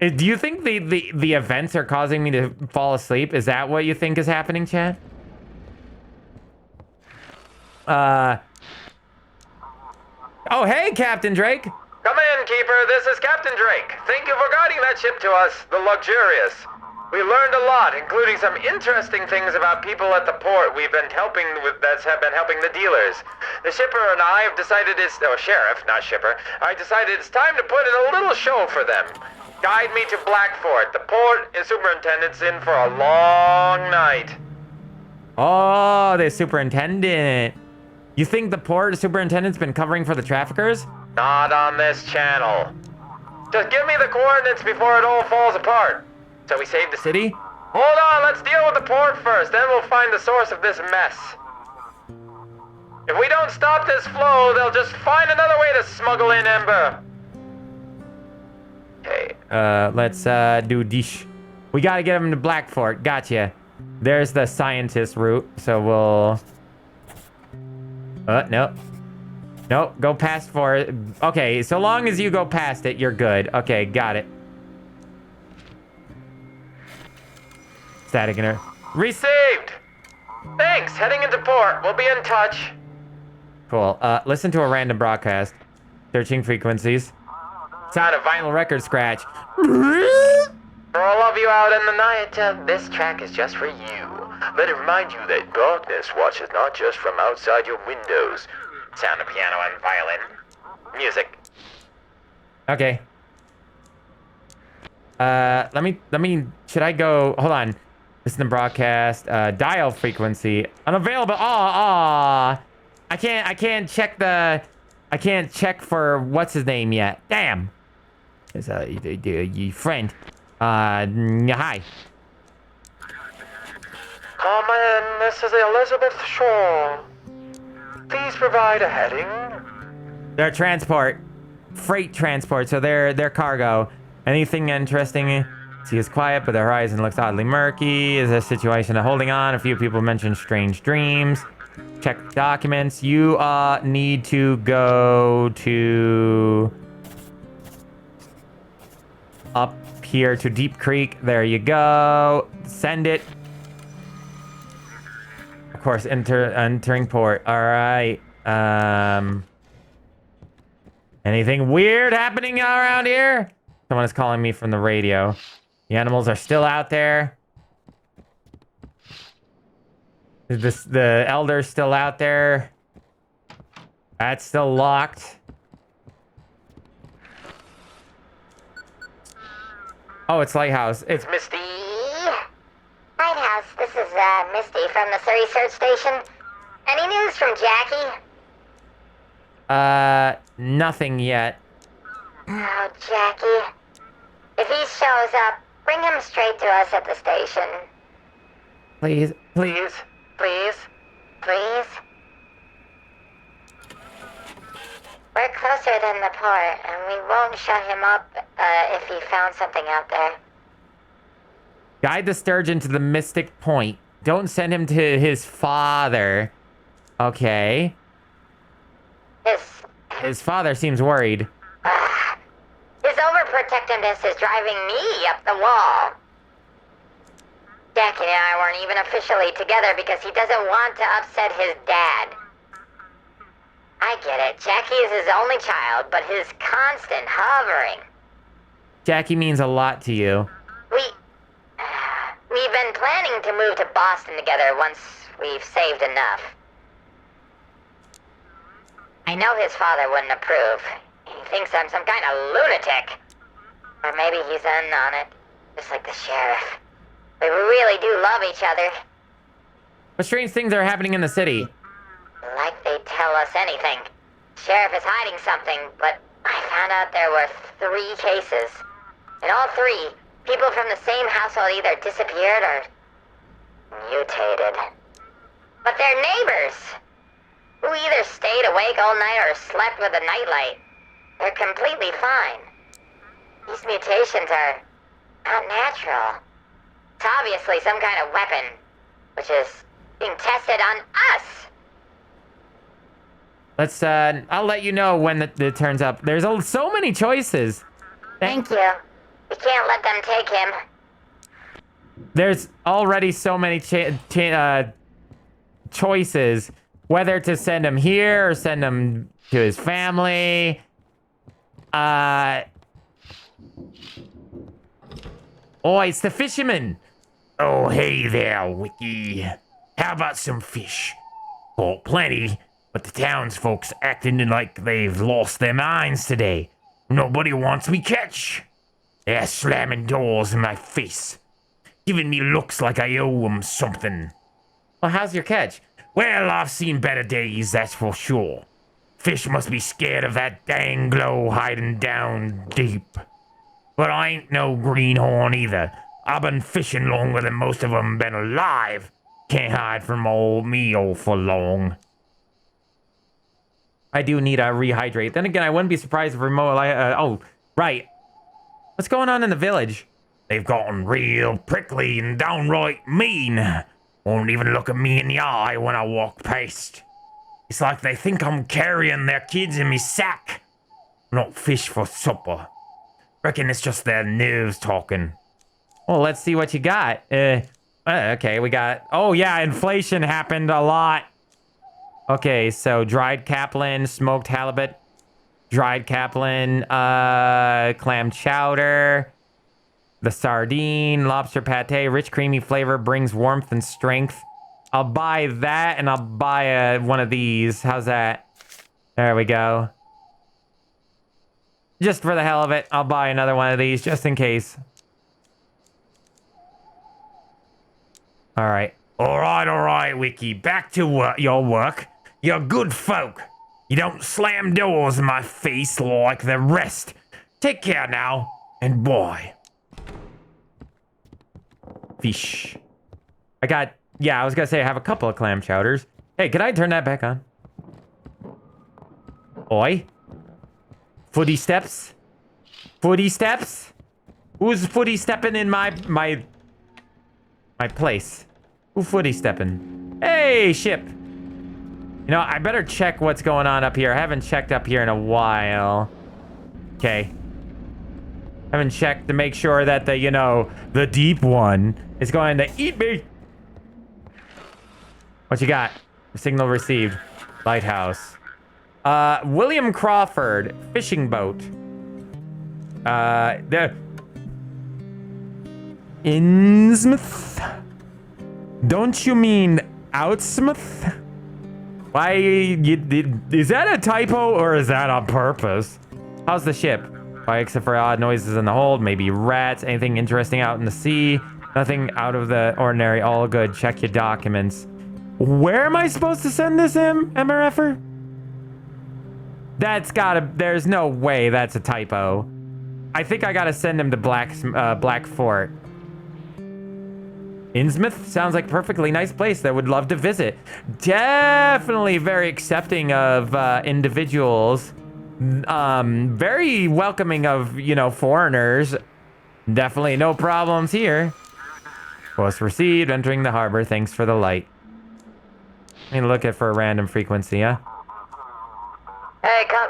Do you think the events are causing me to fall asleep? Is that what you think is happening, Chad? Oh, hey, Captain Drake. Come in, Keeper. This is Captain Drake. Thank you for guiding that ship to us, the Luxurious. We learned a lot, including some interesting things about people at the port we've been helping with that have been helping the dealers. The shipper and I have decided sheriff, not shipper. I decided it's time to put in a little show for them. Guide me to Blackfort. The port and superintendent's in for a long night. Oh, the superintendent. You think the port superintendent's been covering for the traffickers? Not on this channel. Just give me the coordinates before it all falls apart. So we save the City? Hold on, let's deal with the port first, then we'll find the source of this mess. If we don't stop this flow, they'll just find another way to smuggle in Ember. Okay. Let's do dish. We gotta get him to Blackfort. Gotcha. There's the scientist route, so we'll... no. No, go past for it. Okay, so long as you go past it, you're good. Okay, got it. Static inner. Received! Thanks, heading into port. We'll be in touch. Cool. Listen to a random broadcast. Searching frequencies. Sound of vinyl record scratch. For all of you out in the night, this track is just for you. Let it remind you that darkness watches not just from outside your windows. Sound of piano and violin. Music. Okay. Let me, should I go, hold on. Listen to broadcast, dial frequency, unavailable. I can't check for what's his name yet. Damn. It's your friend. Hi. Come in, this is Elizabeth Shaw. Please provide a heading. They're transport. Freight transport, so they're cargo. Anything interesting? Sea is quiet, but the horizon looks oddly murky. Is a situation of holding on? A few people mentioned strange dreams. Check documents. You need to go to up here to Deep Creek. There you go. Send it. Of course, entering port. All right. Anything weird happening around here? Someone is calling me from the radio. The animals are still out there. The elder's still out there. That's still locked. Oh, it's Lighthouse. It's Misty. Lighthouse, this is Misty from the research station. Any news from Jackie? Nothing yet. Oh, Jackie. If he shows up, bring him straight to us at the station. Please. Please? Please? Please? We're closer than the port, and we won't shut him up if he found something out there. Guide the sturgeon to the mystic point. Don't send him to his father. Okay. His father seems worried. His overprotectiveness is driving me up the wall. Jackie and I weren't even officially together because he doesn't want to upset his dad. I get it. Jackie is his only child, but his constant hovering. Jackie means a lot to you. We've been planning to move to Boston together once we've saved enough. I know his father wouldn't approve. He thinks I'm some kind of lunatic. Or maybe he's in on it, just like the sheriff. We really do love each other. What strange things are happening in the city? Like they tell us anything. Sheriff is hiding something, but I found out there were 3 cases. In all 3, people from the same household either disappeared or mutated. But they're neighbors, who either stayed awake all night or slept with a nightlight. They're completely fine. These mutations are not natural. It's obviously some kind of weapon, which is being tested on us. Let's, I'll let you know when it turns up. There's so many choices. Thank you. We can't let them take him. There's already so many choices. Whether to send him here or send him to his family. Oh, it's the fisherman. Oh, hey there, Wiki. How about some fish? Caught plenty, but the townsfolk's acting like they've lost their minds today. Nobody wants me catch. They're slamming doors in my face, giving me looks like I owe them something. Well, how's your catch? Well, I've seen better days, that's for sure. Fish must be scared of that dang glow hiding down deep. But I ain't no greenhorn either. I've been fishing longer than most of them been alive. Can't hide from old me for long. I do need a rehydrate. Then again, I wouldn't be surprised if remote. Oh, right. What's going on in the village? They've gotten real prickly and downright mean. Won't even look at me in the eye when I walk past. It's like they think I'm carrying their kids in me sack. Not fish for supper. Reckon it's just their nerves talking. Well, let's see what you got. Okay, we got... Oh, yeah, inflation happened a lot. Okay, so dried capelin, smoked halibut, dried capelin, clam chowder, the sardine, lobster pate, rich creamy flavor, brings warmth and strength. I'll buy that, and I'll buy one of these. How's that? There we go. Just for the hell of it, I'll buy another one of these, just in case. All right. All right, Wiki. Back to your work. You're good folk. You don't slam doors in my face like the rest. Take care now, and boy. Fish. I was gonna say I have a couple of clam chowders. Hey, can I turn that back on? Oi. Footy steps. Footy steps. Who's footy stepping in my place? Who footy stepping? Hey, ship. You know, I better check what's going on up here. I haven't checked up here in a while. Okay. Haven't checked to make sure that the deep one is going to eat me. What you got? Signal received. Lighthouse. William Crawford. Fishing boat. The... Innsmouth? Don't you mean Outsmouth? Why, is that a typo or is that on purpose? How's the ship? Why, except for odd noises in the hold, maybe rats, anything interesting out in the sea? Nothing out of the ordinary, all good. Check your documents. Where am I supposed to send this MRFer? That's gotta, there's no way that's a typo. I think I gotta send him to Black Fort. Innsmouth sounds like a perfectly nice place that would love to visit. Definitely very accepting of individuals very welcoming of, you know, foreigners. Definitely no problems here. Course received, entering the harbor. Thanks for the light. Let me look at for a random frequency, huh? Hey, come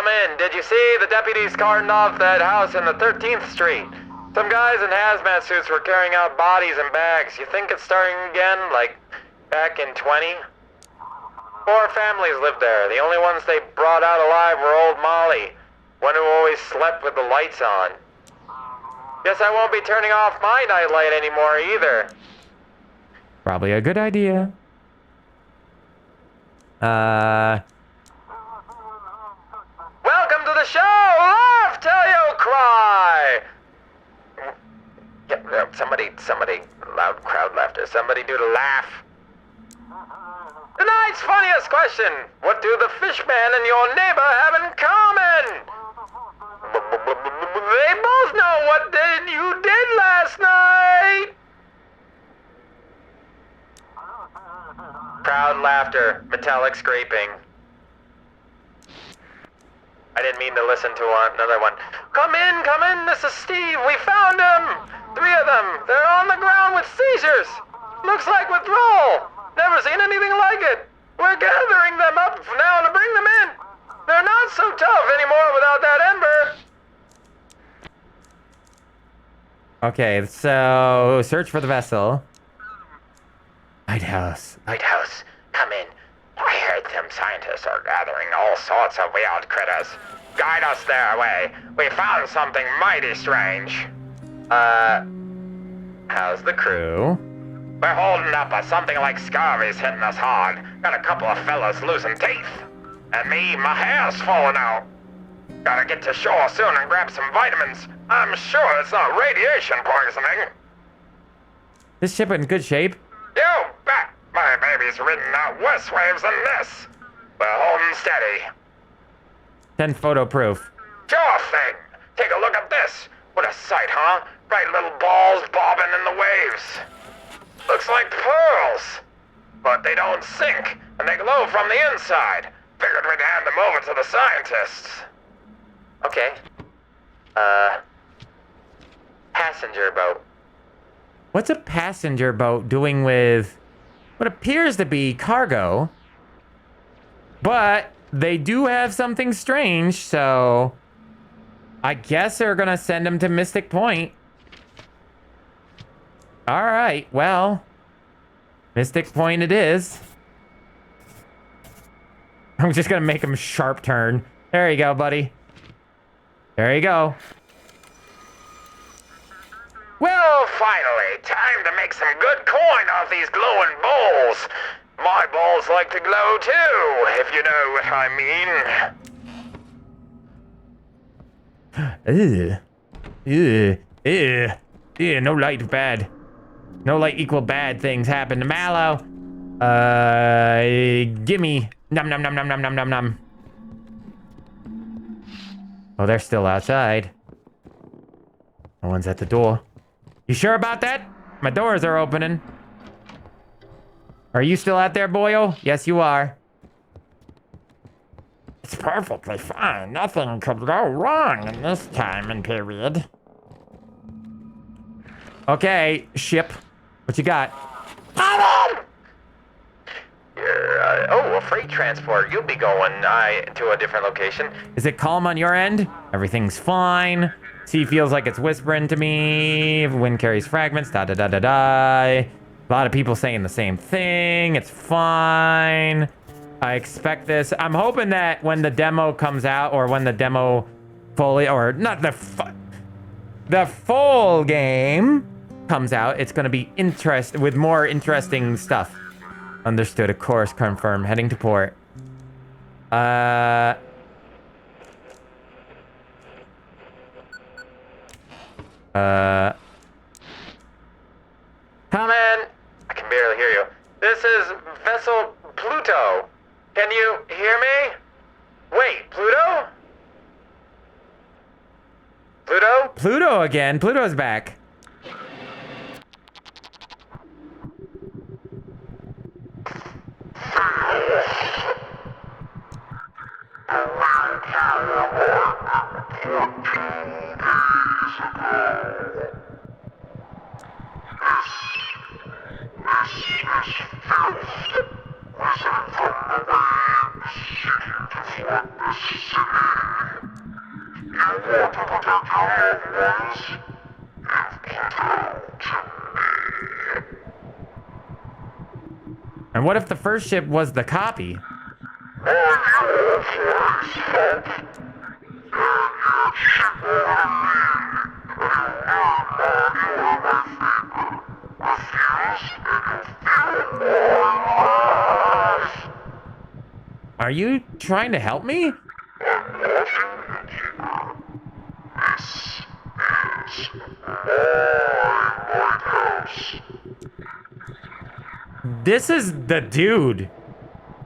in. Did you see the deputies carting off that house in the 13th Street? Some guys in hazmat suits were carrying out bodies in bags. You think it's starting again, like back in 20? 4 families lived there. The only ones they brought out alive were old Molly, one who always slept with the lights on. Guess I won't be turning off my nightlight anymore either. Probably a good idea. Welcome to the show! Laugh till you cry! Yeah, somebody, loud crowd laughter. Somebody do the laugh. Tonight's funniest question. What do the fishman and your neighbor have in common? They both know what you did last night. Crowd laughter, metallic scraping. I didn't mean to listen to another one. Come in, this is Steve. We found them. 3 of them. They're on the ground with seizures. Looks like withdrawal. Never seen anything like it. We're gathering them up now to bring them in. They're not so tough anymore without that ember. Okay, so search for the vessel. Lighthouse. Lighthouse, come in. I heard them scientists are gathering all sorts of weird critters. Guide us their way. We found something mighty strange. How's the crew? We're holding up, but something like scurvy's hitting us hard. Got a couple of fellas losing teeth. And me, my hair's falling out. Gotta get to shore soon and grab some vitamins. I'm sure it's not radiation poisoning. This ship in good shape. You bet! My baby's ridden out worse waves than this. We're holding steady. 10 photo proof. Sure thing. Take a look at this. What a sight, huh? Bright little balls bobbing in the waves. Looks like pearls. But they don't sink, and they glow from the inside. Figured we'd hand them over to the scientists. Okay. Passenger boat. What's a passenger boat doing with what appears to be cargo? But they do have something strange, so I guess they're gonna send them to Mystic Point. All right, well, Mystic Point it is. I'm just gonna make him sharp turn. There you go, buddy. There you go. Well, finally, time to make some good coin off these glowing balls. My balls like to glow too, if you know what I mean. No light bad. No light equal bad things happen to MalO. Gimme. Num num num num num num num num. Oh, they're still outside. No one's at the door. You sure about that? My doors are opening. Are you still out there, boyo? Yes, you are. It's perfectly fine. Nothing could go wrong in this time and period. Okay, ship. What you got? Come on! You're, a freight transport. You'll be going to a different location. Is it calm on your end? Everything's fine. Sea feels like it's whispering to me. Wind carries fragments. Da da da da da. A lot of people saying the same thing. It's fine. I expect this. I'm hoping that when the demo comes out, or when the demo fully, or not the full game comes out, it's going to be with more interesting stuff. Understood. Of course. Confirm. Heading to port. Come in. I can barely hear you. This is Vessel Pluto. Can you hear me? Wait, Pluto? Pluto? Pluto again. Pluto's back. And what if the first ship was the copy? Are you trying to help me? This is the dude.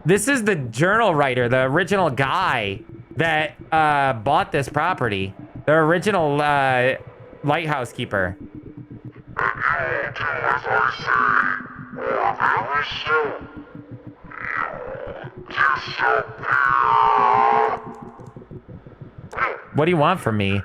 This is the journal writer, the original guy that bought this property. The original lighthouse keeper. What do you want from me?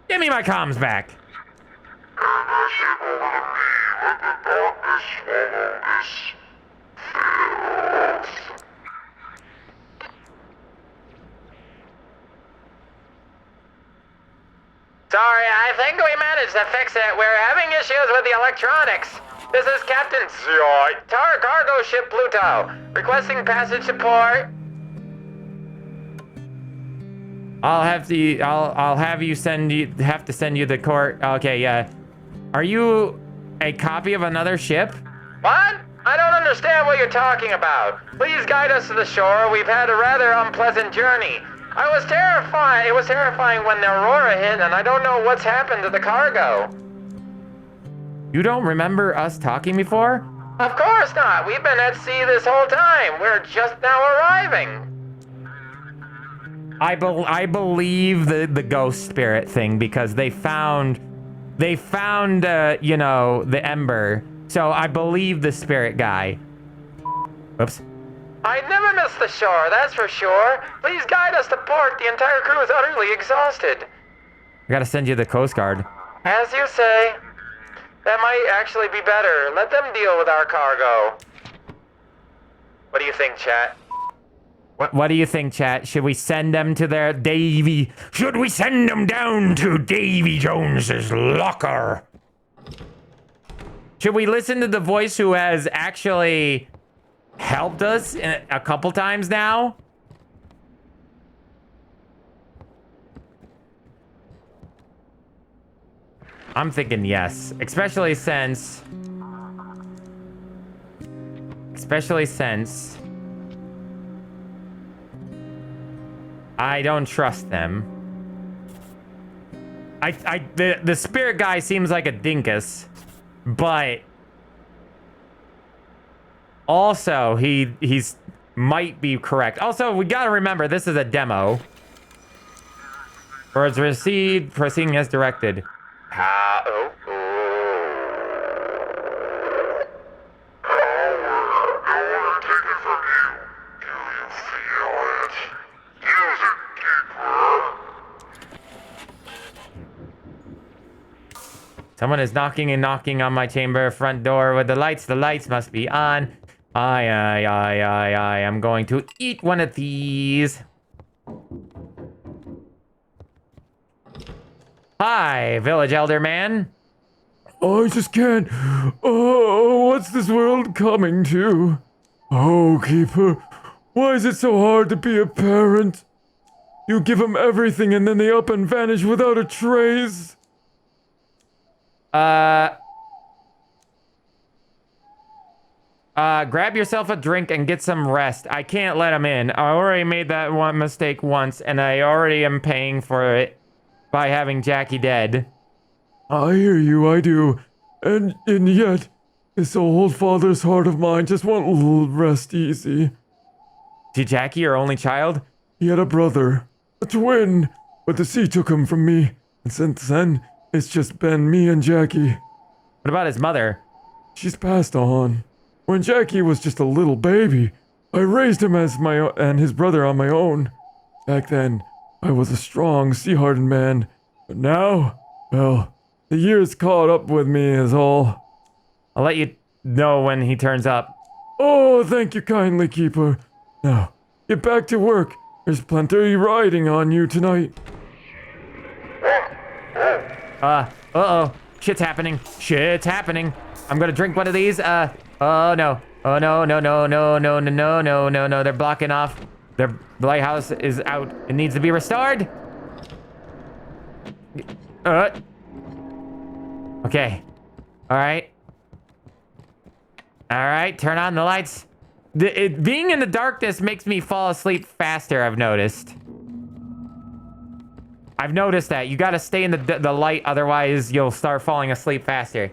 Give me my comms back. Sorry, I think we managed to fix it. We're having issues with the electronics. This is Captain Tar Cargo Ship Pluto, requesting passage support. I'll have to send you the court. Okay, yeah. Are you a copy of another ship? What? I don't understand what you're talking about. Please guide us to the shore. We've had a rather unpleasant journey. I was terrified. It was terrifying when the Aurora hit, and I don't know what's happened to the cargo. You don't remember us talking before? Of course not. We've been at sea this whole time. We're just now arriving. I believe the ghost spirit thing because they found you know, the ember. So I believe the spirit guy. Oops. I never miss the shore, that's for sure. Please guide us to port. The entire crew is utterly exhausted. I gotta send you the Coast Guard. As you say. That might actually be better. Let them deal with our cargo. What do you think, chat? What do you think, chat? Should we send them to their Davy? Should we send them down to Davy Jones's locker? Should we listen to the voice who has actually helped us a couple times now? I'm thinking yes, especially since I don't trust them. The spirit guy seems like a dinkus, but also he's might be correct. Also, we gotta remember this is a demo. Words received, proceeding as directed. Someone is knocking on my chamber front door with the lights. The lights must be on. I'm going to eat one of these. Hi, village elder man. I just can't. Oh, what's this world coming to? Oh, Keeper, why is it so hard to be a parent? You give them everything and then they up and vanish without a trace. Grab yourself a drink and get some rest. I can't let him in. I already made that one mistake once, and I already am paying for it by having Jackie dead. I hear you, I do. And yet, This old father's heart of mine just won't rest easy. See, Jackie, your only child? He had a brother, a twin, but the sea took him from me. And since then, it's just been me and Jackie. What about his mother? She's passed on. When Jackie was just a little baby, I raised him as and his brother on my own. Back then, I was a strong, sea-hardened man. But now, well, the years caught up with me is all. I'll let you know when he turns up. Oh, thank you kindly, Keeper. Now, get back to work. There's plenty riding on you tonight. Uh-oh. Shit's happening. Shit's happening. I'm gonna drink one of these. Oh no. Oh no, no, no, no, no, no, no, no, no, no. They're blocking off. Their lighthouse is out. It needs to be restored. Okay. Alright. Alright, turn on the lights. Being in the darkness makes me fall asleep faster, I've noticed. I've noticed that. You gotta stay in the light, otherwise you'll start falling asleep faster.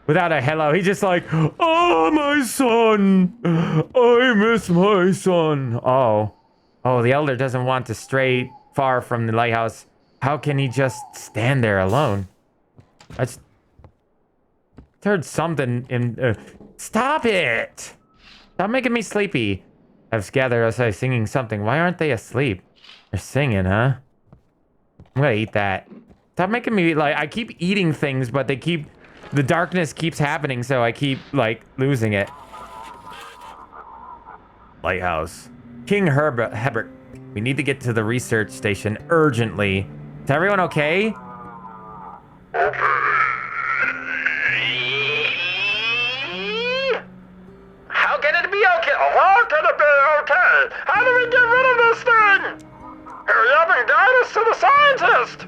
Without a hello, he's just like, oh, my son. I miss my son. Oh. Oh, the elder doesn't want to stray far from the lighthouse. How can he just stand there alone? I just heard something in... Stop it! Stop making me sleepy. I've gathered outside singing something. Why aren't they asleep? They're singing, huh? I'm gonna eat that. Stop making me, like, I keep eating things, but they keep... The darkness keeps happening, so I keep, like, losing it. Lighthouse. King Hebert. We need to get to the research station urgently. Is everyone okay? How can it be okay? How can it be okay? How do we get rid of this thing? Hurry up and guide us to the scientist!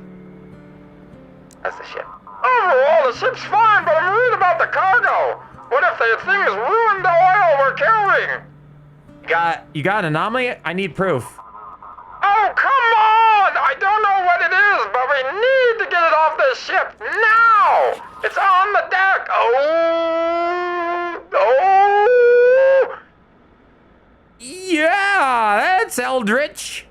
That's the ship. Overall, the ship's fine, but I'm worried about the cargo. What if the thing has ruined the oil we're carrying? You got an anomaly? I need proof. Oh, come on! I don't know what it is, but we need to get it off this ship now! It's on the deck! Oh! Yeah, that's Eldritch.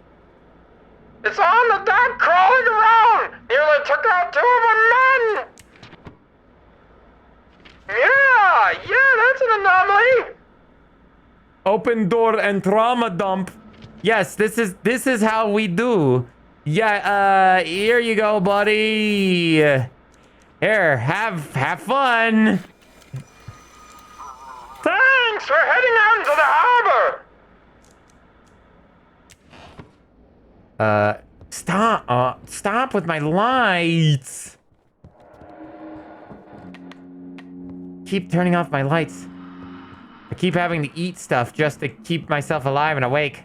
It's on the deck, crawling around! Nearly took out 2 of our men! Yeah, that's an anomaly! Open door and trauma dump. Yes, this is how we do. Yeah, here you go, buddy. Here, have fun. Thanks, we're heading out into the harbor! Stop with my lights. Keep turning off my lights. I keep having to eat stuff just to keep myself alive and awake.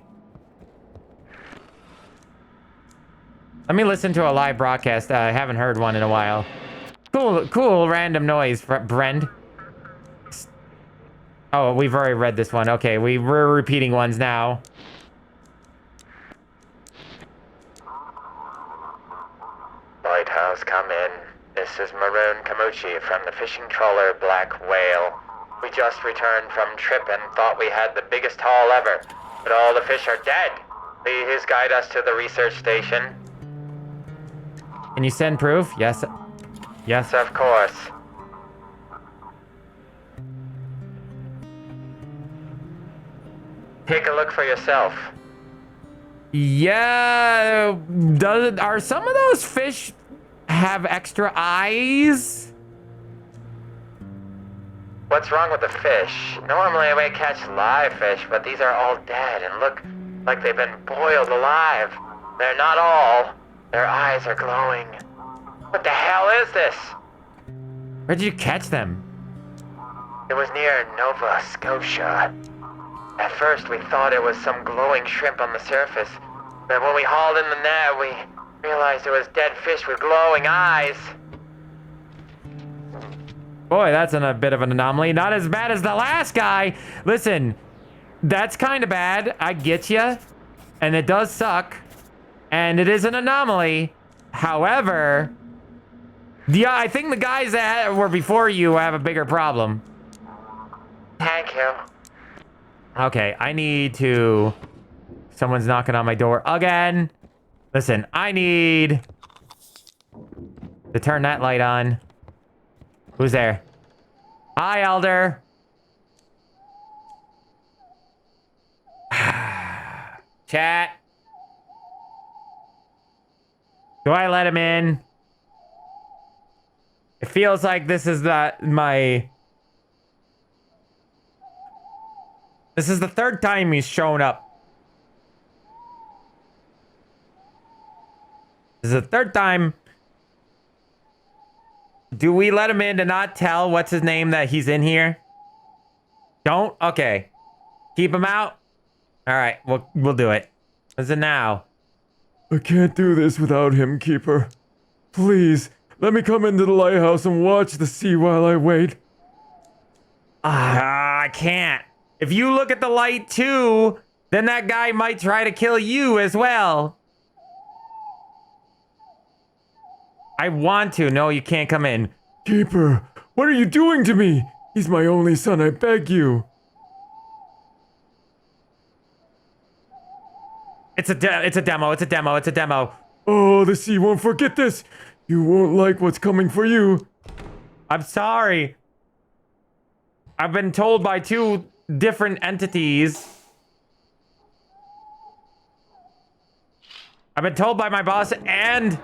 Let me listen to a live broadcast. I haven't heard one in a while. Cool random noise, Brend. Oh, we've already read this one. Okay, we're repeating ones now. Lighthouse, come in. This is Maroon Kamuchi from the fishing trawler Black Whale. We just returned from trip and thought we had the biggest haul ever, but all the fish are dead. Please guide us to the research station. Can you send proof? Yes. Yes. Of course. Take a look for yourself. Yeah. Are some of those fish have extra eyes? What's wrong with the fish? Normally we catch live fish, but these are all dead and look like they've been boiled alive. They're not all. Their eyes are glowing. What the hell is this? Where'd you catch them? It was near Nova Scotia. At first we thought it was some glowing shrimp on the surface, but when we hauled in the net, we realized it was dead fish with glowing eyes. Boy, that's a bit of an anomaly. Not as bad as the last guy. Listen, that's kind of bad. I get you. And it does suck. And it is an anomaly. However, Yeah, I think the guys that were before you have a bigger problem. Thank you. Okay, I need to... Someone's knocking on my door again. Listen, I need to turn that light on. Who's there? Hi, Elder. Chat. Do I let him in? It feels like this is my... This is the third time he's shown up. This is the third time. Do we let him in to not tell what's his name that he's in here? Don't? Okay. Keep him out? Alright, we'll do it. What's it now? I can't do this without him, Keeper. Please, let me come into the lighthouse and watch the sea while I wait. I can't. If you look at the light too, then that guy might try to kill you as well. I want to. No, you can't come in. Keeper, what are you doing to me? He's my only son, I beg you. It's a demo. It's a demo. It's a demo. Oh, the sea won't forget this. You won't like what's coming for you. I'm sorry. I've been told by two different entities. I've been told by my boss and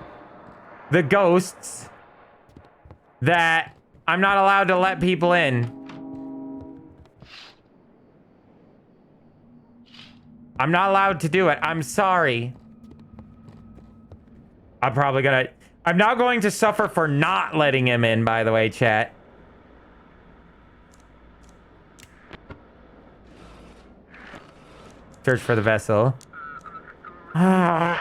the ghosts that I'm not allowed to let people in. I'm not allowed to do it. I'm sorry. I'm now going to suffer for not letting him in, by the way, chat. Search for the vessel. Hey,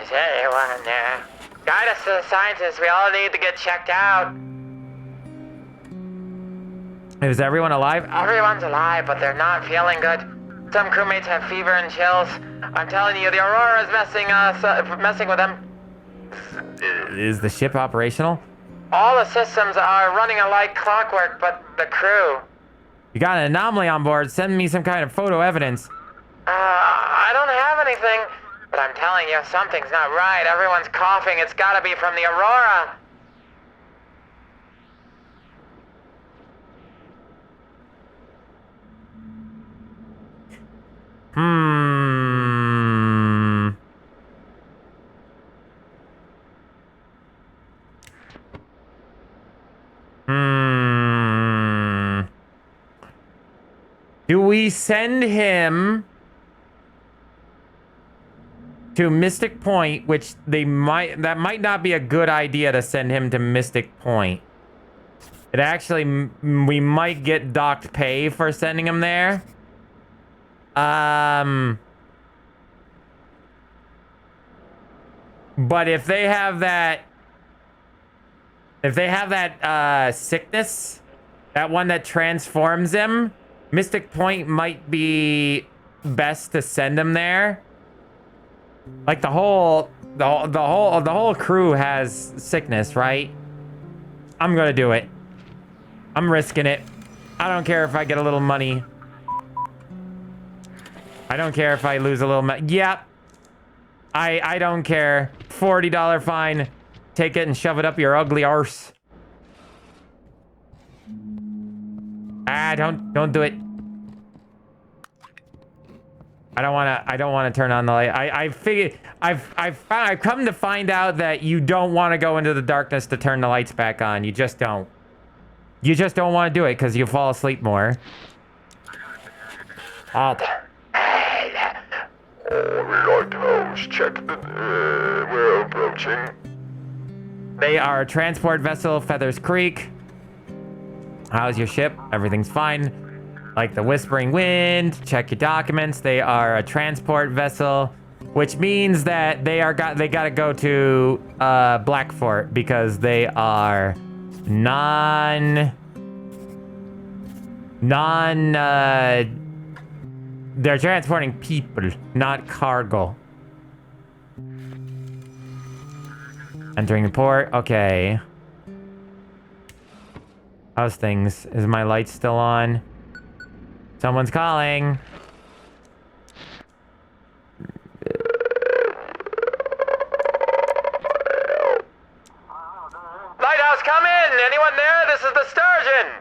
is anyone there? Guide us to the scientists. We all need to get checked out. Is everyone alive? Everyone's alive, but they're not feeling good. Some crewmates have fever and chills. I'm telling you, the Aurora's messing with them. Is the ship operational? All the systems are running like clockwork, but the crew. You got an anomaly on board. Send me some kind of photo evidence. I don't have anything, but I'm telling you, something's not right. Everyone's coughing. It's gotta be from the Aurora. Do we send him to Mystic Point, which that might not be a good idea to send him to Mystic Point. It actually, we might get docked pay for sending him there. But if they have that, sickness, that one that transforms him, Mystic Point might be best to send him there. Like the whole crew has sickness, right? I'm gonna do it. I'm risking it. I don't care if I get a little money. I don't care if I lose a little money. Yep. I don't care. $40 fine. Take it and shove it up your ugly arse. Don't do it. I don't want to turn on the light. I figured I've come to find out that you don't want to go into the darkness to turn the lights back on. You just don't. You just don't want to do it because you fall asleep more. Lighthouse, check the... we're approaching. They are a transport vessel, Feathers Creek. How's your ship? Everything's fine. Like the Whispering Wind, check your documents. They are a transport vessel, which means that they gotta go to Blackfort because they are they're transporting people, not cargo. Entering the port. Okay. How's things? Is my light still on? Someone's calling. Lighthouse, come in! Anyone there? This is the Sturgeon!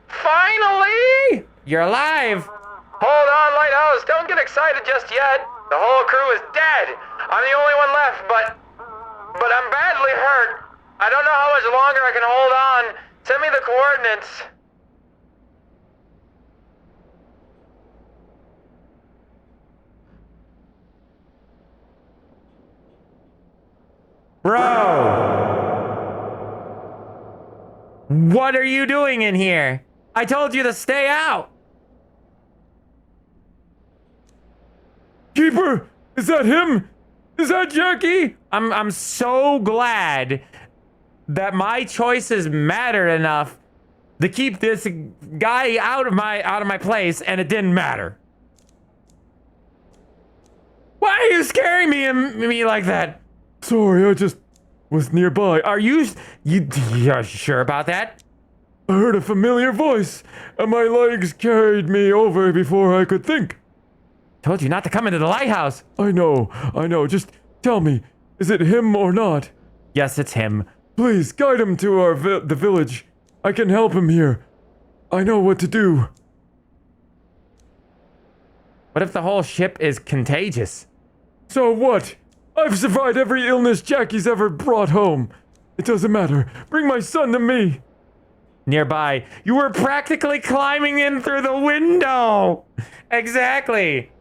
Finally! You're alive! Hold on, Lighthouse. Don't get excited just yet. The whole crew is dead. I'm the only one left, but I'm badly hurt. I don't know how much longer I can hold on. Send me the coordinates. Bro! What are you doing in here? I told you to stay out! Keeper! Is that him? Is that Jackie? I'm so glad that my choices mattered enough to keep this guy out of my place, and it didn't matter. Why are you scaring me like that? Sorry, I just was nearby. Are you sure about that? I heard a familiar voice, and my legs carried me over before I could think. Told you not to come into the lighthouse. I know. Just tell me, is it him or not? Yes, it's him. Please, guide him to the village. I can help him here. I know what to do. What if the whole ship is contagious? So what? I've survived every illness Jackie's ever brought home. It doesn't matter. Bring my son to me. Nearby, you were practically climbing in through the window. Exactly.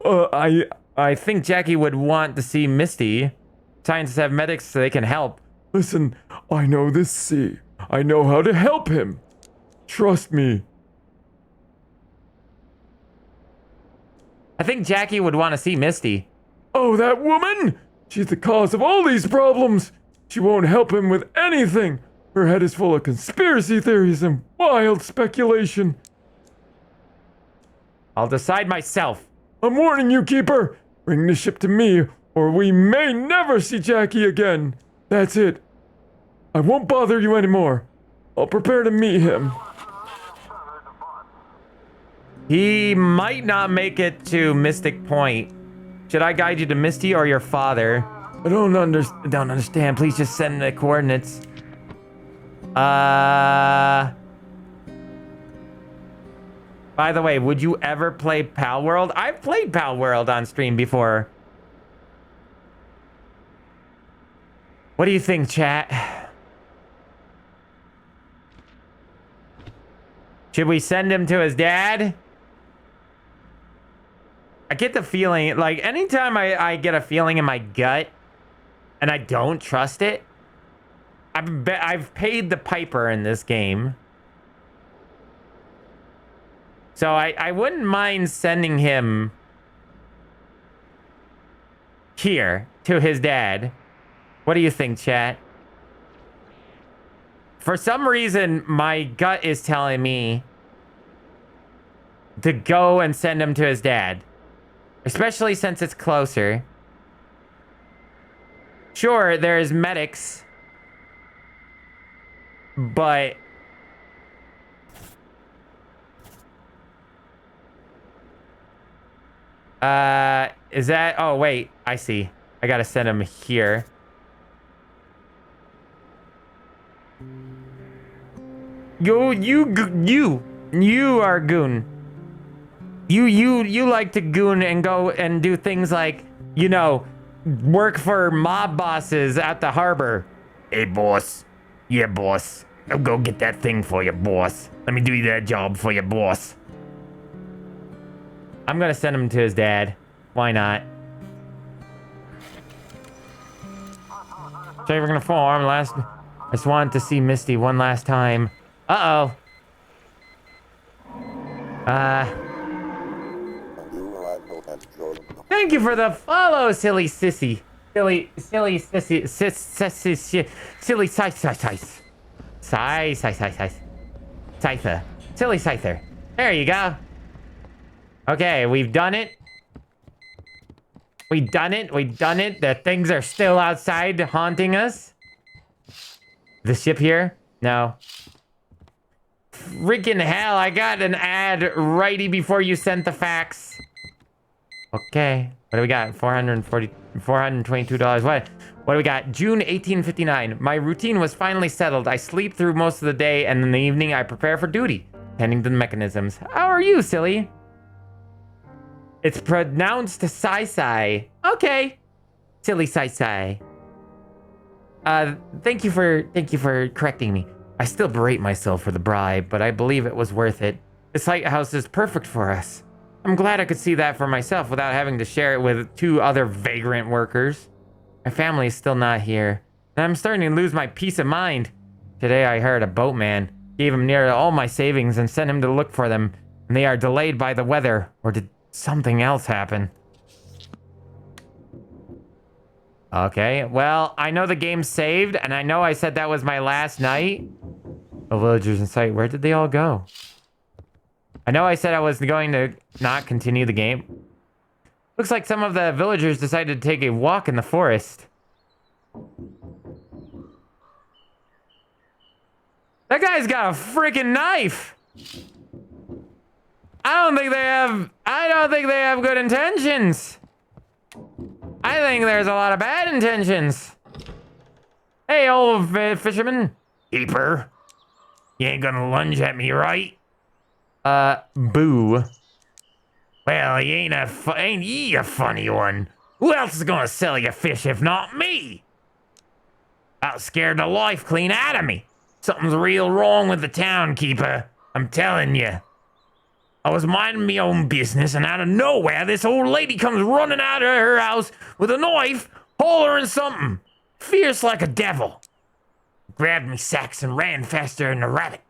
I think Jackie would want to see Misty. Scientists have medics so they can help. Listen, I know this sea. I know how to help him. Trust me. I think Jackie would want to see Misty. Oh, that woman? She's the cause of all these problems. She won't help him with anything. Her head is full of conspiracy theories and wild speculation. I'll decide myself. I'm warning you, Keeper. Bring the ship to me, or we may never see Jackie again. That's it. I won't bother you anymore. I'll prepare to meet him. He might not make it to Mystic Point. Should I guide you to Misty or your father? I don't understand. Please just send the coordinates. By the way, would you ever play Pal World? I've played Pal World on stream before. What do you think, chat? Should we send him to his dad? I get the feeling, like, anytime I get a feeling in my gut and I don't trust it, I've paid the piper in this game. So I wouldn't mind sending him here to his dad. What do you think, chat? For some reason, my gut is telling me to go and send him to his dad. Especially since it's closer. Sure, there's medics. But... is that... Oh, wait. I see. I gotta send him here. You are goon. You like to goon and go and do things like, you know, work for mob bosses at the harbor. Hey, boss. Yeah, boss. I'll go get that thing for you, boss. Let me do that job for you, boss. I'm gonna send him to his dad. Why not? So we're gonna form last... I just wanted to see Misty one last time. Uh-oh. Thank you for the follow, silly sissy. Silly sissy. Silly size. Scyther. Silly Scyther. There you go. Okay, we've done it. We done it. We done it. The things are still outside haunting us. The ship here? No. Freaking hell, I got an ad righty before you sent the fax. Okay. What do we got? $422. What do we got? June 1859. My routine was finally settled. I sleep through most of the day, and in the evening I prepare for duty, tending to the mechanisms. How are you, silly? It's pronounced Sai. Okay. Silly Sai. Thank you for correcting me. I still berate myself for the bribe, but I believe it was worth it. This lighthouse is perfect for us. I'm glad I could see that for myself without having to share it with 2 other vagrant workers. My family is still not here, and I'm starting to lose my peace of mind. Today I hired a boatman, gave him nearly all my savings, and sent him to look for them, and they are delayed by the weather. Or did something else happen? Okay, well, I know the game's saved, and I know I said that was my last night. The villagers in sight, where did they all go? I know I said I was going to not continue the game. Looks like some of the villagers decided to take a walk in the forest. That guy's got a freaking knife! I don't think they have good intentions. I think there's a lot of bad intentions. Hey, old fisherman. Keeper, you ain't gonna lunge at me, right? Boo. Well, ain't ye a funny one? Who else is gonna sell you fish if not me? That scared the life clean out of me. Something's real wrong with the town keeper. I'm telling you. I was minding my own business, and out of nowhere, this old lady comes running out of her house with a knife, hollering something, fierce like a devil. Grabbed me sacks and ran faster than a rabbit.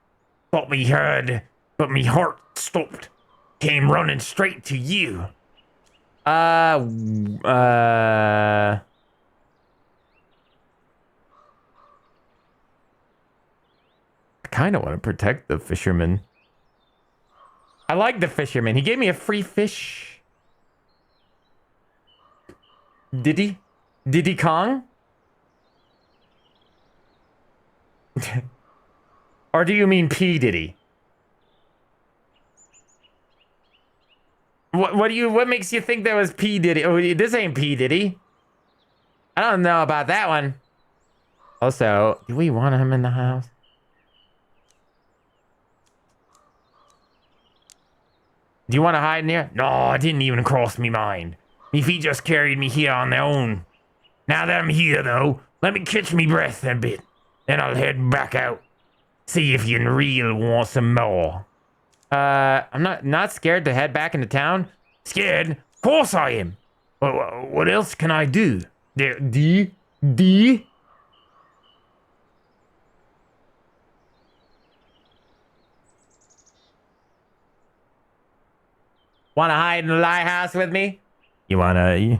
Thought me heard, but me heart stopped. Came running straight to you. I kind of want to protect the fisherman. I like the fisherman. He gave me a free fish. Diddy? Diddy Kong? Or do you mean P. Diddy? What makes you think that was P. Diddy? Oh, this ain't P. Diddy. I don't know about that one. Also, do we want him in the house? Do you want to hide in here? No, it didn't even cross me mind. Me feet just carried me here on their own. Now that I'm here, though, let me catch me breath a bit. Then I'll head back out. See if you real want some more. I'm not scared to head back into town. Scared? Of course I am. What else can I do? D? Wanna hide in the lighthouse with me? You wanna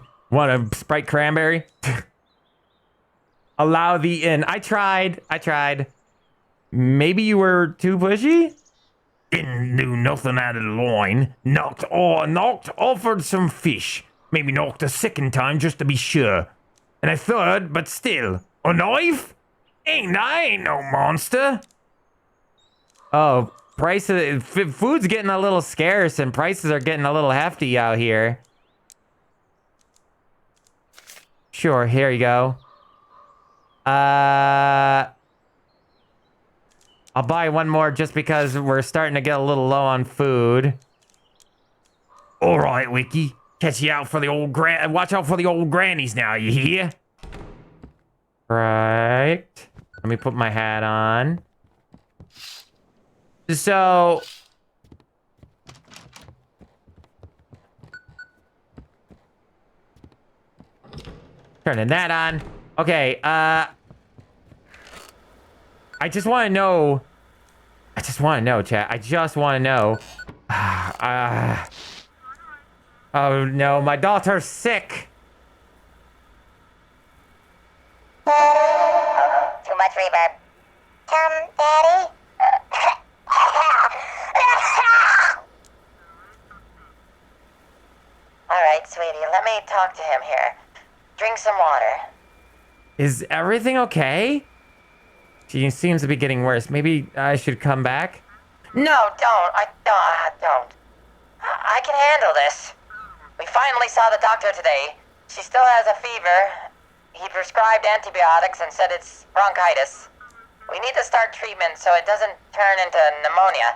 Sprite cranberry? Allow the in. I tried. Maybe you were too pushy? Didn't do nothing out of the line. Offered some fish. Maybe knocked a second time just to be sure. And a third, but still. A knife? I ain't no monster. Oh, food's getting a little scarce and prices are getting a little hefty out here. Sure, here you go. I'll buy one more just because we're starting to get a little low on food. All right, Wiki. Catch you out for the old watch out for the old grannies now, you hear? Right. Let me put my hat on. So... turning that on. Okay, I just want to know... chat. I just want to know... oh no, my daughter's sick. Too much reverb. Come, Daddy. All right, sweetie, let me talk to him here. Drink some water. Is everything okay? She seems to be getting worse. Maybe I should come back? No, don't. Don't. I can handle this. We finally saw the doctor today. She still has a fever. He prescribed antibiotics and said it's bronchitis. We need to start treatment so it doesn't turn into pneumonia.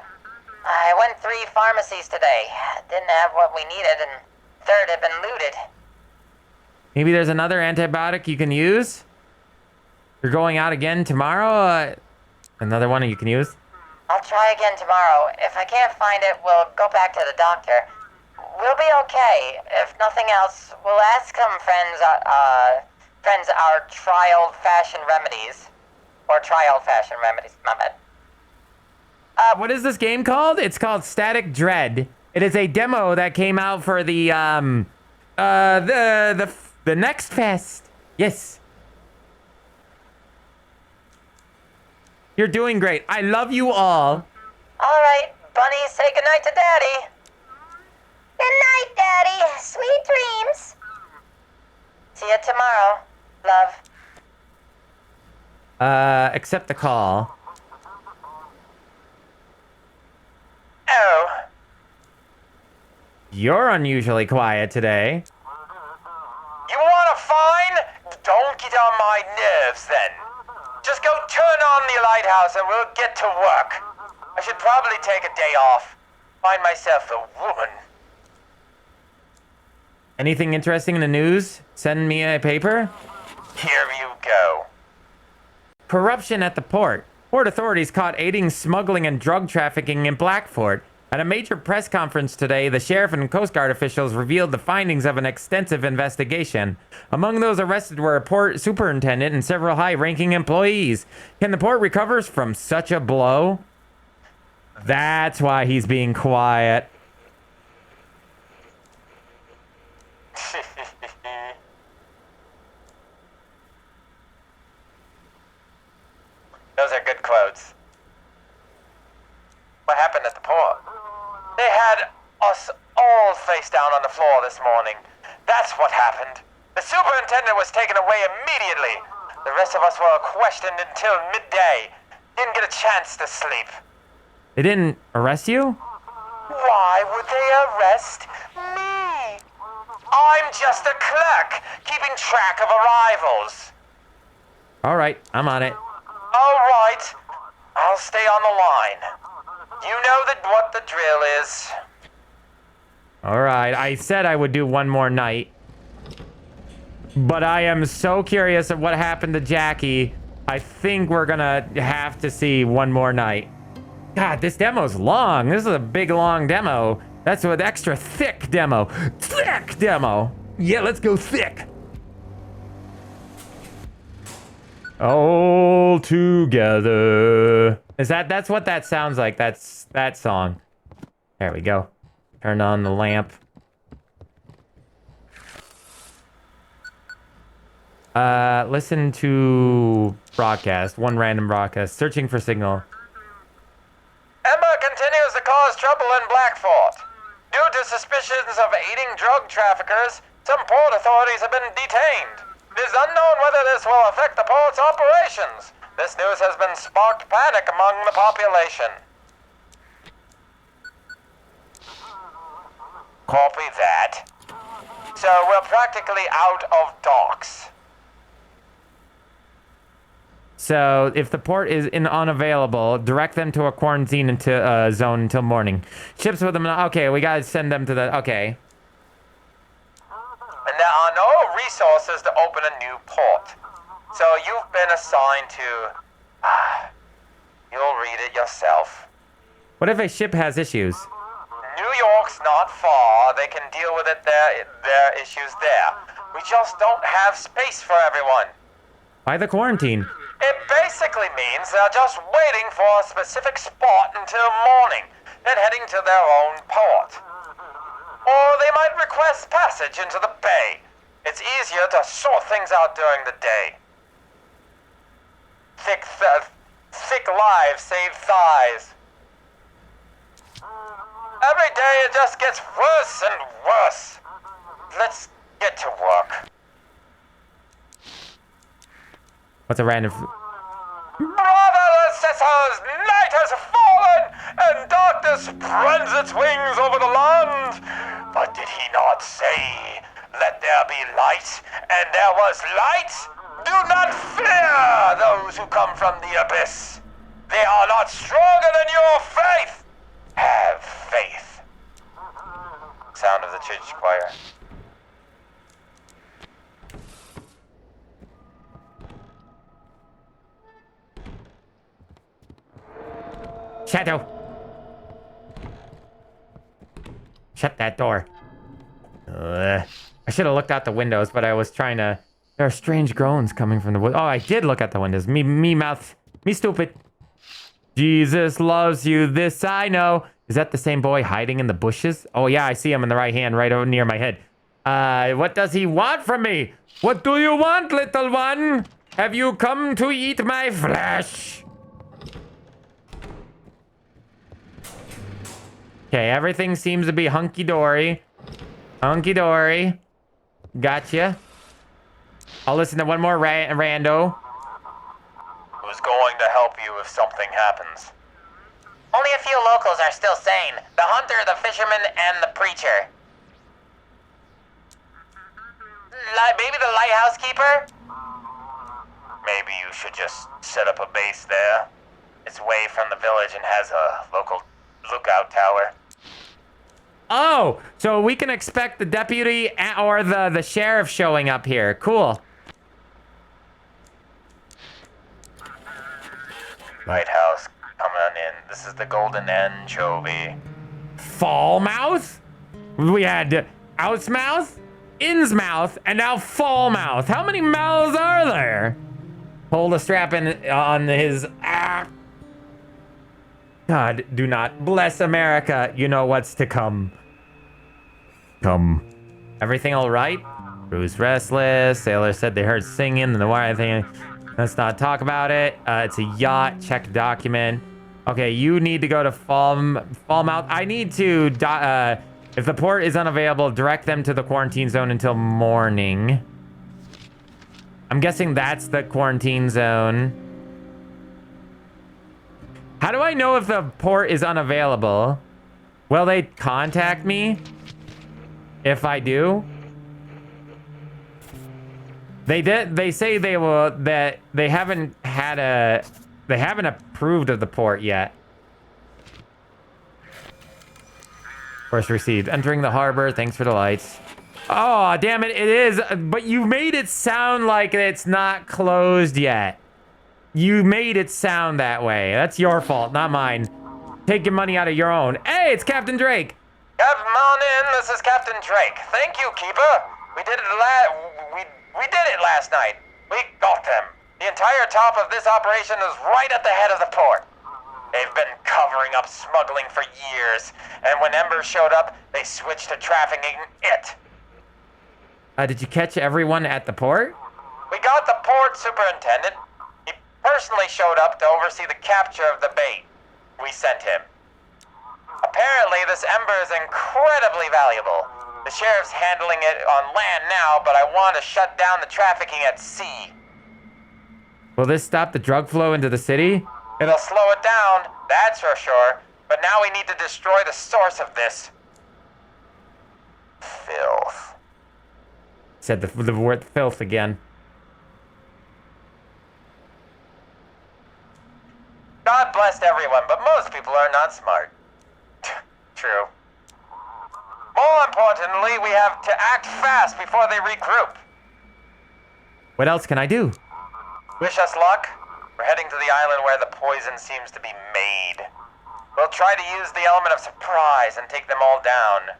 I went 3 pharmacies today. Didn't have what we needed, and third had been looted. Maybe there's another antibiotic you can use? You're going out again tomorrow? Another one you can use? I'll try again tomorrow. If I can't find it, we'll go back to the doctor. We'll be okay. If nothing else, we'll ask some friends our trial fashion remedies. Or trial fashion remedies, my bad. What is this game called? It's called Static Dread. It is a demo that came out for the Next Fest. Yes. You're doing great. I love you all. Alright, Bunny, say goodnight to Daddy. Good night, Daddy. Sweet dreams. See you tomorrow, love. Accept the call. Oh. You're unusually quiet today. You want a fine? Don't get on my nerves then. Just go turn on the lighthouse and we'll get to work. I should probably take a day off. Find myself a woman. Anything interesting in the news? Send me a paper. Here you go. Corruption at the port. Port authorities caught aiding smuggling and drug trafficking in Blackfort. At a major press conference today, the sheriff and Coast Guard officials revealed the findings of an extensive investigation. Among those arrested were a port superintendent and several high-ranking employees. Can the port recover from such a blow? That's why he's being quiet. Those are good quotes. What happened at the port? They had us all face down on the floor this morning. That's what happened. The superintendent was taken away immediately. The rest of us were questioned until midday. Didn't get a chance to sleep. They didn't arrest you? Why would they arrest me? I'm just a clerk, keeping track of arrivals. All right, I'm on it. All right. I'll stay on the line. You know what the drill is. All right, I said I would do one more night. But I am so curious of what happened to Jackie. I think we're gonna have to see one more night. God, this demo's long. This is a big, long demo. That's what extra thick demo. Thick demo. Yeah, let's go thick. All together. That's what that sounds like. That's that song. There we go. Turn on the lamp. Listen to broadcast. One random broadcast. Searching for signal. Emma continues to cause trouble in Blackfort. Due to suspicions of aiding drug traffickers, some port authorities have been detained. It is unknown whether this will affect the port's operations. This news has been sparked panic among the population. Copy that. So we're practically out of docks. So if the port is unavailable, direct them to a quarantine zone until morning. Ships with them. Okay, we gotta send them to the. Okay. And there are no resources to open a new port. So you've been assigned to... you'll read it yourself. What if a ship has issues? New York's not far. They can deal with it their issues there. We just don't have space for everyone. Why the quarantine? It basically means they're just waiting for a specific spot until morning, then heading to their own port. Or they might request passage into the bay. It's easier to sort things out during the day. Thick lives save thighs. Every day it just gets worse and worse. Let's get get to work. What's a random... Brothers and sisters, night has fallen, and darkness spreads its wings over the land. But did he not say, let there be light, and there was light? Do not fear those who come from the abyss. They are not stronger than your faith. Have faith. Sound of the church choir. Shadow! Shut that door. I should have looked out the windows, but I was trying to... There are strange groans coming from the wood. Oh, I did look at the windows. Me mouth. Me stupid. Jesus loves you, this I know. Is that the same boy hiding in the bushes? Oh yeah, I see him in the right hand, right over near my head. What does he want from me? What do you want, little one? Have you come to eat my flesh? Okay, everything seems to be hunky-dory. Hunky-dory. Gotcha. I'll listen to one more rando. Who's going to help you if something happens? Only a few locals are still sane. The hunter, the fisherman, and the preacher. Maybe the lighthouse keeper? Maybe you should just set up a base there. It's away from the village and has a local lookout tower. Oh, so we can expect the deputy or the sheriff showing up here. Cool. Lighthouse coming in. This is the golden anchovy. Fallmouth? We had Outsmouth, Innsmouth, and now Fallmouth. How many mouths are there? Hold a strap in on his... God, do not. Bless America. You know what's to come. Come. Everything all right? Crew's restless. Sailor said they heard singing in the wire thing. Let's not talk about it. It's a yacht. Check document. Okay, you need to go to Fallmouth. I need to... if the port is unavailable, direct them to the quarantine zone until morning. I'm guessing that's the quarantine zone. How do I know if the port is unavailable? Will they contact me if I do? They did. They say they will. That they haven't had a. They haven't approved of the port yet. First received. Entering the harbor. Thanks for the lights. Oh, damn it! It is. But you made it sound like it's not closed yet. You made it sound that way. That's your fault, not mine. Taking money out of your own. Hey, it's Captain Drake. Come on in. This is Captain Drake. Thank you, Keeper. We did it last night. We got them. The entire top of this operation is right at the head of the port. They've been covering up smuggling for years, and when Ember showed up, they switched to trafficking it. Did you catch everyone at the port? We got the port superintendent. He personally showed up to oversee the capture of the bait. We sent him. Apparently, this Ember is incredibly valuable. The sheriff's handling it on land now, but I want to shut down the trafficking at sea. Will this stop the drug flow into the city? It'll slow it down, that's for sure. But now we need to destroy the source of this. Filth. Said the word filth again. God bless everyone, but most people are not smart. True. More importantly, we have to act fast before they regroup. What else can I do? Wish us luck. We're heading to the island where the poison seems to be made. We'll try to use the element of surprise and take them all down.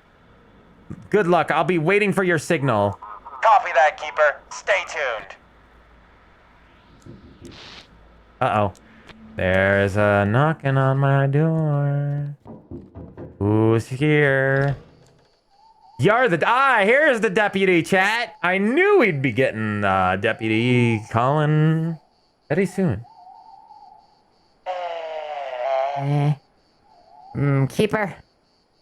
Good luck. I'll be waiting for your signal. Copy that, Keeper. Stay tuned. Uh-oh. There's a knocking on my door. Who's here? You're the... here's the deputy, chat. I knew we'd be getting Deputy Colin very soon. Keeper,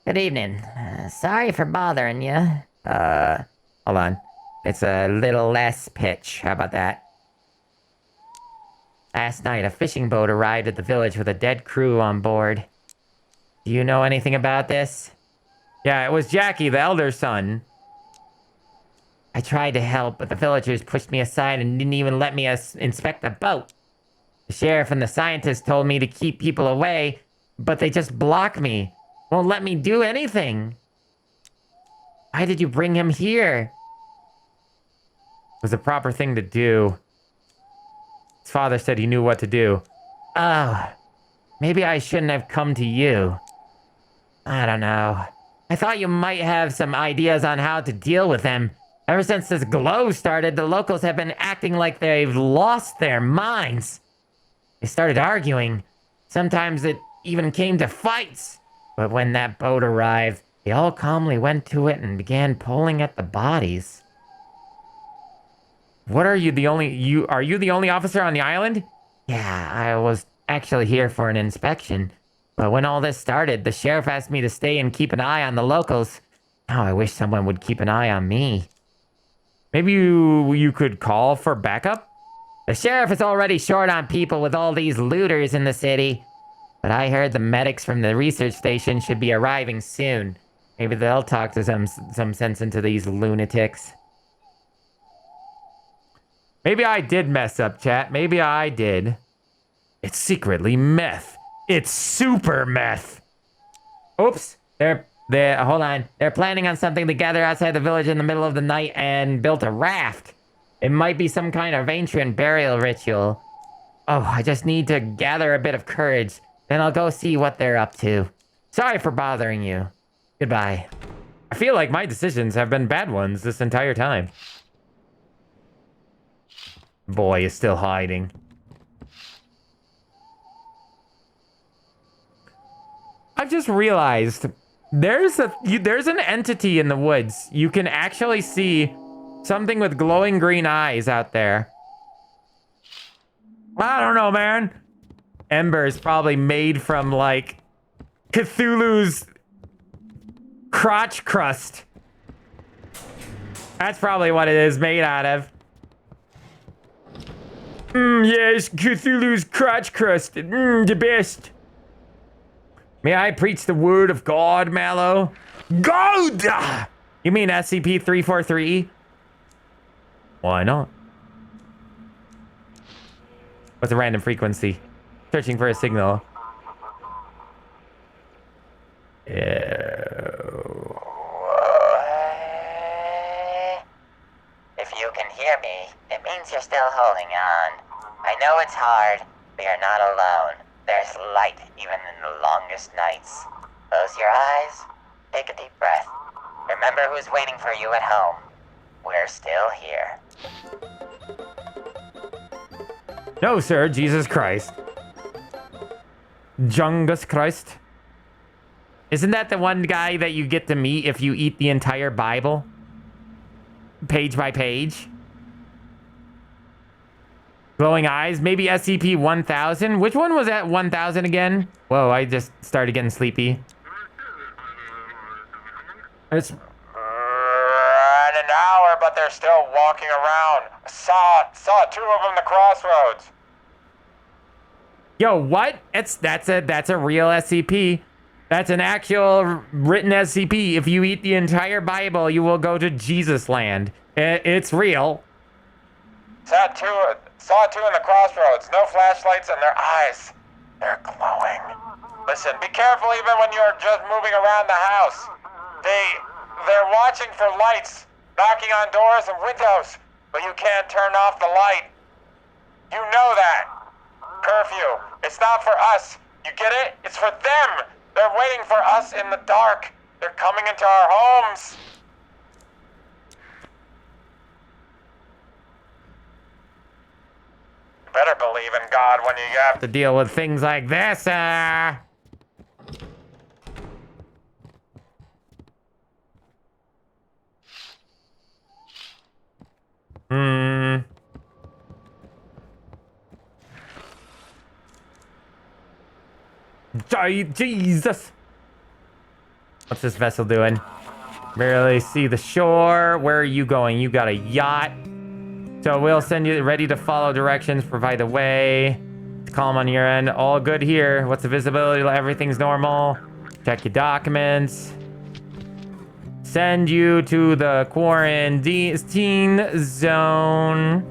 good evening. Sorry for bothering you. Hold on. It's a little less pitch. How about that? Last night, a fishing boat arrived at the village with a dead crew on board. Do you know anything about this? Yeah, it was Jackie, the elder son. I tried to help, but the villagers pushed me aside and didn't even let me inspect the boat. The sheriff and the scientist told me to keep people away, but they just block me. Won't let me do anything. Why did you bring him here? It was the proper thing to do. His father said he knew what to do. Oh, maybe I shouldn't have come to you. I don't know. I thought you might have some ideas on how to deal with them. Ever since this glow started, the locals have been acting like they've lost their minds. They started arguing. Sometimes it even came to fights. But when that boat arrived, they all calmly went to it and began pulling at the bodies. What are you the only officer on the island? Yeah, I was actually here for an inspection. But when all this started, the sheriff asked me to stay and keep an eye on the locals. Now I wish someone would keep an eye on me. Maybe you could call for backup? The sheriff is already short on people with all these looters in the city. But I heard the medics from the research station should be arriving soon. Maybe they'll talk to some sense into these lunatics. Maybe I did mess up, chat. Maybe I did. It's secretly meth. It's super meth. Oops. Hold on. They're planning on something together outside the village in the middle of the night and built a raft. It might be some kind of ancient burial ritual. Oh, I just need to gather a bit of courage. Then I'll go see what they're up to. Sorry for bothering you. Goodbye. I feel like my decisions have been bad ones this entire time. Boy is still hiding. I've just realized there's an entity in the woods. You can actually see something with glowing green eyes out there. I don't know, man. Ember is probably made from, like, Cthulhu's crotch crust. That's probably what it is made out of. Yes, Cthulhu's crotch crust. The best. May I preach the word of God, MalO? God! You mean SCP-343? Why not? What's a random frequency? Searching for a signal. If you can hear me, it means you're still holding on. I know it's hard, but you're not alone. There's light even in the longest nights. Close your eyes, take a deep breath. Remember who's waiting for you at home. We're still here. No, sir, Jesus Christ. Jungus Christ. Isn't that the one guy that you get to meet if you eat the entire Bible? Page by page? Glowing eyes? Maybe SCP-1000? Which one was that 1000 again? Whoa, I just started getting sleepy. It's... In an hour, but they're still walking around. Saw two of them in the crossroads. Yo, what? That's a real SCP. That's an actual written SCP. If you eat the entire Bible, you will go to Jesus land. It's real. Saw two in the crossroads. No flashlights in their eyes. They're glowing. Listen, be careful even when you're just moving around the house. They're watching for lights, knocking on doors and windows, but you can't turn off the light. You know that. Curfew. It's not for us. You get it? It's for them. They're waiting for us in the dark. They're coming into our homes. You better believe in God when you have To deal with things like this, Jesus. What's this vessel doing? Barely see the shore. Where are you going? You got a yacht. So we'll send you ready to follow directions. Provide the way. Calm on your end. All good here. What's the visibility? Everything's normal. Check your documents. Send you to the quarantine zone.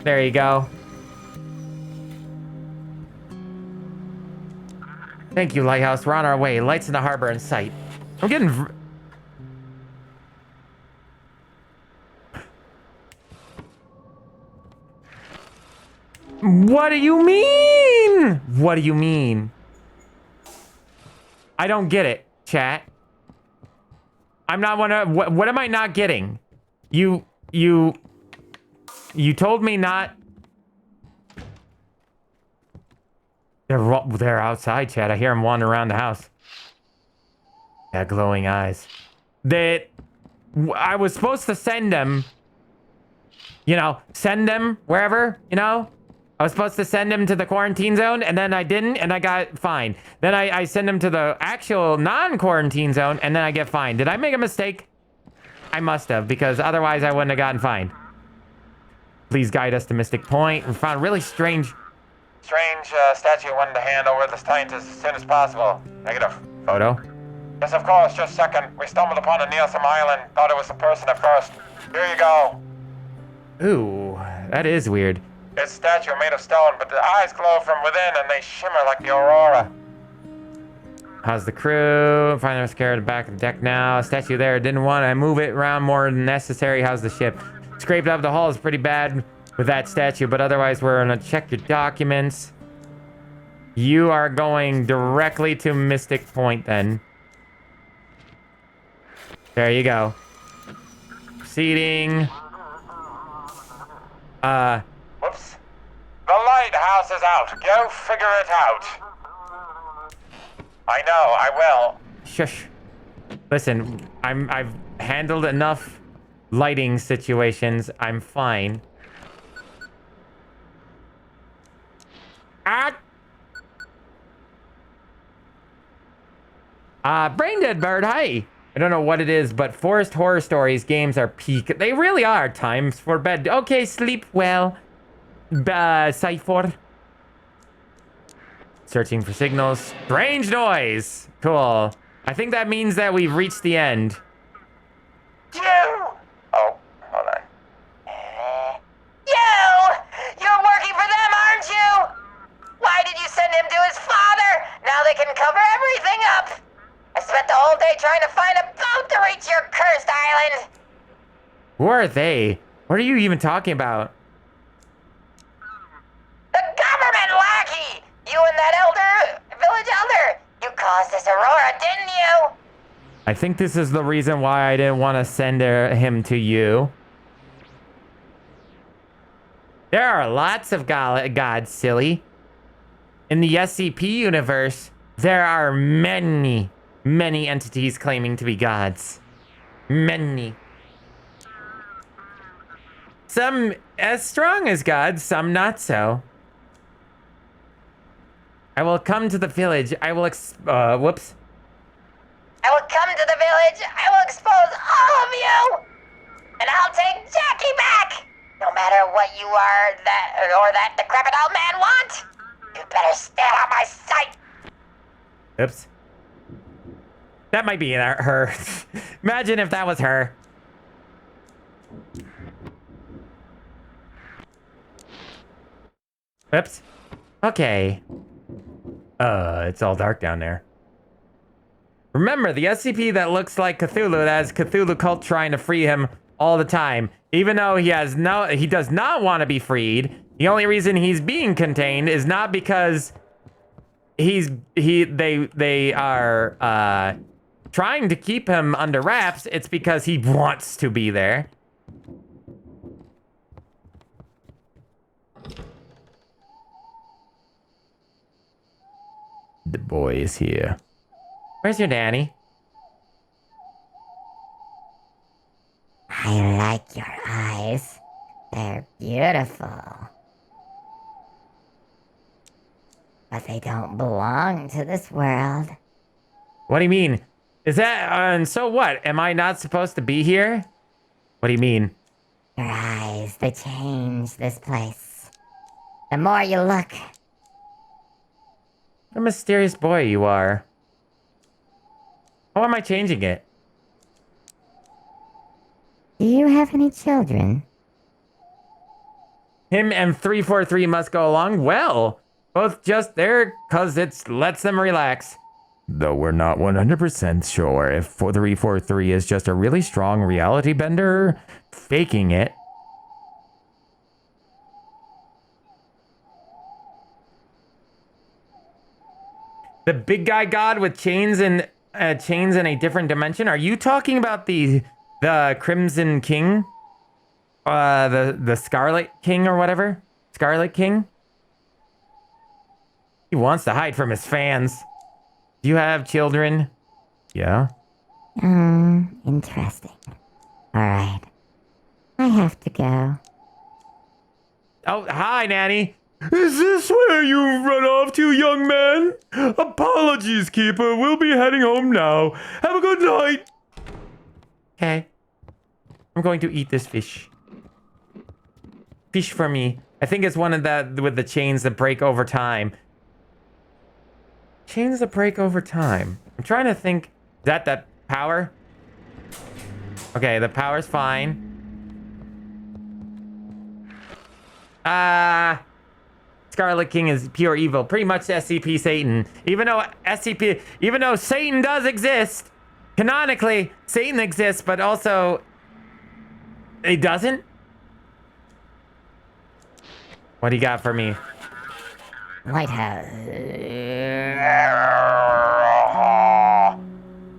There you go. Thank you, Lighthouse. We're on our way. Lights in the harbor in sight. I'm getting... What do you mean? What do you mean? I don't get it, chat. I'm not what am I not getting? You told me not. They're outside, chat. I hear them wandering around the house. Yeah, glowing eyes. I was supposed to send them. You know, send them wherever, you know? I was supposed to send him to the quarantine zone, and then I didn't, and I got fined. Then I send him to the actual non-quarantine zone, and then I get fined. Did I make a mistake? I must have, because otherwise I wouldn't have gotten fined. Please guide us to Mystic Point. We found a really strange statue. I wanted to hand over the scientist as soon as possible. Negative. Photo? Yes, of course. Just a second. We stumbled upon it near some island. Thought it was a person at first. Here you go. Ooh, that is weird. It's a statue made of stone, but the eyes glow from within and they shimmer like the aurora. How's the crew? Find them scared at the back of the deck now. Statue there. Didn't want to move it around more than necessary. How's the ship? Scraped up the hull is pretty bad with that statue, but otherwise we're gonna check your documents. You are going directly to Mystic Point then. There you go. Proceeding. Whoops. The lighthouse is out. Go figure it out. I know, I will. Shush. Listen, I've handled enough lighting situations. I'm fine. Brain Dead Bird, hi. I don't know what it is, but Forest Horror Stories games are peak. They really are. Times for bed. Okay, sleep well. Cypher. Searching for signals. Strange noise. Cool. I think that means that we've reached the end. You! Oh, hold on. You're working for them, aren't you? Why did you send him to his father? Now they can cover everything up. I spent the whole day trying to find a boat to reach your cursed island. Who are they? What are you even talking about? The government lackey! You and that village elder. You caused this aurora, didn't you? I think this is the reason why I didn't want to send him to you. There are lots of gods, silly. In the SCP universe, there are many entities claiming to be gods. Many. Some as strong as gods, some not so. I will come to the village. I will whoops. I will come to the village. I will expose all of you. And I'll take Jackie back. No matter what you are, that decrepit old man want. You better stay out of my sight. Oops. That might be her. Imagine if that was her. Oops. Okay. It's all dark down there. Remember, the SCP that looks like Cthulhu, that has Cthulhu cult trying to free him all the time. Even though he does not want to be freed. The only reason he's being contained is not because they are trying to keep him under wraps. It's because he wants to be there. The boy is here. Where's your nanny? I like your eyes. They're beautiful. But they don't belong to this world. What do you mean? Is that, and so what? Am I not supposed to be here? What do you mean? Your eyes, they change this place. The more you look, What a mysterious boy you are. How am I changing it? do you have any children? Him and 343 must go along well. Both just there because it lets them relax. Though we're not 100% sure if 343 is just a really strong reality bender faking it. The big guy god with chains and chains in a different dimension. Are you talking about the Crimson King? The Scarlet King or whatever? Scarlet King? He wants to hide from his fans. Do you have children? Yeah. Interesting. Alright. I have to go. Oh, hi, Nanny. Is this where you've run off to, young man? Apologies, Keeper. We'll be heading home now. Have a good night. Okay. I'm going to eat this fish. Fish for me. I think it's one of the with the chains that break over time. Chains that break over time. I'm trying to think. Is that power? Okay, the power's fine. Scarlet King is pure evil. Pretty much SCP Satan. Even though Satan does exist, canonically, Satan exists, but also he doesn't? What do you got for me? Lighthouse.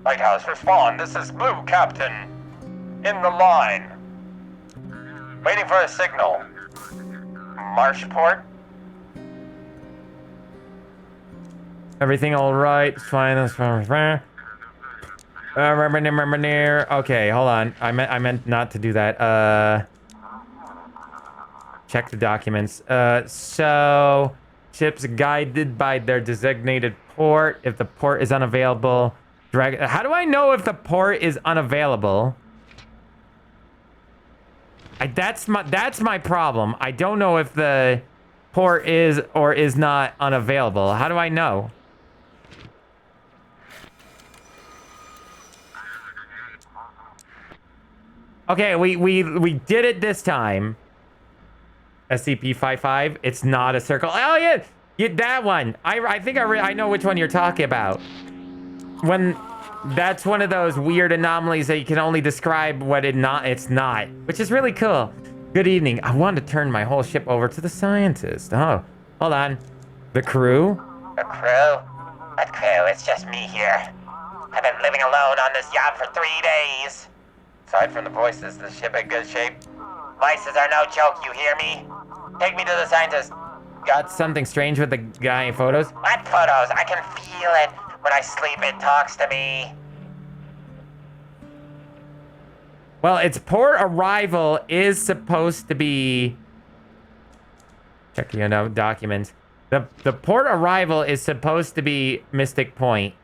Lighthouse, respond. This is Blue, Captain. In the line. Waiting for a signal. Marshport? Everything all right? Fine. That's fine. Okay, hold on. I meant not to do that. Check the documents. So ships guided by their designated port. If the port is unavailable, drag. How do I know if the port is unavailable? That's my problem. I don't know if the port is or is not unavailable. How do I know? Okay, we did it this time. SCP-55. It's not a circle. Oh yeah, that one. I think I know which one you're talking about. When that's one of those weird anomalies that you can only describe what it's not, which is really cool. Good evening. I want to turn my whole ship over to the scientist. Oh, hold on. The crew? The crew? What crew? It's just me here. I've been living alone on this yacht for 3 days. Aside from the voices, the ship in good shape. Vices are no joke, you hear me? Take me to the scientist. Got something strange with the guy in photos? What photos? I can feel it. When I sleep, it talks to me. Well, its port arrival is supposed to be... Checking your documents. The port arrival is supposed to be Mystic Point.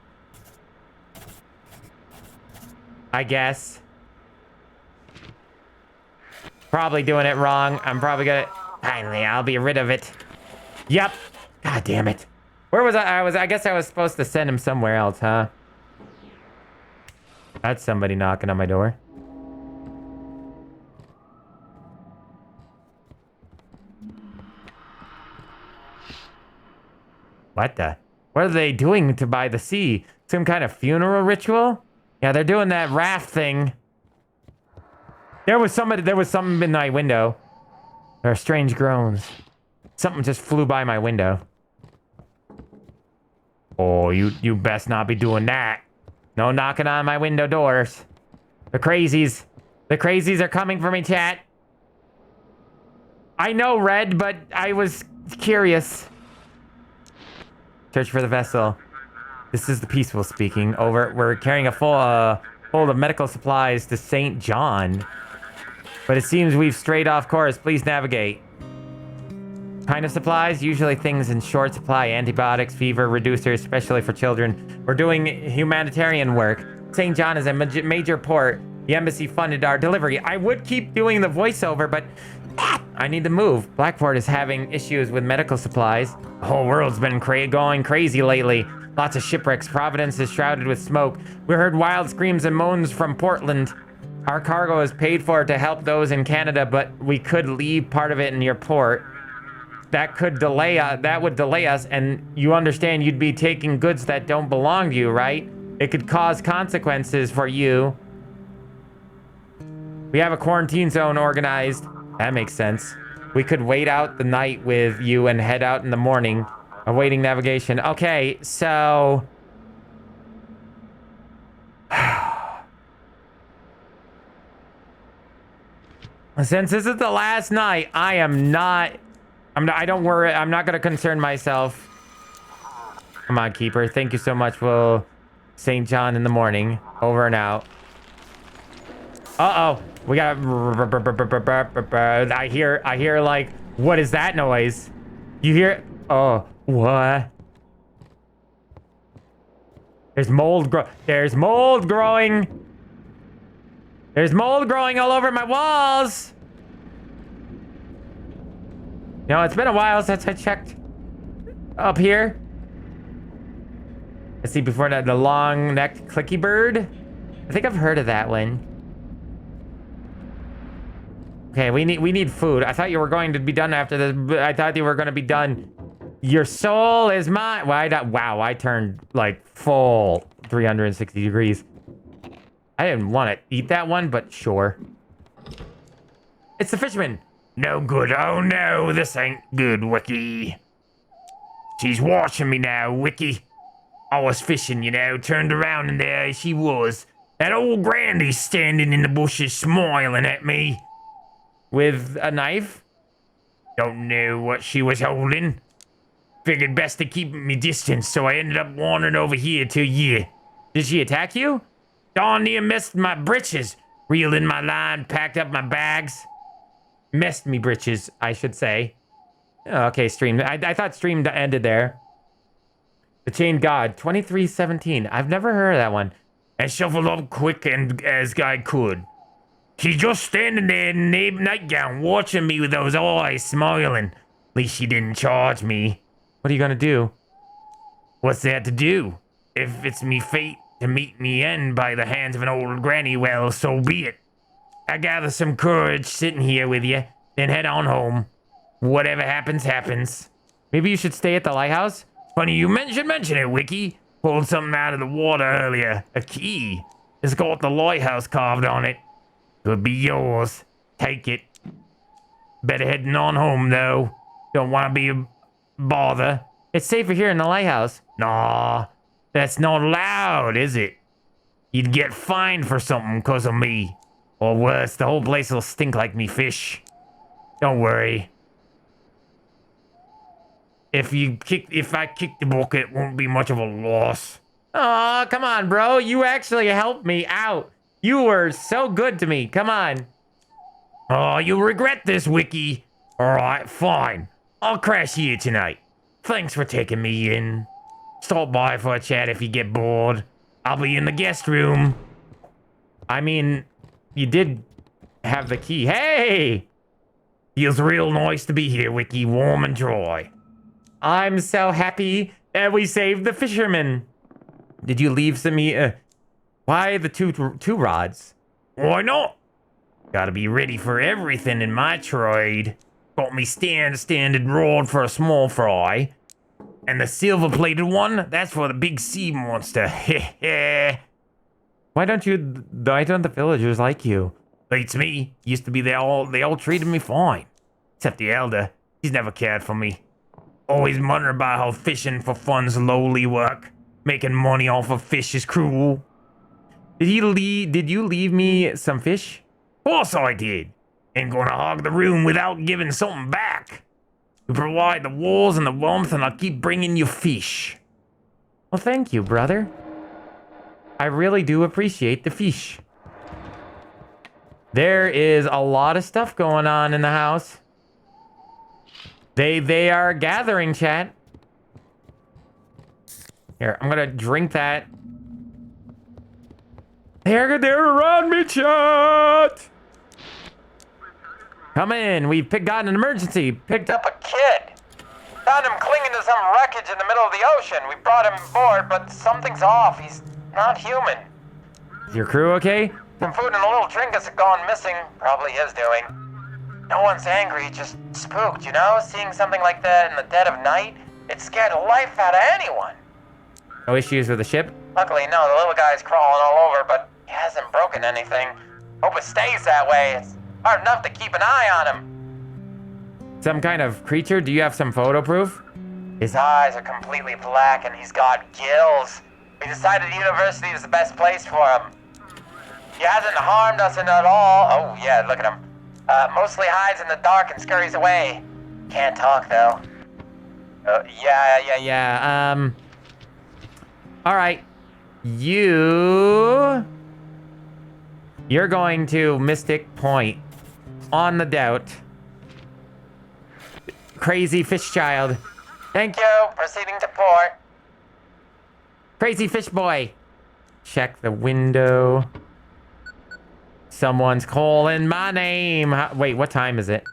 I guess. Probably doing it wrong. I'm probably gonna... Finally, I'll be rid of it. Yep. God damn it. Where was I? I guess I was supposed to send him somewhere else, huh? That's somebody knocking on my door. What the? What are they doing to by the sea? Some kind of funeral ritual? Yeah, they're doing that raft thing. There was something in my window. There are strange groans. Something just flew by my window. Oh, you best not be doing that. No knocking on my window doors. The crazies are coming for me, chat. I know, Red, but I was curious. Search for the vessel. This is the Peaceful speaking. Over. We're carrying a full hold of medical supplies to St. John. But it seems we've strayed off course. Please navigate. Kind of supplies? Usually things in short supply. Antibiotics, fever reducers, especially for children. We're doing humanitarian work. St. John is a major port. The embassy funded our delivery. I would keep doing the voiceover, but I need to move. Blackport is having issues with medical supplies. The whole world's been going crazy lately. Lots of shipwrecks. Providence is shrouded with smoke. We heard wild screams and moans from Portland. Our cargo is paid for to help those in Canada, but we could leave part of it in your port. That would delay us, and you understand you'd be taking goods that don't belong to you, right? It could cause consequences for you. We have a quarantine zone organized. That makes sense. We could wait out the night with you and head out in the morning. Awaiting navigation. Okay, so... Since this is the last night, I don't worry. I'm not going to concern myself. Come on, Keeper. Thank you so much. We'll St. John in the morning. Over and out. Uh-oh. We got... I hear like... What is that noise? You hear... Oh, what? There's mold growing. There's mold growing all over my walls. No, it's been a while since I checked up here. Let's see, before that, the long-necked clicky bird. I think I've heard of that one. Okay, we need food. I thought you were going to be done after this, but I thought you were going to be done. Your soul is mine. Wow, I turned like full 360 degrees. I didn't want to eat that one, but sure. It's the fisherman. No good. Oh no, this ain't good, Wiki. She's watching me now, Wiki. I was fishing, you know, turned around and there she was. That old granny standing in the bushes smiling at me. With a knife? Don't know what she was holding. Figured best to keep me distance, so I ended up wandering over here to you. Did she attack you? Darn near missed my britches. Reeled in my line, packed up my bags. Messed me britches, I should say. Oh, okay, stream. I thought stream ended there. The Chained God, 2317. I've never heard of that one. I shuffled up quick and as I could. She just standing there in the nightgown, watching me with those eyes, smiling. At least she didn't charge me. What are you gonna do? What's there to do? If it's me fate to meet me end by the hands of an old granny, well, so be it. I gather some courage sitting here with you, then head on home. Whatever happens, happens. Maybe you should stay at the lighthouse? Funny you should mention it, Wiki. Pulled something out of the water earlier. A key. It's got the lighthouse carved on it. Could be yours. Take it. Better heading on home, though. Don't want to be a bother. It's safer here in the lighthouse. Nah, that's not allowed, is it? You'd get fined for something 'cause of me. Or worse, the whole place will stink like me fish. Don't worry. If I kick the bucket, it won't be much of a loss. Aw, come on, bro. You actually helped me out. You were so good to me. Come on. Oh, you'll regret this, Wiki. Alright, fine. I'll crash here tonight. Thanks for taking me in. Stop by for a chat if you get bored. I'll be in the guest room. I mean, you did have the key. Hey! Feels real nice to be here, Wiki. Warm and dry. I'm so happy that we saved the fisherman. Did you leave some why the two rods? Why not? Gotta be ready for everything in my trade. Got me standard rod for a small fry. And the silver-plated one, that's for the big sea monster. Heh. Why don't the villagers like you? Beats me. Used to be they all treated me fine. Except the elder. He's never cared for me. Always muttering about how fishing for fun's lowly work. Making money off of fish is cruel. Did you leave me some fish? Of course I did. Ain't gonna hog the room without giving something back. You provide the walls and the warmth, and I'll keep bringing you fish. Well, thank you, brother. I really do appreciate the fish. There is a lot of stuff going on in the house. They are gathering, chat. Here, I'm gonna drink that. They're around me, chat. Come in. We've got an emergency. Picked up A kid. Found him clinging to some wreckage in the middle of the ocean. We brought him aboard, but something's off. He's not human. your crew, okay? Some food and a little drink has gone missing. Probably his doing. No one's angry, just spooked, you know? Seeing something like that in the dead of night, it scared the life out of anyone. No issues with the ship? Luckily, no, the little guy's crawling all over, but he hasn't broken anything. Hope it stays that way. It's hard enough to keep an eye on him. Some kind of creature? Do you have some photo proof? His eyes are completely black and he's got gills. We decided the university is the best place for him. He hasn't harmed us at all. Oh yeah, look at him. Mostly hides in the dark and scurries away. Can't talk though. Yeah. All right. You're going to Mystic Point. On the doubt. Crazy fish child. Thank you. Proceeding to port. Crazy fish boy. Check the window. Someone's calling my name. Wait, what time is it?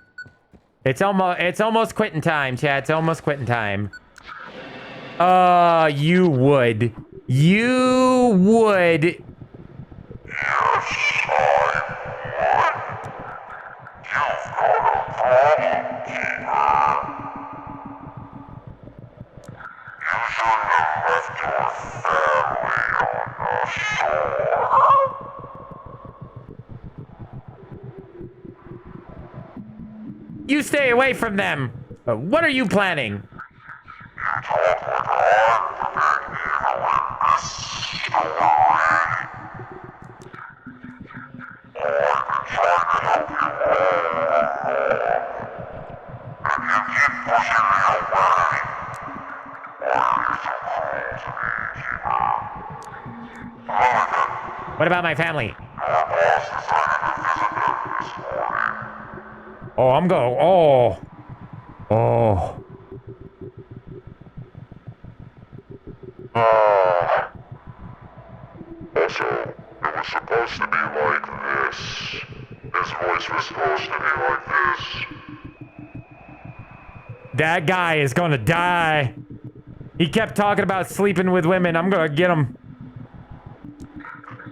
It's almost quitting time, chat. It's almost quitting time. You would. You stay away from them. What are you planning? What about my family? Oh, I'm going. Oh. Also, it was supposed to be like this. His voice was supposed to be like this. That guy is gonna die. He kept talking about sleeping with women. I'm gonna get him.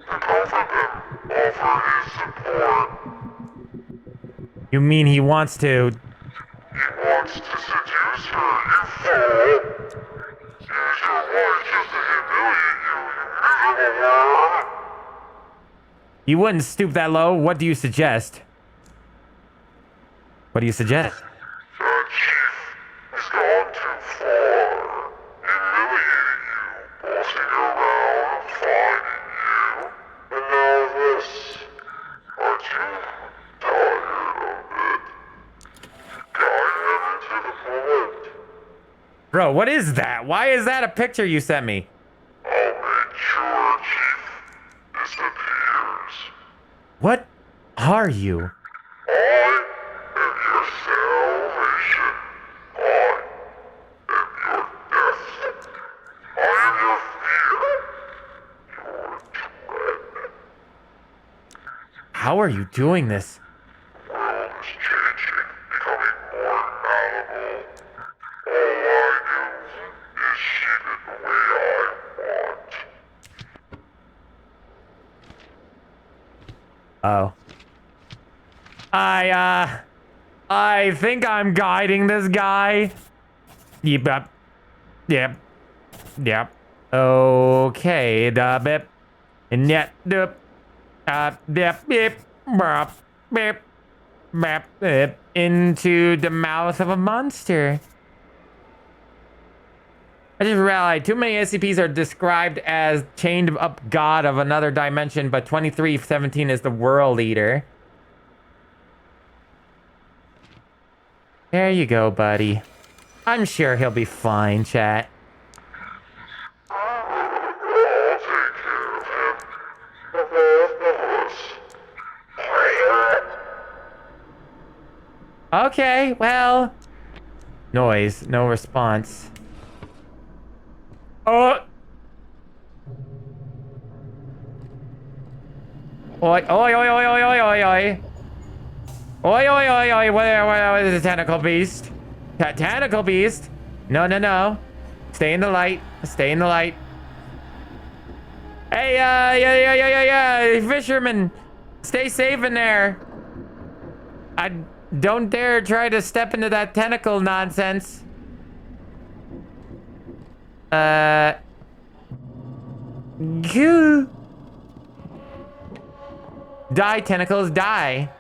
And offer his support. You mean he wants to? He wants to seduce her, you fool. Use your voice just to humiliate you, you miserable worm. You wouldn't stoop that low. What do you suggest? What do you suggest? The chief has gone too far. Humiliating you, bossing around, finding you, and now this. Aren't you tired of it? Guide him into the port. Bro, what is that? Why is that a picture you sent me? I'll make sure Chief disappears. What are you? I am your salvation. I am your death. I am your fear. Your dread. How are you doing this? The world is changing, becoming more malleable. All I do is shape it the way I want. Oh. I think I'm guiding this guy. Yep. Okay, da bip. And yet, bip, bip, bop, bip, bap, bip, into the mouth of a monster. I just realized too many SCPs are described as chained up god of another dimension, but 2317 is the world eater. There you go, buddy. I'm sure he'll be fine, chat. I'll take care of him. The both of us. Okay, well. Noise, no response. Oi, oi, oi, oi, oi, oi, oi, oi. Oi, oi, oi, oi, what is the tentacle beast? Tentacle beast? No, no, no. Stay in the light. Stay in the light. Hey, yeah, fisherman. Stay safe in there. I don't dare try to step into that tentacle nonsense. Goo. Die, tentacles, die.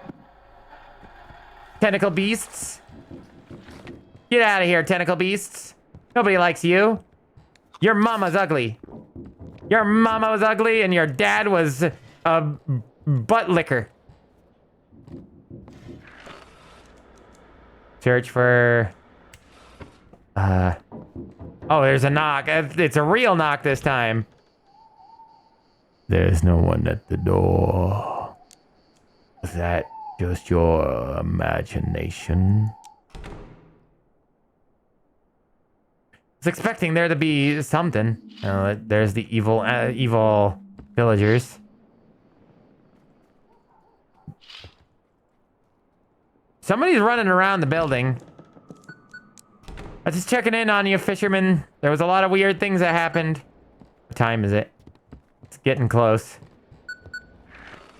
Tentacle beasts. Get out of here, tentacle beasts. Nobody likes you. Your mama's ugly. Your mama was ugly and your dad was a butt licker. Search for... Oh, there's a knock. It's a real knock this time. There's no one at the door. Is that just your imagination? I was expecting there to be something. There's the evil villagers. Somebody's running around the building. I'm just checking in on you, fisherman. There was a lot of weird things that happened. What time is it? It's getting close.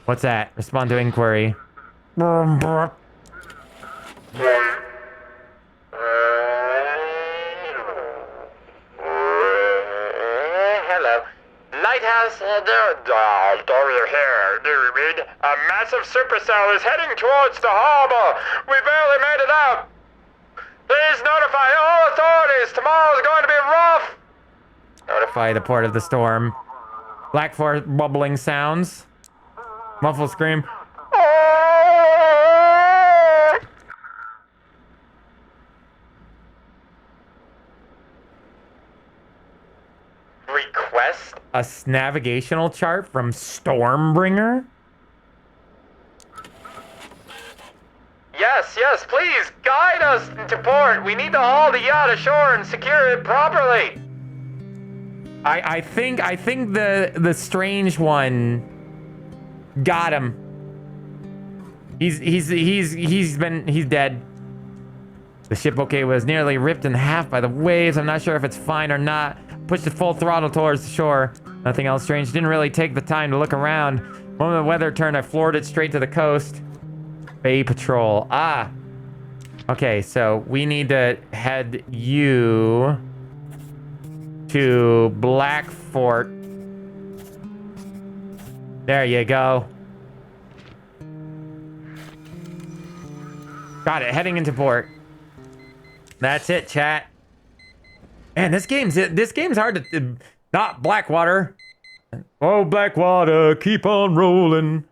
What's that? Respond to inquiry. Hello. Lighthouse, Dory here. Do you read? A massive supercell is heading towards the harbor. We barely made it out. Please notify all authorities. Tomorrow's going to be rough. Notify the port of the storm. Black forest bubbling sounds. Muffled scream. Request? A navigational chart from Stormbringer? Yes, please, guide us to port. We need to haul the yacht ashore and secure it properly. I think the strange one got him. He's dead. The ship was nearly ripped in half by the waves. I'm not sure if it's fine or not. Pushed it full throttle towards the shore. Nothing else strange. Didn't really take the time to look around. When the weather turned, I floored it straight to the coast. Bay Patrol. Ah. Okay, so we need to head you to Black Fort. There you go. Got it. Heading into port. That's it, chat. Man, this game's hard to... Not Blackwater. Oh, Blackwater, keep on rolling.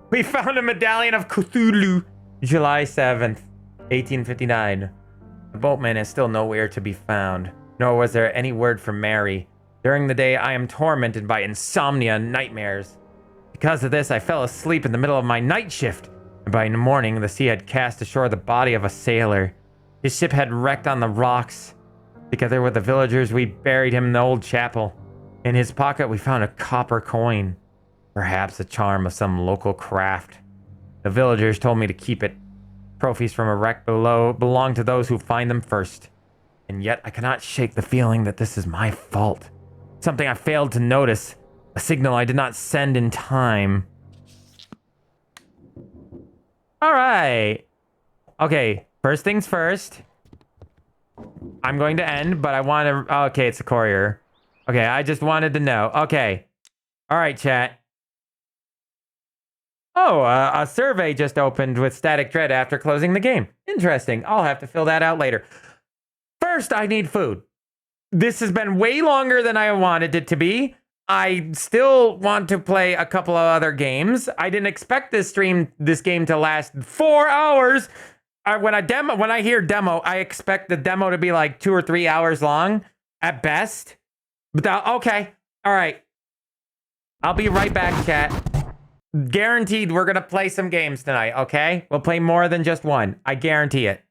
We found a medallion of Cthulhu. July 7th, 1859. The boatman is still nowhere to be found, nor was there any word from Mary. During the day, I am tormented by insomnia and nightmares. Because of this, I fell asleep in the middle of my night shift, and by morning, the sea had cast ashore the body of a sailor. His ship had wrecked on the rocks. Together with the villagers, we buried him in the old chapel. In his pocket, we found a copper coin. Perhaps a charm of some local craft. The villagers told me to keep it. Trophies from a wreck below belong to those who find them first. And yet I cannot shake the feeling that this is my fault. Something I failed to notice. A signal I did not send in time. Alright. Okay, first things first. I'm going to end, but I want to... Okay, it's a courier. Okay, I just wanted to know. Okay. Alright, chat. Oh, a survey just opened with Static Dread after closing the game. Interesting. I'll have to fill that out later. First, I need food. This has been way longer than I wanted it to be. I still want to play a couple of other games. I didn't expect this game to last 4 hours. When I hear demo, I expect the demo to be like 2 or 3 hours long at best. But okay. All right. I'll be right back, chat. Guaranteed, we're gonna play some games tonight, okay? We'll play more than just one. I guarantee it.